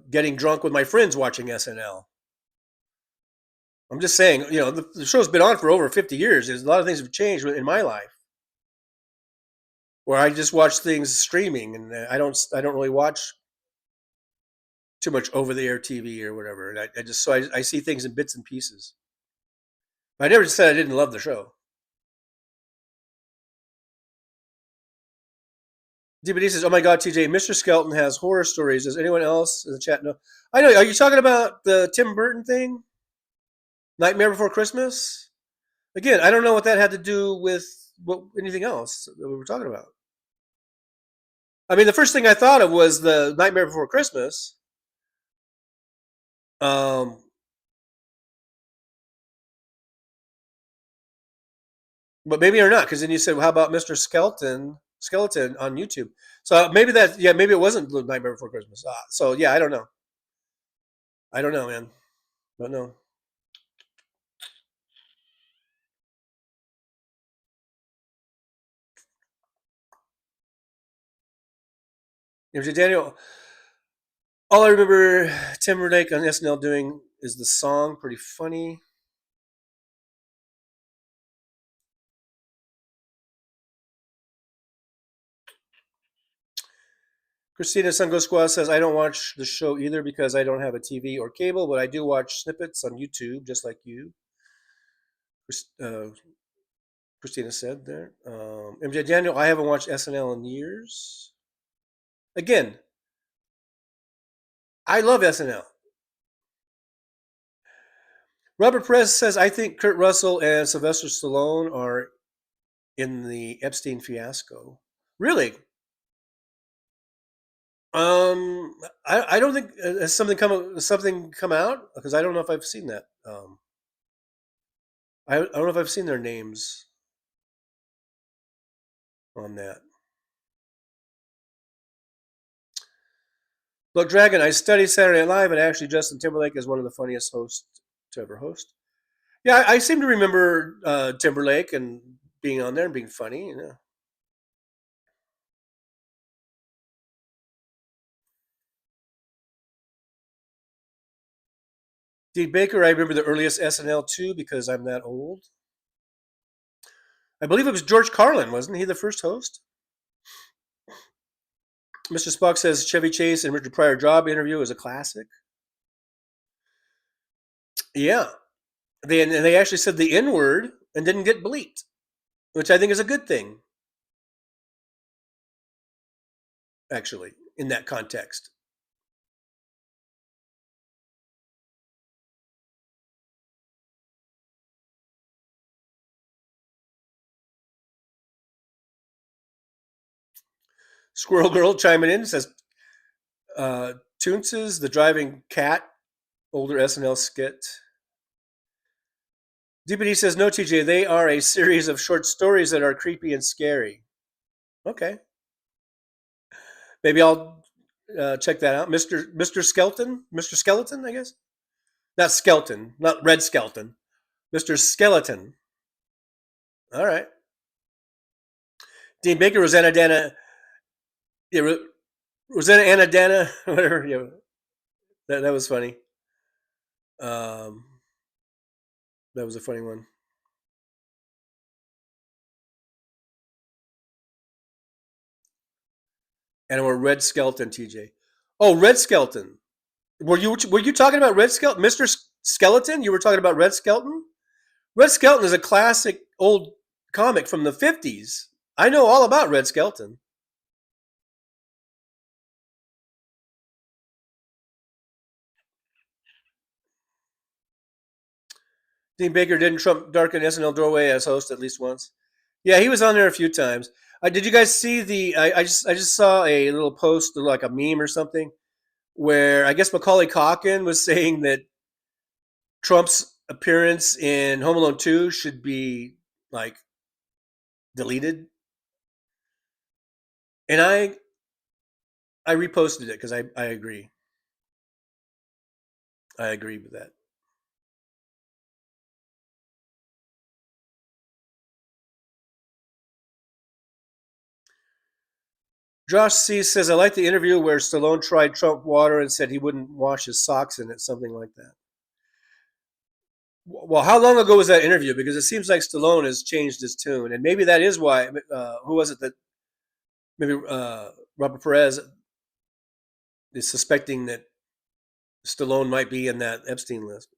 Speaker 14: getting drunk with my friends watching SNL. I'm just saying, the show's been on for over 50 years. There's a lot of things have changed in my life, where I just watch things streaming, and I don't really watch too much over the air TV or whatever. And I see things in bits and pieces. I never said I didn't love the show. DBD says, "Oh my God, TJ, Mr. Skelton has horror stories. Does anyone else in the chat know?" I know. Are you talking about the Tim Burton thing? Nightmare Before Christmas? Again, I don't know what that had to do with anything else that we were talking about. I mean, the first thing I thought of was the Nightmare Before Christmas. But maybe or not, because then you said, well, how about Mr. Skeleton on YouTube? So maybe maybe it wasn't Nightmare Before Christmas. So yeah, I don't know. I don't know, man. Don't know. MJ Daniel. All I remember Timberlake on SNL doing is the song, pretty funny. Christina Sungo Squad says, I don't watch the show either because I don't have a TV or cable, but I do watch snippets on YouTube, just like you. Christina said there. MJ Daniel, I haven't watched SNL in years. Again, I love SNL. Robert Perez says, I think Kurt Russell and Sylvester Stallone are in the Epstein fiasco. Really? I don't think has something come out, because I don't know if I've seen that. I don't know if I've seen their names on that. Look, Dragon, I studied Saturday Night Live, and actually Justin Timberlake is one of the funniest hosts to ever host. Yeah, I seem to remember Timberlake and being on there and being funny. You know. Dean Baker, I remember the earliest SNL too because I'm that old. I believe it was George Carlin, wasn't he the first host? Mr. Spock says Chevy Chase and Richard Pryor job interview is a classic. Yeah. They actually said the N word and didn't get bleeped, which I think is a good thing, actually, in that context. Squirrel Girl chiming in says, Toonces, the driving cat, older SNL skit. DPD says, no, TJ, they are a series of short stories that are creepy and scary. Okay. Maybe I'll check that out. Mr. Skeleton, I guess? Not Skeleton, not Red Skeleton. Mr. Skeleton. All right. Dean Baker, Rosanna Dana. Yeah, Rosanna Anna Dana, whatever. Yeah, that was funny. That was a funny one. And we're Red Skeleton, TJ. Oh, Red Skeleton. Were you talking about Red Skeleton, Mr. Skeleton? You were talking about Red Skeleton. Red Skeleton is a classic old comic from the 50s. I know all about Red Skeleton. Dean Baker, didn't Trump darken SNL doorway as host at least once? Yeah, he was on there a few times. Did you guys see the? I just saw a little post, like a meme or something, where I guess Macaulay Culkin was saying that Trump's appearance in Home Alone 2 should be like deleted, and I reposted it because I agree. I agree with that. Josh C says, I like the interview where Stallone tried Trump water and said he wouldn't wash his socks in it, something like that. Well, how long ago was that interview? Because it seems like Stallone has changed his tune, and maybe that is why. Who was it that maybe Robert Perez is suspecting that Stallone might be in that Epstein list?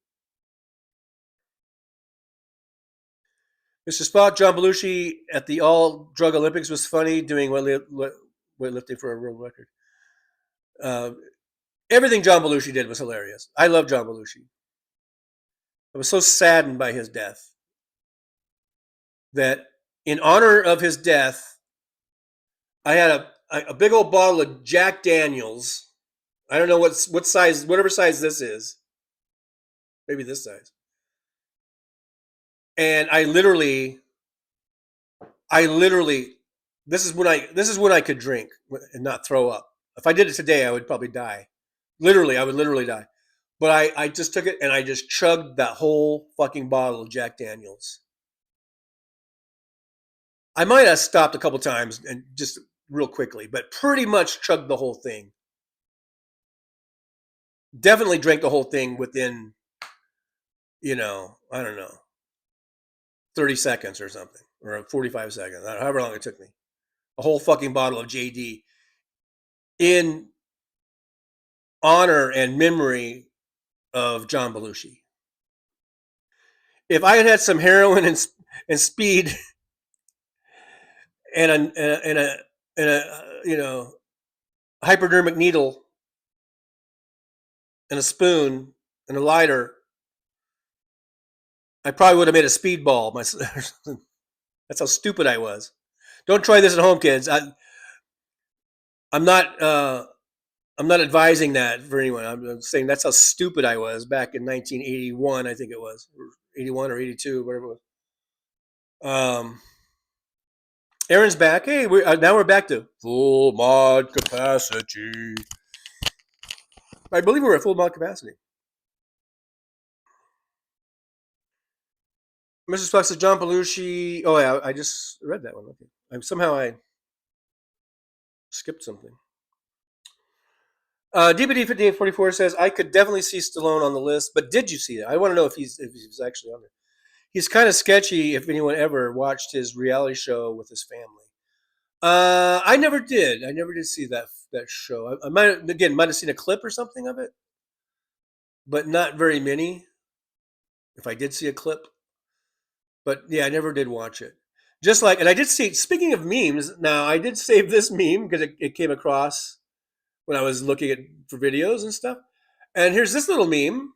Speaker 14: Mr. Spock, John Belushi at the All Drug Olympics was funny, doing weightlifting for a world record. Everything John Belushi did was hilarious. I love John Belushi. I was so saddened by his death that in honor of his death, I had a big old bottle of Jack Daniels. I don't know what size, whatever size this is. Maybe this size. And I literally I literally, this is when I could drink and not throw up. If I did it today, I would probably die. Literally, I would literally die. But I just took it and I just chugged that whole fucking bottle of Jack Daniels. I might have stopped a couple times and just real quickly, but pretty much chugged the whole thing. Definitely drank the whole thing within, I don't know, 30 seconds or something, or 45 seconds, however long it took me. A whole fucking bottle of JD in honor and memory of John Belushi. If I had had some heroin and speed and a hypodermic needle and a spoon and a lighter, I probably would have made a speedball. That's how stupid I was. Don't try this at home, kids. I'm not advising that for anyone. I'm saying that's how stupid I was back in 1981. I think it was, or 81 or 82, whatever it was. Aaron's back. Hey, now we're back to full mod capacity. I believe we're at full mod capacity. Mrs. Fox says John Belushi. Oh yeah, I just read that one. Okay, somehow I skipped something. DBD 5844 says I could definitely see Stallone on the list, but did you see it? I want to know if he's actually on there. He's kind of sketchy. If anyone ever watched his reality show with his family, I never did. I never did see that show. I might have seen a clip or something of it, but not very many. If I did see a clip, but yeah, I never did watch it. Just like, and I did see. Speaking of memes, now I did save this meme because it came across when I was looking for videos and stuff. And here's this little meme.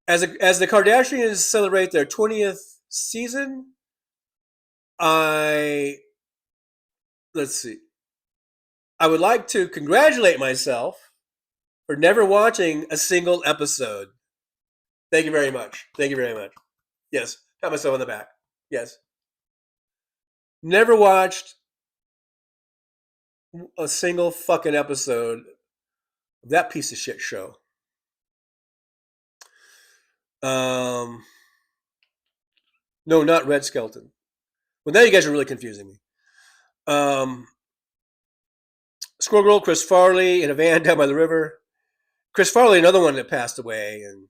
Speaker 14: As the Kardashians celebrate their 20th season, let's see. I would like to congratulate myself for never watching a single episode. Thank you very much. Thank you very much. Yes, pat myself on the back. Yes. Never watched a single fucking episode of that piece of shit show. No, not Red Skelton. Well, now you guys are really confusing me. Squirrel Girl, Chris Farley in a van down by the river. Chris Farley, another one that passed away, and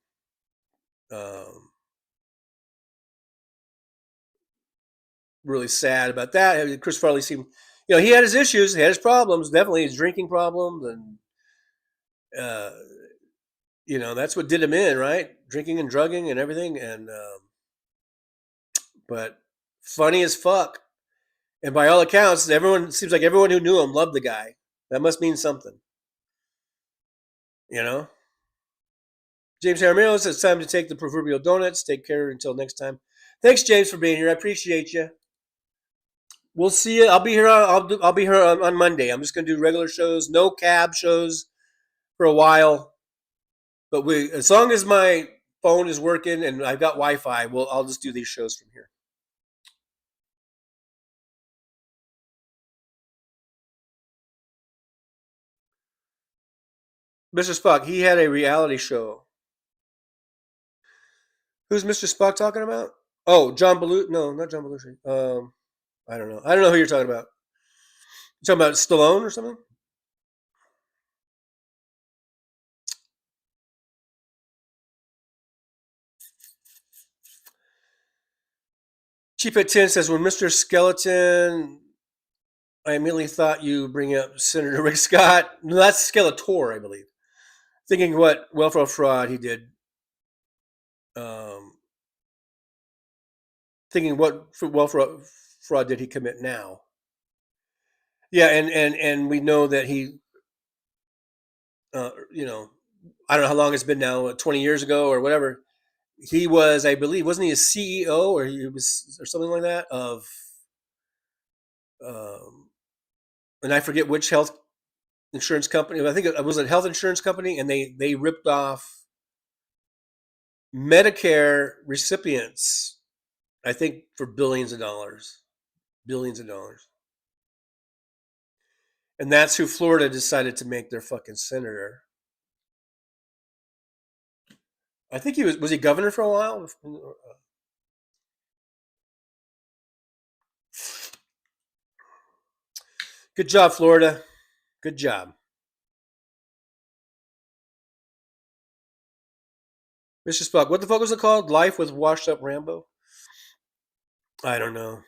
Speaker 14: really sad about that. Chris Farley seemed, he had his issues, he had his problems, definitely his drinking problems, and that's what did him in, right? Drinking and drugging and everything, and but funny as fuck. And by all accounts, seems like everyone who knew him loved the guy. That must mean something. James Jaramillo says it's time to take the proverbial donuts. Take care until next time. Thanks, James, for being here. I appreciate you. We'll see you. I'll be here. I'll be here on Monday. I'm just going to do regular shows, no cab shows for a while. But as long as my phone is working and I've got Wi-Fi, I'll just do these shows from here. Mr. Spock, he had a reality show. Who's Mr. Spock talking about? Oh, John Belushi. No, not John Belushi. I don't know. I don't know who you're talking about. You talking about Stallone or something? Chief at 10 says, when Mr. Skeleton, I immediately thought you bring up Senator Rick Scott. No, that's Skeletor, I believe. Thinking what welfare fraud he did. Thinking what welfare fraud did he commit now? Yeah, and we know that he, I don't know how long it's been now, 20 years ago or whatever. He was, I believe, wasn't he a CEO or something like that of, and I forget which health insurance company. I think it was a health insurance company, and they ripped off Medicare recipients, I think, for billions of dollars. Billions of dollars. And that's who Florida decided to make their fucking senator. I think was he governor for a while? Good job, Florida. Good job. Mr. Spock, what the fuck was it called? Life with Washed Up Rambo? I don't know.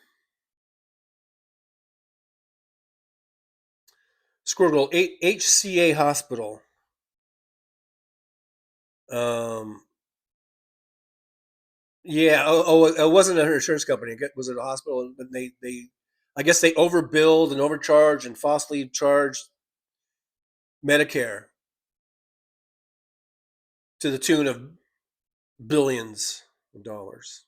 Speaker 14: Squirrel, HCA Hospital. Yeah. It wasn't an insurance company. Was it a hospital? But I guess they overbilled and overcharged and falsely charged Medicare to the tune of billions of dollars.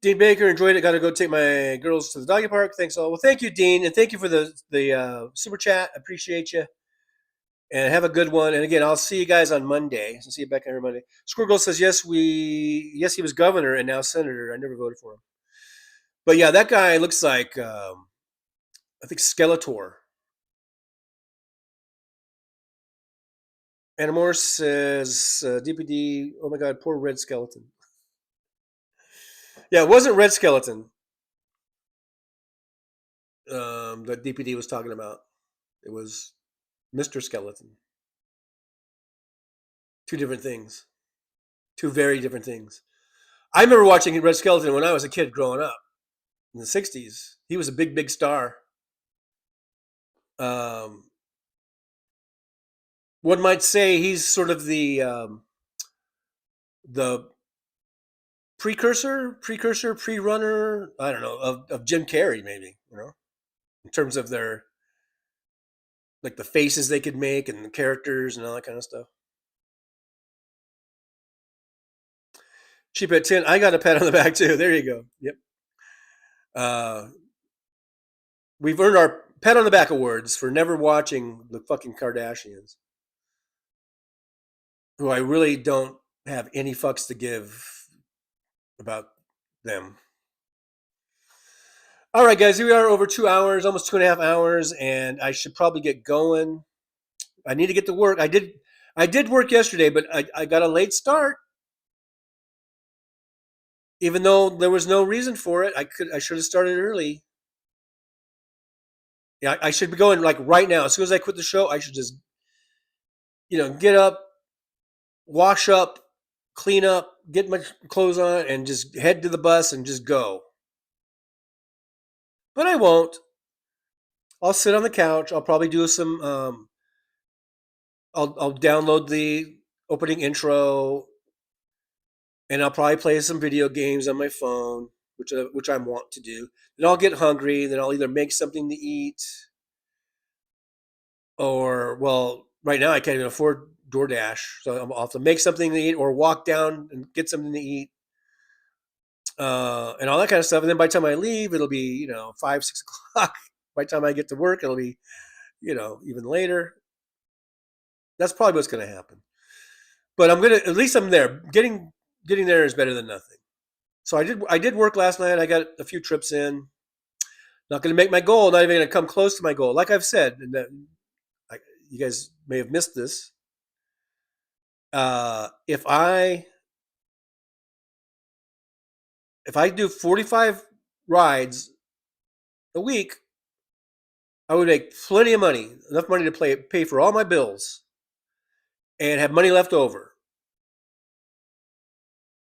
Speaker 14: Dean Baker, enjoyed it. Got to go take my girls to the doggy park. Thanks all. Well, thank you, Dean, and thank you for the super chat. I appreciate you. And have a good one. And again, I'll see you guys on Monday. I'll see you back on Monday. Squirrel says yes, he was governor and now senator. I never voted for him. But yeah, that guy looks like I think Skeletor. Anamor says DPD. Oh my God, poor Red Skeleton. Yeah, it wasn't Red Skeleton that DPD was talking about. It was Mr. Skeleton. Two different things. Two very different things. I remember watching Red Skeleton when I was a kid growing up in the 60s. He was a big, big star. One might say he's sort of the precursor, pre-runner, I don't know, of Jim Carrey, maybe, in terms of their, like the faces they could make and the characters and all that kind of stuff. Cheap at 10. I got a pat on the back too. There you go. Yep. We've earned our pat on the back awards for never watching the fucking Kardashians, who I really don't have any fucks to give about them. All right, guys, here we are over 2 hours, almost 2.5 hours, and I should probably get going. I need to get to work. I did work yesterday, but I got a late start. Even though there was no reason for it, I should have started early. Yeah, I should be going like right now. As soon as I quit the show, I should just, get up, wash up, clean up, get my clothes on, and just head to the bus and just go. But I won't. I'll sit on the couch. I'll probably do some. I'll download the opening intro, and I'll probably play some video games on my phone, which I want to do. Then I'll get hungry. Then I'll either make something to eat, or right now I can't even afford DoorDash, so I'll have to make something to eat or walk down and get something to eat, and all that kind of stuff. And then by the time I leave, it'll be 5, 6 o'clock. By the time I get to work, it'll be even later. That's probably what's going to happen. But at least I'm there. Getting there is better than nothing. So I did work last night. I got a few trips in. Not going to make my goal. Not even going to come close to my goal. Like I've said, and that you guys may have missed this. If I do 45 rides a week, I would make plenty of money, enough money to pay for all my bills, and have money left over.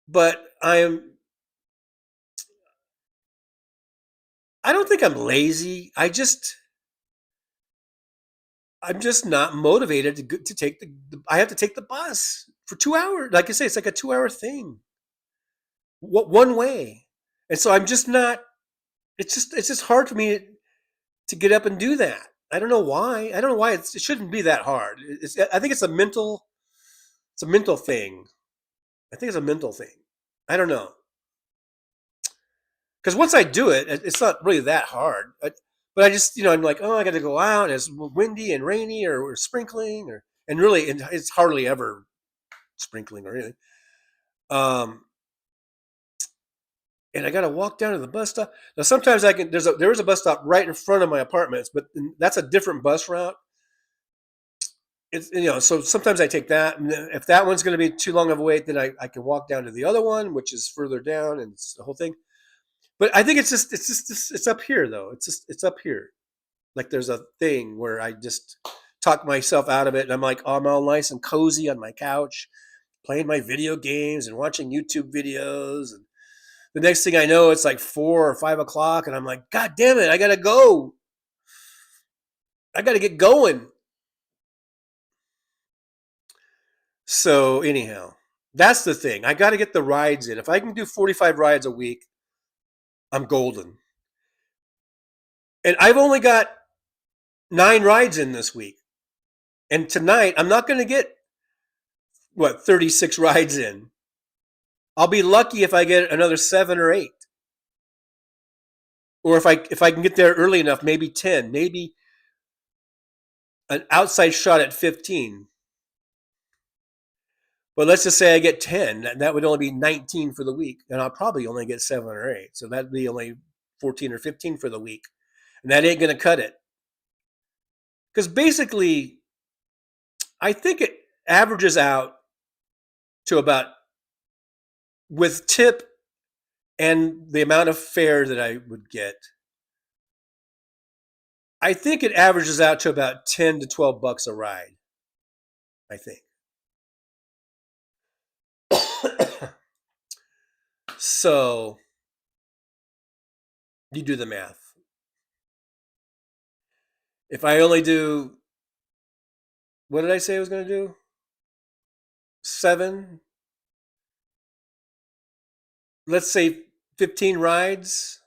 Speaker 14: But I don't think I'm lazy. I'm just not motivated to take I have to take the bus for 2 hours. Like I say, it's like a 2-hour thing. One way. And so I'm just not, it's just hard for me to get up and do that. I don't know why. I don't know why it shouldn't be that hard. I think it's a mental thing. I think it's a mental thing. I don't know. Because once I do it, it's not really that hard. But I just, I'm like, oh, I got to go out, and it's windy and rainy or sprinkling, and really, it's hardly ever sprinkling or anything. and I got to walk down to the bus stop. Now sometimes I can. There is a bus stop right in front of my apartments, but that's a different bus route. It's so sometimes I take that, and if that one's going to be too long of a wait, then I can walk down to the other one, which is further down, and it's the whole thing. But I think it's up here though. It's up here. Like there's a thing where I just talk myself out of it, and I'm like, oh, I'm all nice and cozy on my couch, playing my video games and watching YouTube videos. And the next thing I know, it's like 4 or 5 o'clock, and I'm like, God damn it, I gotta go. I gotta get going. So anyhow, that's the thing. I gotta get the rides in. If I can do 45 rides a week, I'm golden. And I've only got 9 rides in this week. And tonight, I'm not gonna get 36 rides in. I'll be lucky if I get another 7 or 8. Or if I can get there early enough, maybe 10, maybe an outside shot at 15. But let's just say I get 10. That would only be 19 for the week. And I'll probably only get 7 or 8. So that'd be only 14 or 15 for the week. And that ain't going to cut it. Because basically, I think it averages out to about, with tip and the amount of fare that I would get, I think it averages out to about 10 to 12 bucks a ride. I think. So you do the math. If I only do, what did I say I was going to do? 7. Let's say 15 rides.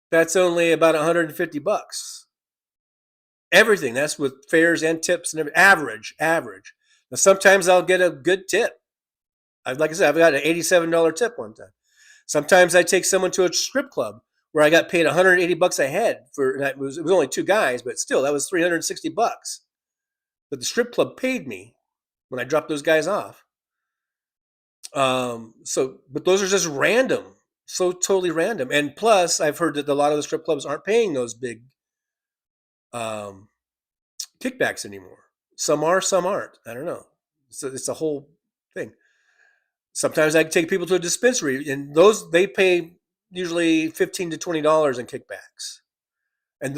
Speaker 14: That's only about 150 bucks. Everything. That's with fares and tips and everything. Average. Now sometimes I'll get a good tip. Like I said, I've got an $87 tip one time. Sometimes I take someone to a strip club where I got paid 180 bucks a head for that. It was only 2 guys, but still that was 360 bucks. But the strip club paid me when I dropped those guys off. But those are just random, so totally random. And plus, I've heard that a lot of the strip clubs aren't paying those big kickbacks anymore. Some are, some aren't. I don't know. It's a whole thing. Sometimes I take people to a dispensary, and those they pay usually $15 to $20 in kickbacks,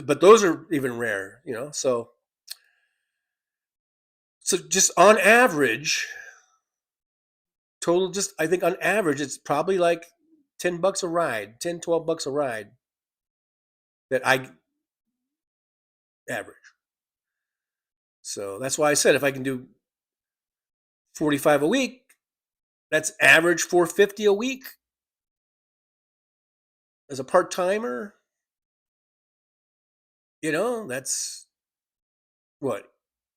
Speaker 14: but those are even rare, So just on average, total, just I think on average, it's probably like 10 bucks a ride, 10, 12 bucks a ride that I average. So that's why I said if I can do 45 a week, that's average 450 a week as a part-timer. That's what,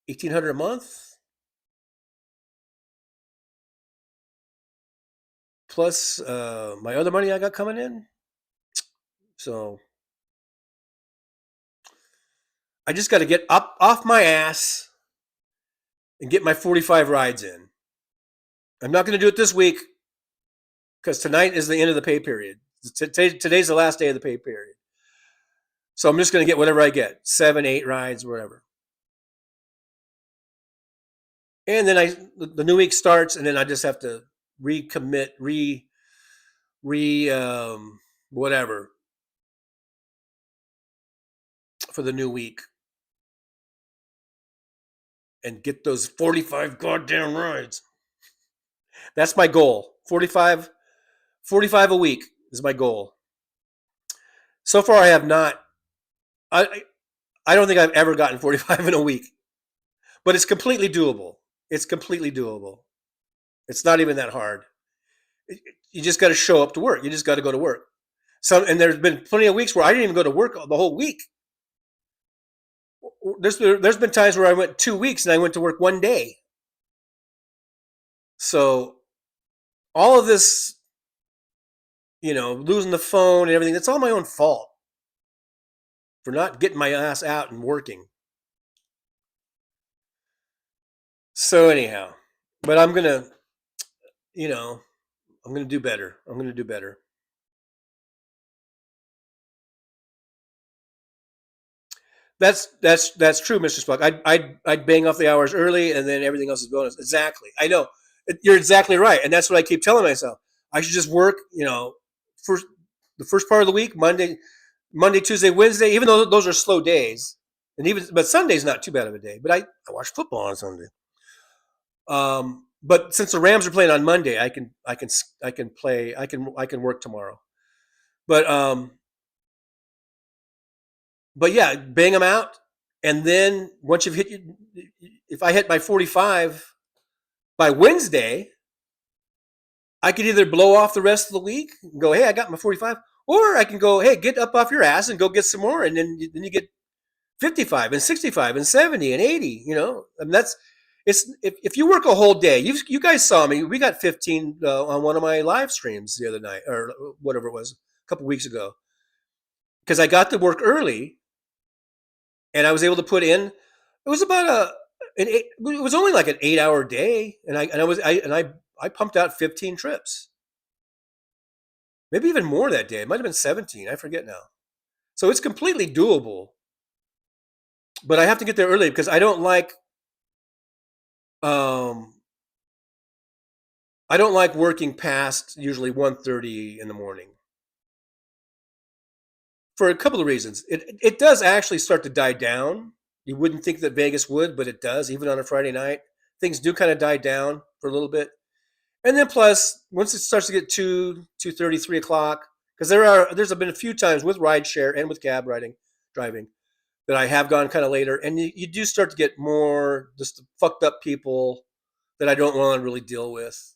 Speaker 14: 1,800 a month? Plus my other money I got coming in. So I just got to get up off my ass and get my 45 rides in. I'm not going to do it this week because tonight is the end of the pay period. Today's the last day of the pay period. So I'm just going to get whatever I get, 7, 8 rides, whatever. And then the new week starts, and then I just have to recommit, whatever for the new week. And get those 45 goddamn rides. That's my goal. 45 a week is my goal. So far, I have not. I don't think I've ever gotten 45 in a week, but it's completely doable. It's completely doable. It's not even that hard. You just got to show up to work. You just got to go to work. And there's been plenty of weeks where I didn't even go to work the whole week. There's been times where I went 2 weeks and I went to work 1 day. So all of this, losing the phone and everything, that's all my own fault for not getting my ass out and working. So anyhow, but I'm going to, I'm going to do better. I'm going to do better. That's true, Mr. Spock. I'd bang off the hours early, and then everything else is bonus. Exactly. I know. You're exactly right, and that's what I keep telling myself. I should just work, first the first part of the week, Monday, Tuesday, Wednesday. Even though those are slow days, but Sunday's not too bad of a day. But I watch football on Sunday. But since the Rams are playing on Monday, I can play. I can work tomorrow. But yeah, bang them out, and then once you've hit, if I hit my 45 by Wednesday, I could either blow off the rest of the week and go, hey, I got my 45, or I can go, hey, get up off your ass and go get some more, and then you get 55 and 65 and 70 and 80. I mean, that's it's if you work a whole day. You guys saw me. We got 15 on one of my live streams the other night, or whatever it was, a couple weeks ago, because I got to work early. And I was able to put in. It was about it was only like an 8-hour day, and I pumped out 15 trips, maybe even more that day. It might have been 17. I forget now. So it's completely doable, but I have to get there early because I don't like working past usually 1:30 in the morning. For a couple of reasons. It does actually start to die down. You wouldn't think that Vegas would, but it does. Even on a Friday night, things do kind of die down for a little bit. And then plus, once it starts to get 2:30, 3 o'clock, because there's been a few times with rideshare and with cab driving that I have gone kind of later, and you do start to get more just fucked up people that I don't want to really deal with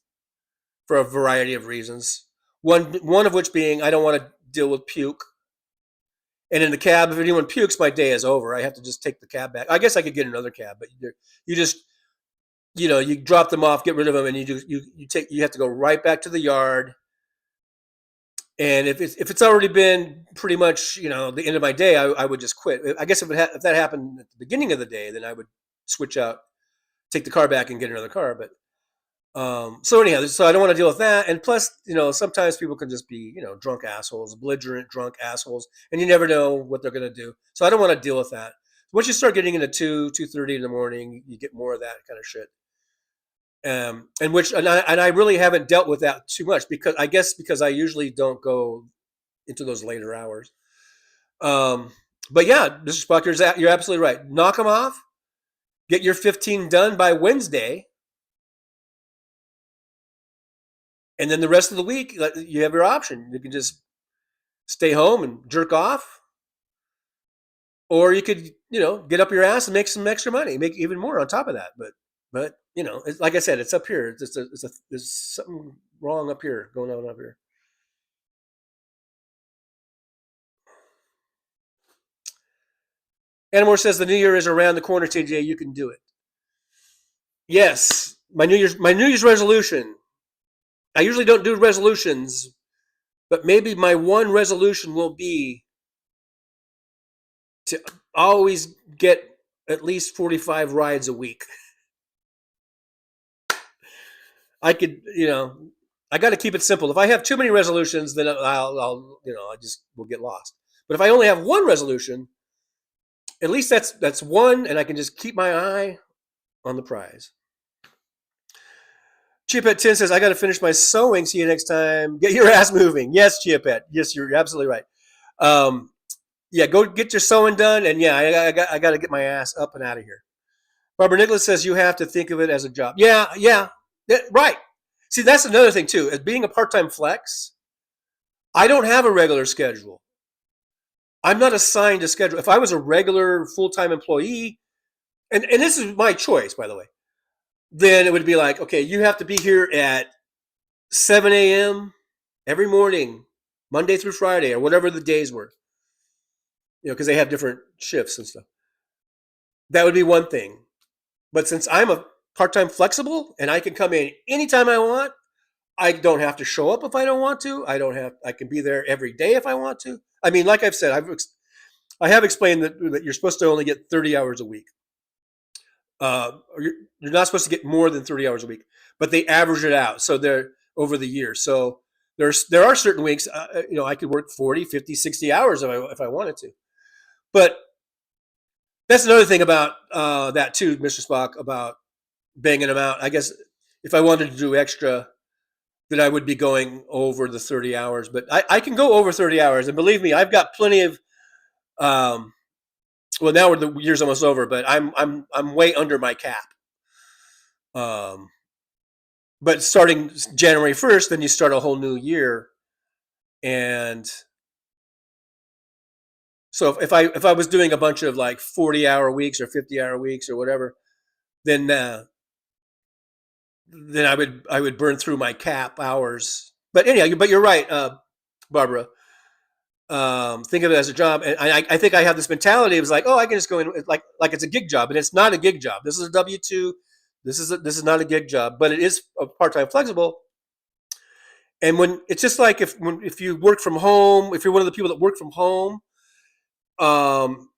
Speaker 14: for a variety of reasons. One of which being I don't want to deal with puke. And in the cab, if anyone pukes, my day is over. I have to just take the cab back. I guess I could get another cab, but you just, you drop them off, get rid of them, and you have to go right back to the yard. And if it's already been pretty much, the end of my day, I would just quit. I guess if that happened at the beginning of the day, then I would switch out, take the car back, and get another car. But so anyhow, so I don't want to deal with that. And plus, sometimes people can just be, drunk assholes, belligerent drunk assholes, and you never know what they're going to do. So I don't want to deal with that. Once you start getting into 2:30 in the morning, you get more of that kind of shit. And I really haven't dealt with that too much because I usually don't go into those later hours. But yeah, Mr. Spock, you're absolutely right. Knock them off. Get your 15 done by Wednesday. And then the rest of the week, you have your option. You can just stay home and jerk off, or you could, get up your ass and make some extra money, make even more on top of that. But like I said, it's up here. There's something wrong up here, going on up here. Anamore says the new year is around the corner, TJ. You can do it. Yes, my New Year's resolution. I usually don't do resolutions, but maybe my one resolution will be to always get at least 45 rides a week. I could, I got to keep it simple. If I have too many resolutions, then I'll I just will get lost. But if I only have one resolution, at least that's one, and I can just keep my eye on the prize. Chiapette 10 says, I got to finish my sewing. See you next time. Get your ass moving. Yes, Chiapette. Yes, you're absolutely right. Yeah, go get your sewing done. And yeah, I got to get my ass up and out of here. Barbara Nicholas says, you have to think of it as a job. Yeah, right. See, that's another thing, too. As being a part-time flex, I don't have a regular schedule. I'm not assigned a schedule. If I was a regular full-time employee, and this is my choice, by the way, then it would be like, okay, you have to be here at 7 a.m. every morning, Monday through Friday, or whatever the days were, because they have different shifts and stuff. That would be one thing. But since I'm a part-time flexible and I can come in anytime I want, I don't have to show up if I don't want to. I can be there every day if I want to. I mean, like I've said, I have explained that you're supposed to only get 30 hours a week. You're not supposed to get more than 30 hours a week, but they average it out. So over the year. So there are certain weeks, I could work 40, 50, 60 hours if I wanted to. But that's another thing about that too, Mr. Spock, about banging them out. I guess if I wanted to do extra, then I would be going over the 30 hours. But I can go over 30 hours, and believe me, I've got plenty of. Well, now the year's almost over, but I'm way under my cap. But starting January 1st, then you start a whole new year, and so if I was doing a bunch of like 40-hour weeks or 50-hour weeks or whatever, then I would burn through my cap hours. But anyhow, but you're right, Barbara. Think of it as a job, and I think I have this mentality. It was like, oh, I can just go in like it's a gig job, and it's not a gig job. This is a W-2. This is not a gig job, but it is a part-time flexible. And when it's just like if you work from home, if you're one of the people that work from home, and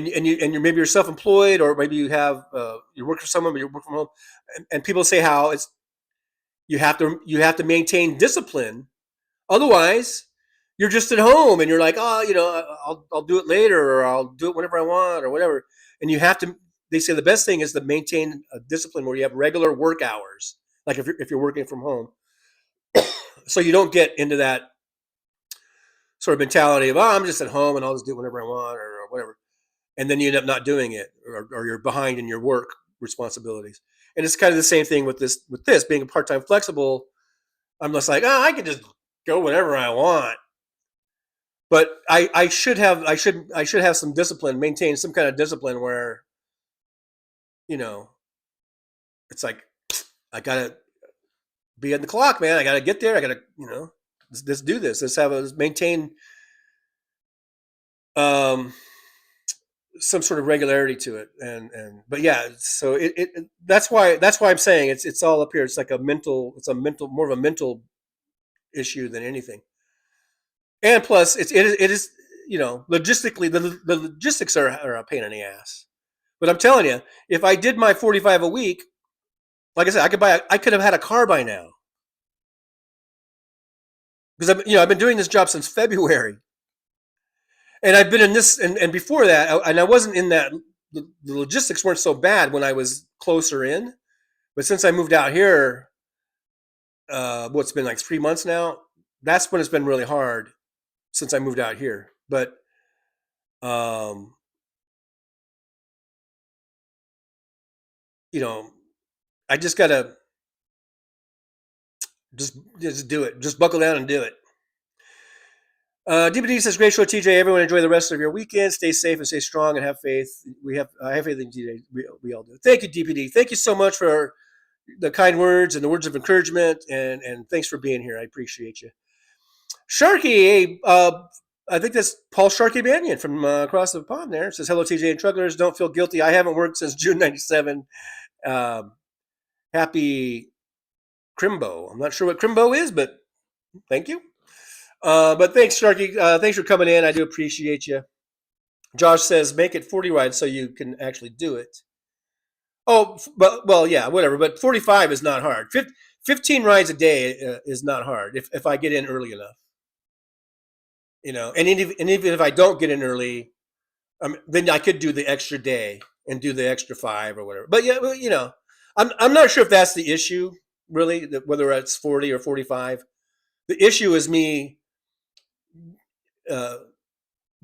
Speaker 14: you're maybe you're self-employed, or maybe you have you work for someone, but you work from home, and people say how it's you have to maintain discipline, otherwise you're just at home and you're like, oh, I'll do it later, or I'll do it whenever I want, or whatever. And you have to. They say the best thing is to maintain a discipline where you have regular work hours, like if you're working from home, so you don't get into that sort of mentality of, oh, I'm just at home and I'll just do it whenever I want, or whatever. And then you end up not doing it, or you're behind in your work responsibilities. And it's kind of the same thing with this being a part-time flexible. I'm just like, oh, I can just go whenever I want. But I should have some discipline, maintain some kind of discipline where, it's like, I gotta be at the clock, man. I gotta get there. I gotta, let's do this. Let's maintain some sort of regularity to it. But yeah, so that's why I'm saying it's all up here. It's like more of a mental issue than anything. And plus, it is logistically the logistics are a pain in the ass. But I'm telling you, if I did my 45 a week, like I said, I could have had a car by now, because I've been doing this job since February, and I've been in this, and before that, and I wasn't in that. The logistics weren't so bad when I was closer in, but since I moved out here, what's been like 3 months now, that's when it's been really hard since I moved out here. But I just gotta just do it. Just buckle down and do it. DPD says, great show, TJ. Everyone enjoy the rest of your weekend. Stay safe and stay strong and have faith. I have faith in TJ. We all do. Thank you, DPD. Thank you so much for the kind words and the words of encouragement, and thanks for being here. I appreciate you. Sharky, I think that's Paul Sharky Banyan from across the pond there. Says, hello, TJ and truckers. Don't feel guilty. I haven't worked since June 97. Happy Crimbo. I'm not sure what Crimbo is, but thank you. But thanks, Sharky. Thanks for coming in. I do appreciate you. Josh says, make it 40 rides so you can actually do it. Oh, well, yeah, whatever. But 45 is not hard. 15 rides a day is not hard if I get in early enough. And even if I don't get in early, then I could do the extra day and do the extra 5 or whatever. But yeah, I'm not sure if that's the issue really, whether it's 40 or 45. The issue is me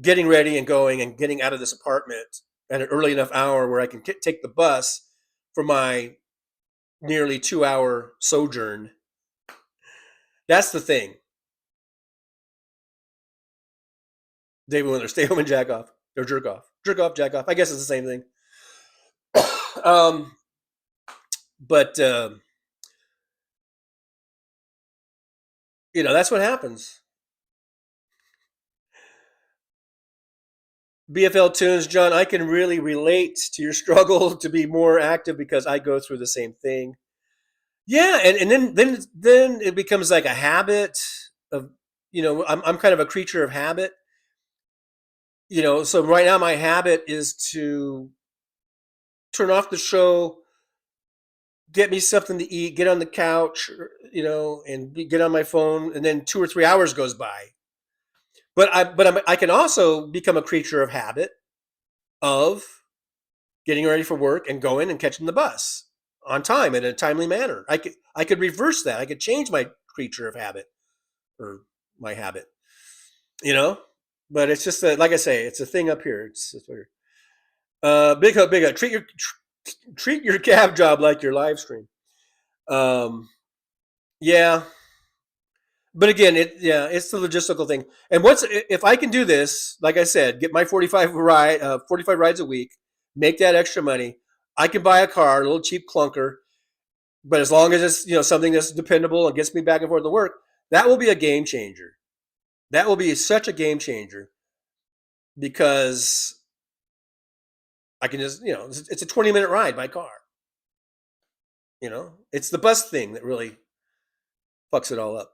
Speaker 14: getting ready and going and getting out of this apartment at an early enough hour where I can take the bus for my nearly 2-hour sojourn. That's the thing. David Willer, stay home and jack off, or jerk off. Jerk off, jack off. I guess it's the same thing. But that's what happens. BFL Tunes, John, I can really relate to your struggle to be more active because I go through the same thing. Yeah, and then it becomes like a habit of, I'm kind of a creature of habit. So right now my habit is to turn off the show get me something to eat, get on the couch, and get on my phone, and then 2 or 3 hours goes by. But I can also become a creature of habit of getting ready for work and going and catching the bus on time in a timely manner. I could reverse that. I could change my creature of habit or my habit, you know. But it's just like I say, it's a thing up here. It's weird. Big Hut, Big Hut. Treat your cab job like your live stream. Yeah, but again, it's the logistical thing. And if I can do this, like I said, get my 45 rides a week, make that extra money, I can buy a car, a little cheap clunker, but as long as it's something that's dependable and gets me back and forth to work, that will be a game changer. That will be such a game changer because I can just it's a 20-minute ride by car. It's the bus thing that really fucks it all up.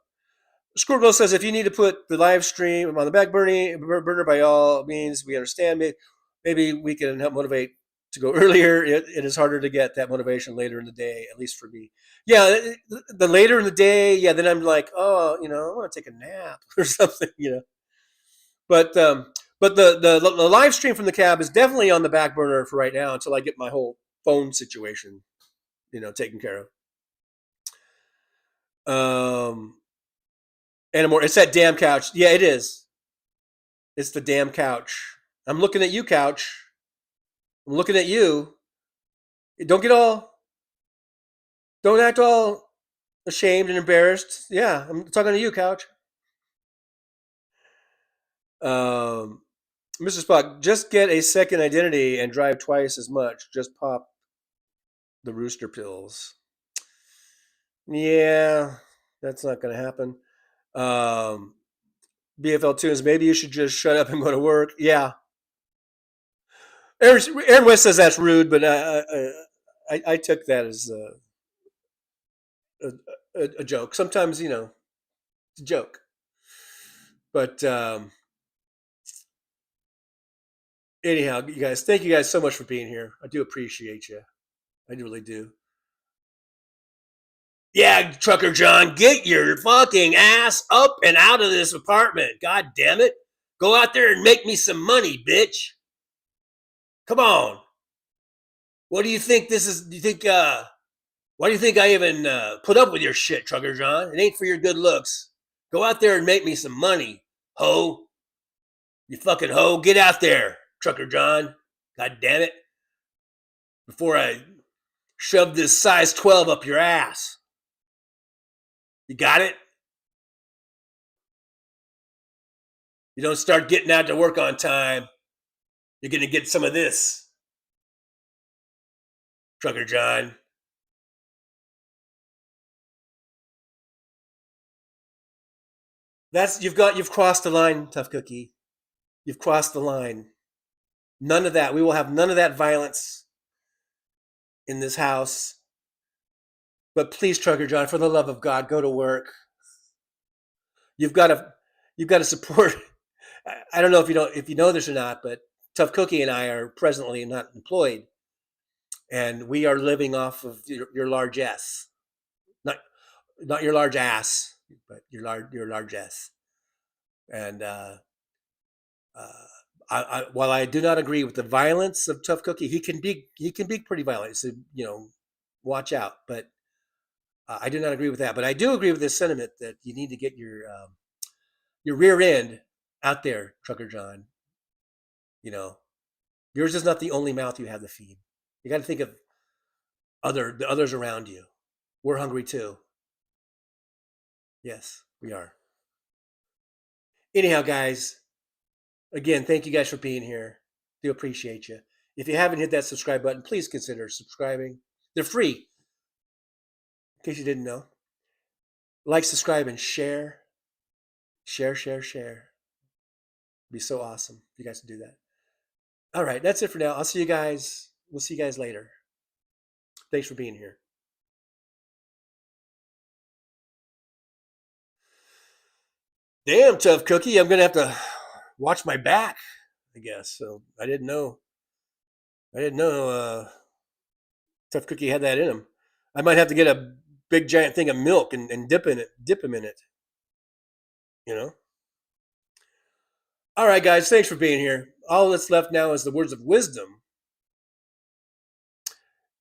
Speaker 14: Squirrel says if you need to put the live stream on the back burner, by all means, we understand. Maybe we can help motivate to go earlier. It is harder to get that motivation later in the day, at least for me. Yeah, the later in the day, yeah, then I'm like, oh, I want to take a nap or something, But the live stream from the cab is definitely on the back burner for right now until I get my whole phone situation, taken care of. And more, it's that damn couch. Yeah, it is. It's the damn couch. I'm looking at you, couch. I'm looking at you. Don't act all ashamed and embarrassed. Yeah, I'm talking to you, couch. Mr. Spock, just get a second identity and drive twice as much. Just pop the rooster pills. Yeah, that's not going to happen. BFL Tunes, maybe you should just shut up and go to work. Yeah. Aaron West says that's rude, but I took that as a joke. Sometimes, it's a joke. But anyhow, you guys, thank you guys so much for being here. I do appreciate you. I really do. Yeah, Trucker John, get your fucking ass up and out of this apartment. God damn it. Go out there and make me some money, bitch. Come on. What do you think this is? Do you think, why do you think I even put up with your shit, Trucker John? It ain't for your good looks. Go out there and make me some money, ho. You fucking ho. Get out there, Trucker John. God damn it. Before I shove this size 12 up your ass. You got it? You don't start getting out to work on time, you're going to get some of this, Trucker John. You've crossed the line, Tough Cookie. You've crossed the line. None of that. We will have none of that violence in this house. But please, Trucker John, for the love of God, go to work. You've got to support. I don't know if you know this or not, but Tough Cookie and I are presently not employed, and we are living off of your largesse, not your large ass, but your largesse. And while I do not agree with the violence of Tough Cookie, he can be pretty violent. So watch out. But I do not agree with that. But I do agree with this sentiment that you need to get your rear end out there, Trucker John. Yours is not the only mouth you have to feed. You got to think of the others around you. We're hungry too. Yes, we are. Anyhow, guys, again, thank you guys for being here. Do appreciate you. If you haven't hit that subscribe button, please consider subscribing. They're free, in case you didn't know. Like, subscribe, and share. Share. It'd be so awesome if you guys can do that. All right, that's it for now. I'll see you guys. We'll see you guys later. Thanks for being here. Damn, Tough Cookie. I'm going to have to watch my back, I guess. So I didn't know Tough Cookie had that in him. I might have to get a big giant thing of milk and dip him in it. You know. All right, guys. Thanks for being here. All that's left now is the words of wisdom.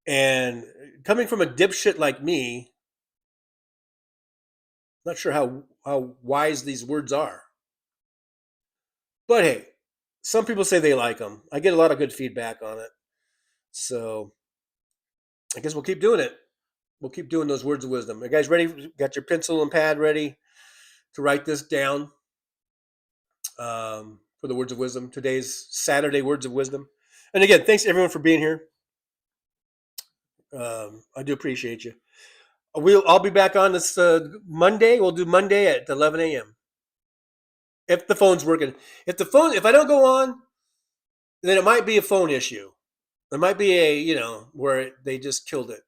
Speaker 14: And coming from a dipshit like me, not sure how wise these words are. But hey, some people say they like them. I get a lot of good feedback on it. So I guess we'll keep doing it. We'll keep doing those words of wisdom. Are you guys ready? Got your pencil and pad ready to write this down for the words of wisdom? Today's Saturday words of wisdom. And again, thanks everyone for being here. I do appreciate you. I'll be back on this Monday. We'll do Monday at 11 a.m. If the phone's working. If I don't go on, then it might be a phone issue. It might be where they just killed it,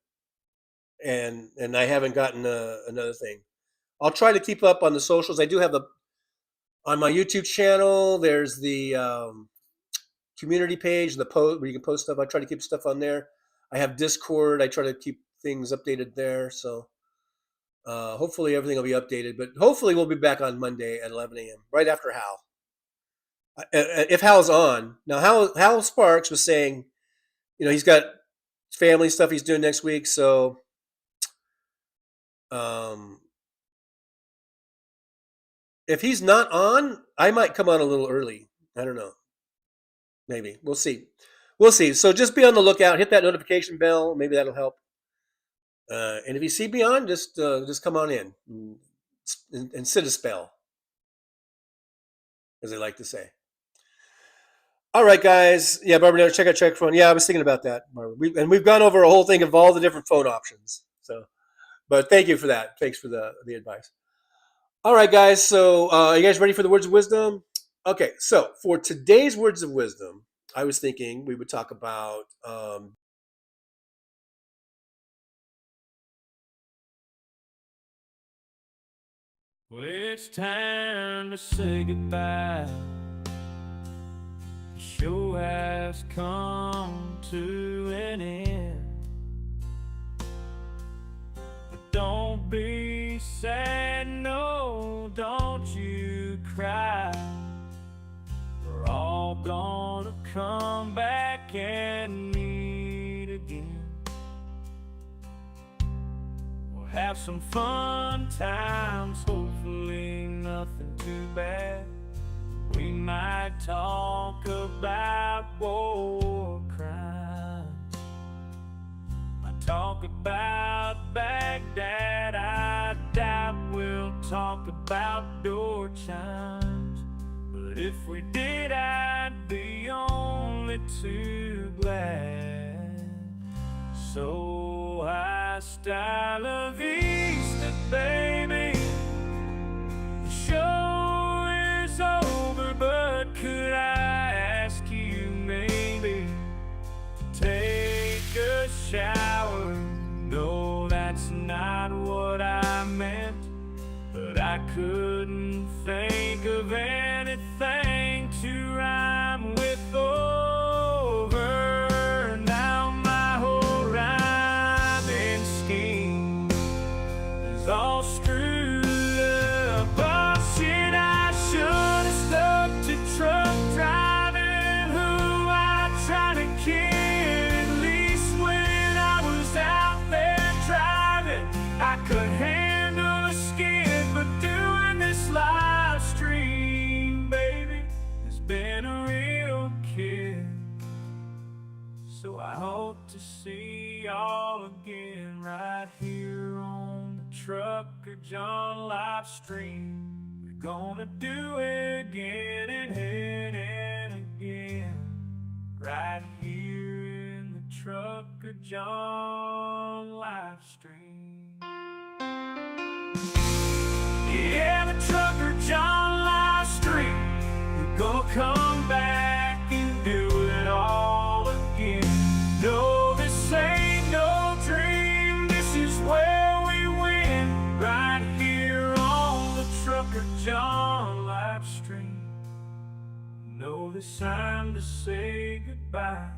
Speaker 14: and I haven't gotten another thing. I'll try to keep up on the socials. I do have on my YouTube channel. There's the community page, the post where you can post stuff. I try to keep stuff on there. I have Discord. I try to keep things updated there. So hopefully everything will be updated. But hopefully we'll be back on Monday at 11 a.m. right after Hal. If Hal's on now, Hal Sparks was saying, he's got family stuff he's doing next week. So if he's not on, I might come on a little early. I don't know. Maybe. We'll see. So just be on the lookout. Hit that notification bell. Maybe that'll help. And if you see me on, just come on in and sit a spell, as they like to say. All right, guys. Yeah, Barbara, check out check phone. Yeah, I was thinking about that, Barbara. We've gone over a whole thing of all the different phone options. So, but thank you for that. Thanks for the advice. All right, guys. So, are you guys ready for the words of wisdom? Okay. So, for today's words of wisdom, I was thinking we would talk about
Speaker 12: well, it's time to say goodbye. The show has come to an end. But don't be sad, no, don't you cry. We're all gonna come back and meet again. We'll have some fun times, hopefully nothing too bad. We might talk about war crimes, might talk about Baghdad. I doubt we'll talk about door chimes, but if we did, I'd be only too glad. So hasta la vista, baby. The show is over, but could I ask you maybe to take a shower? No, that's not what I meant, but I couldn't think of anything to rhyme with over. Now my whole rhyming scheme is all screwed up. Oh shit, I should have stuck to truck driving, who I tried to kid. At least when I was out there driving, I could handle a skid, but doing this live stream, baby, has been a real kid. So I hope to see y'all again right here on the Trucker John live stream. We're gonna do it again and again, right here in the Trucker John live stream. Yeah, the Trucker John live stream. We're gonna come back and do it all again. No, this ain't no dream. This is where we win, right here on the Trucker John live stream. No, this time to say goodbye.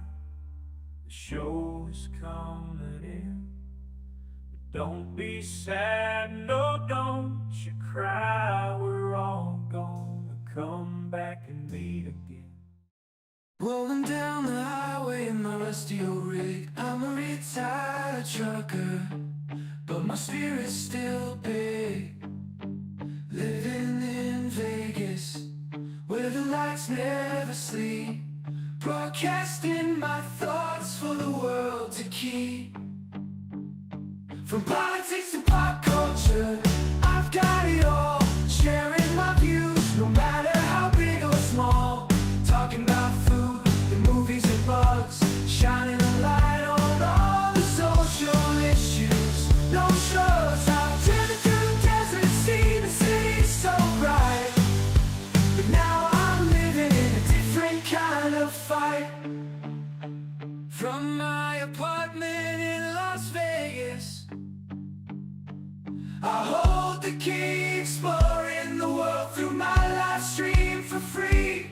Speaker 12: The show is coming in. Don't be sad, no, don't you cry. We're all gonna come back and meet again. Rolling down the highway in my rusty old rig. I'm a retired trucker, but my spirit's still big. Living in Vegas, where the lights never sleep. Broadcasting my thoughts for the world to keep. From politics to pop culture, I've got it all. Sharing my views, no matter how big or small. Talking about food, the movies and bugs. Shining a light on all the social issues. No shows, I've driven through the desert, seen the city so bright. But now I'm living in a different kind of fight. From my apartment in Las Vegas, I hold the key, exploring the world through my live stream for free.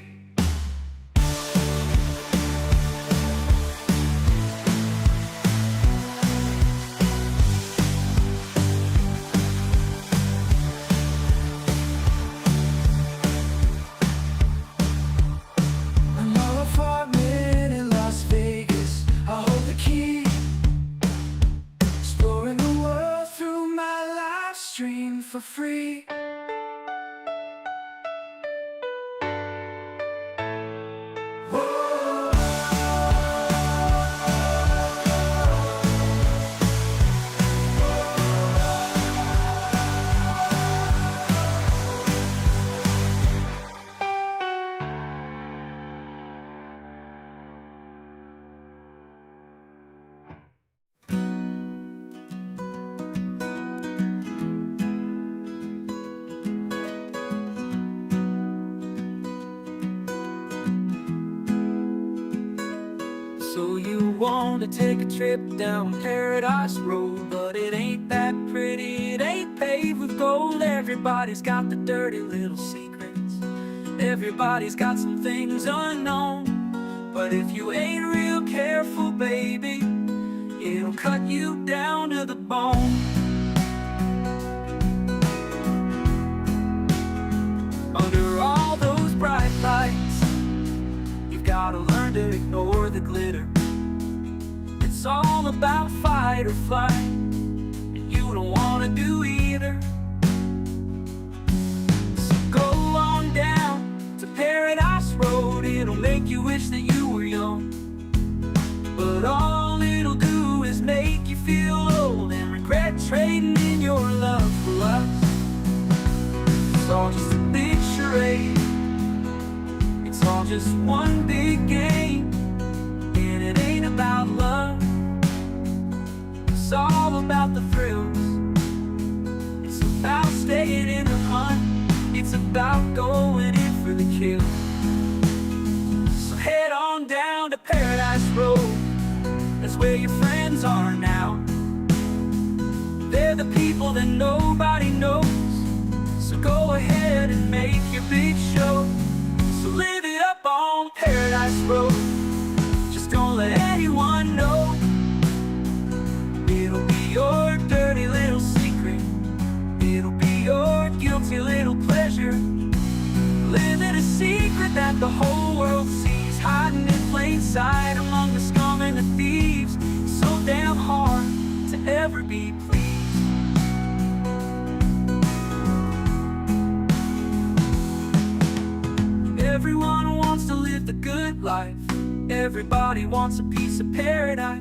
Speaker 12: My apartment in Las Vegas, I hold the key, exploring the world through my live stream for free. So you want to take a trip down Paradise Road, but it ain't that pretty, it ain't paved with gold. Everybody's got the dirty little secrets, everybody's got some things unknown. But if you ain't real careful, baby, it'll cut you down to the bone. Under all those bright lights, you've gotta learn to ignore the glitter. It's all about fight or flight, and you don't wanna do either. So go on down to Paradise Road, it'll make you wish that you were young. But all it'll do is make you feel old and regret trading in your love for lust. It's all just a big charade, it's all just one big game, and it ain't about love. It's all about the thrills, it's about staying in the hunt, it's about going in for the kill. So head on down to Paradise Road, that's where your friends are now. They're the people that nobody knows, so go ahead and make your big show. So live it up on Paradise Road, just don't let anyone know. It'll be your dirty little secret, it'll be your guilty little pleasure. Living a secret that the whole world sees, hiding in plain sight among the scum and the thieves. So damn hard to ever be pleased. Everyone wants to live the good life, everybody wants a piece of paradise.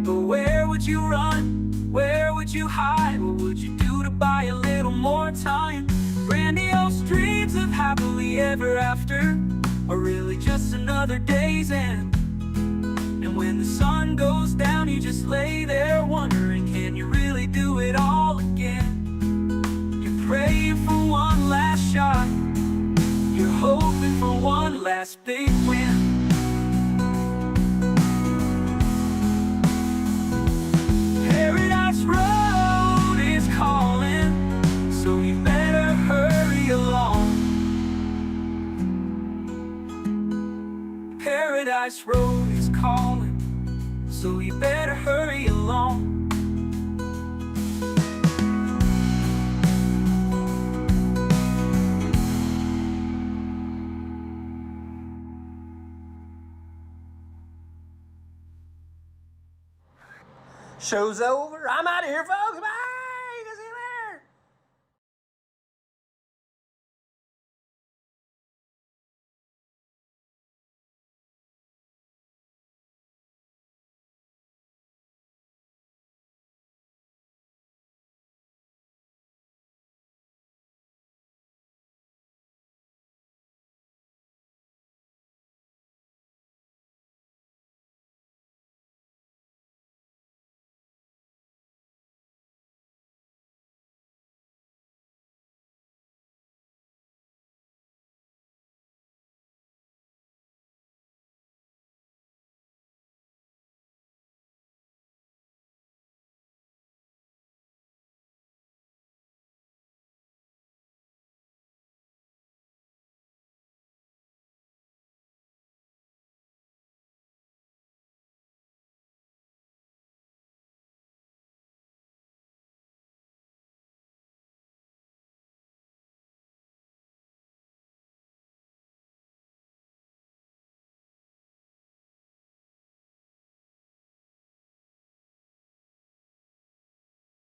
Speaker 12: But where would you run? Where would you hide? What would you do to buy a little more time? Grandiose dreams of happily ever after are really just another day's end. And when the sun goes down, you just lay there wondering, can you really do it all again? You're praying for one last shot, you're hoping for one last big win. Paradise Road is calling, so you better hurry along. Paradise Road is calling, so you better hurry along.
Speaker 15: Show's over. I'm out of here, folks. Bye.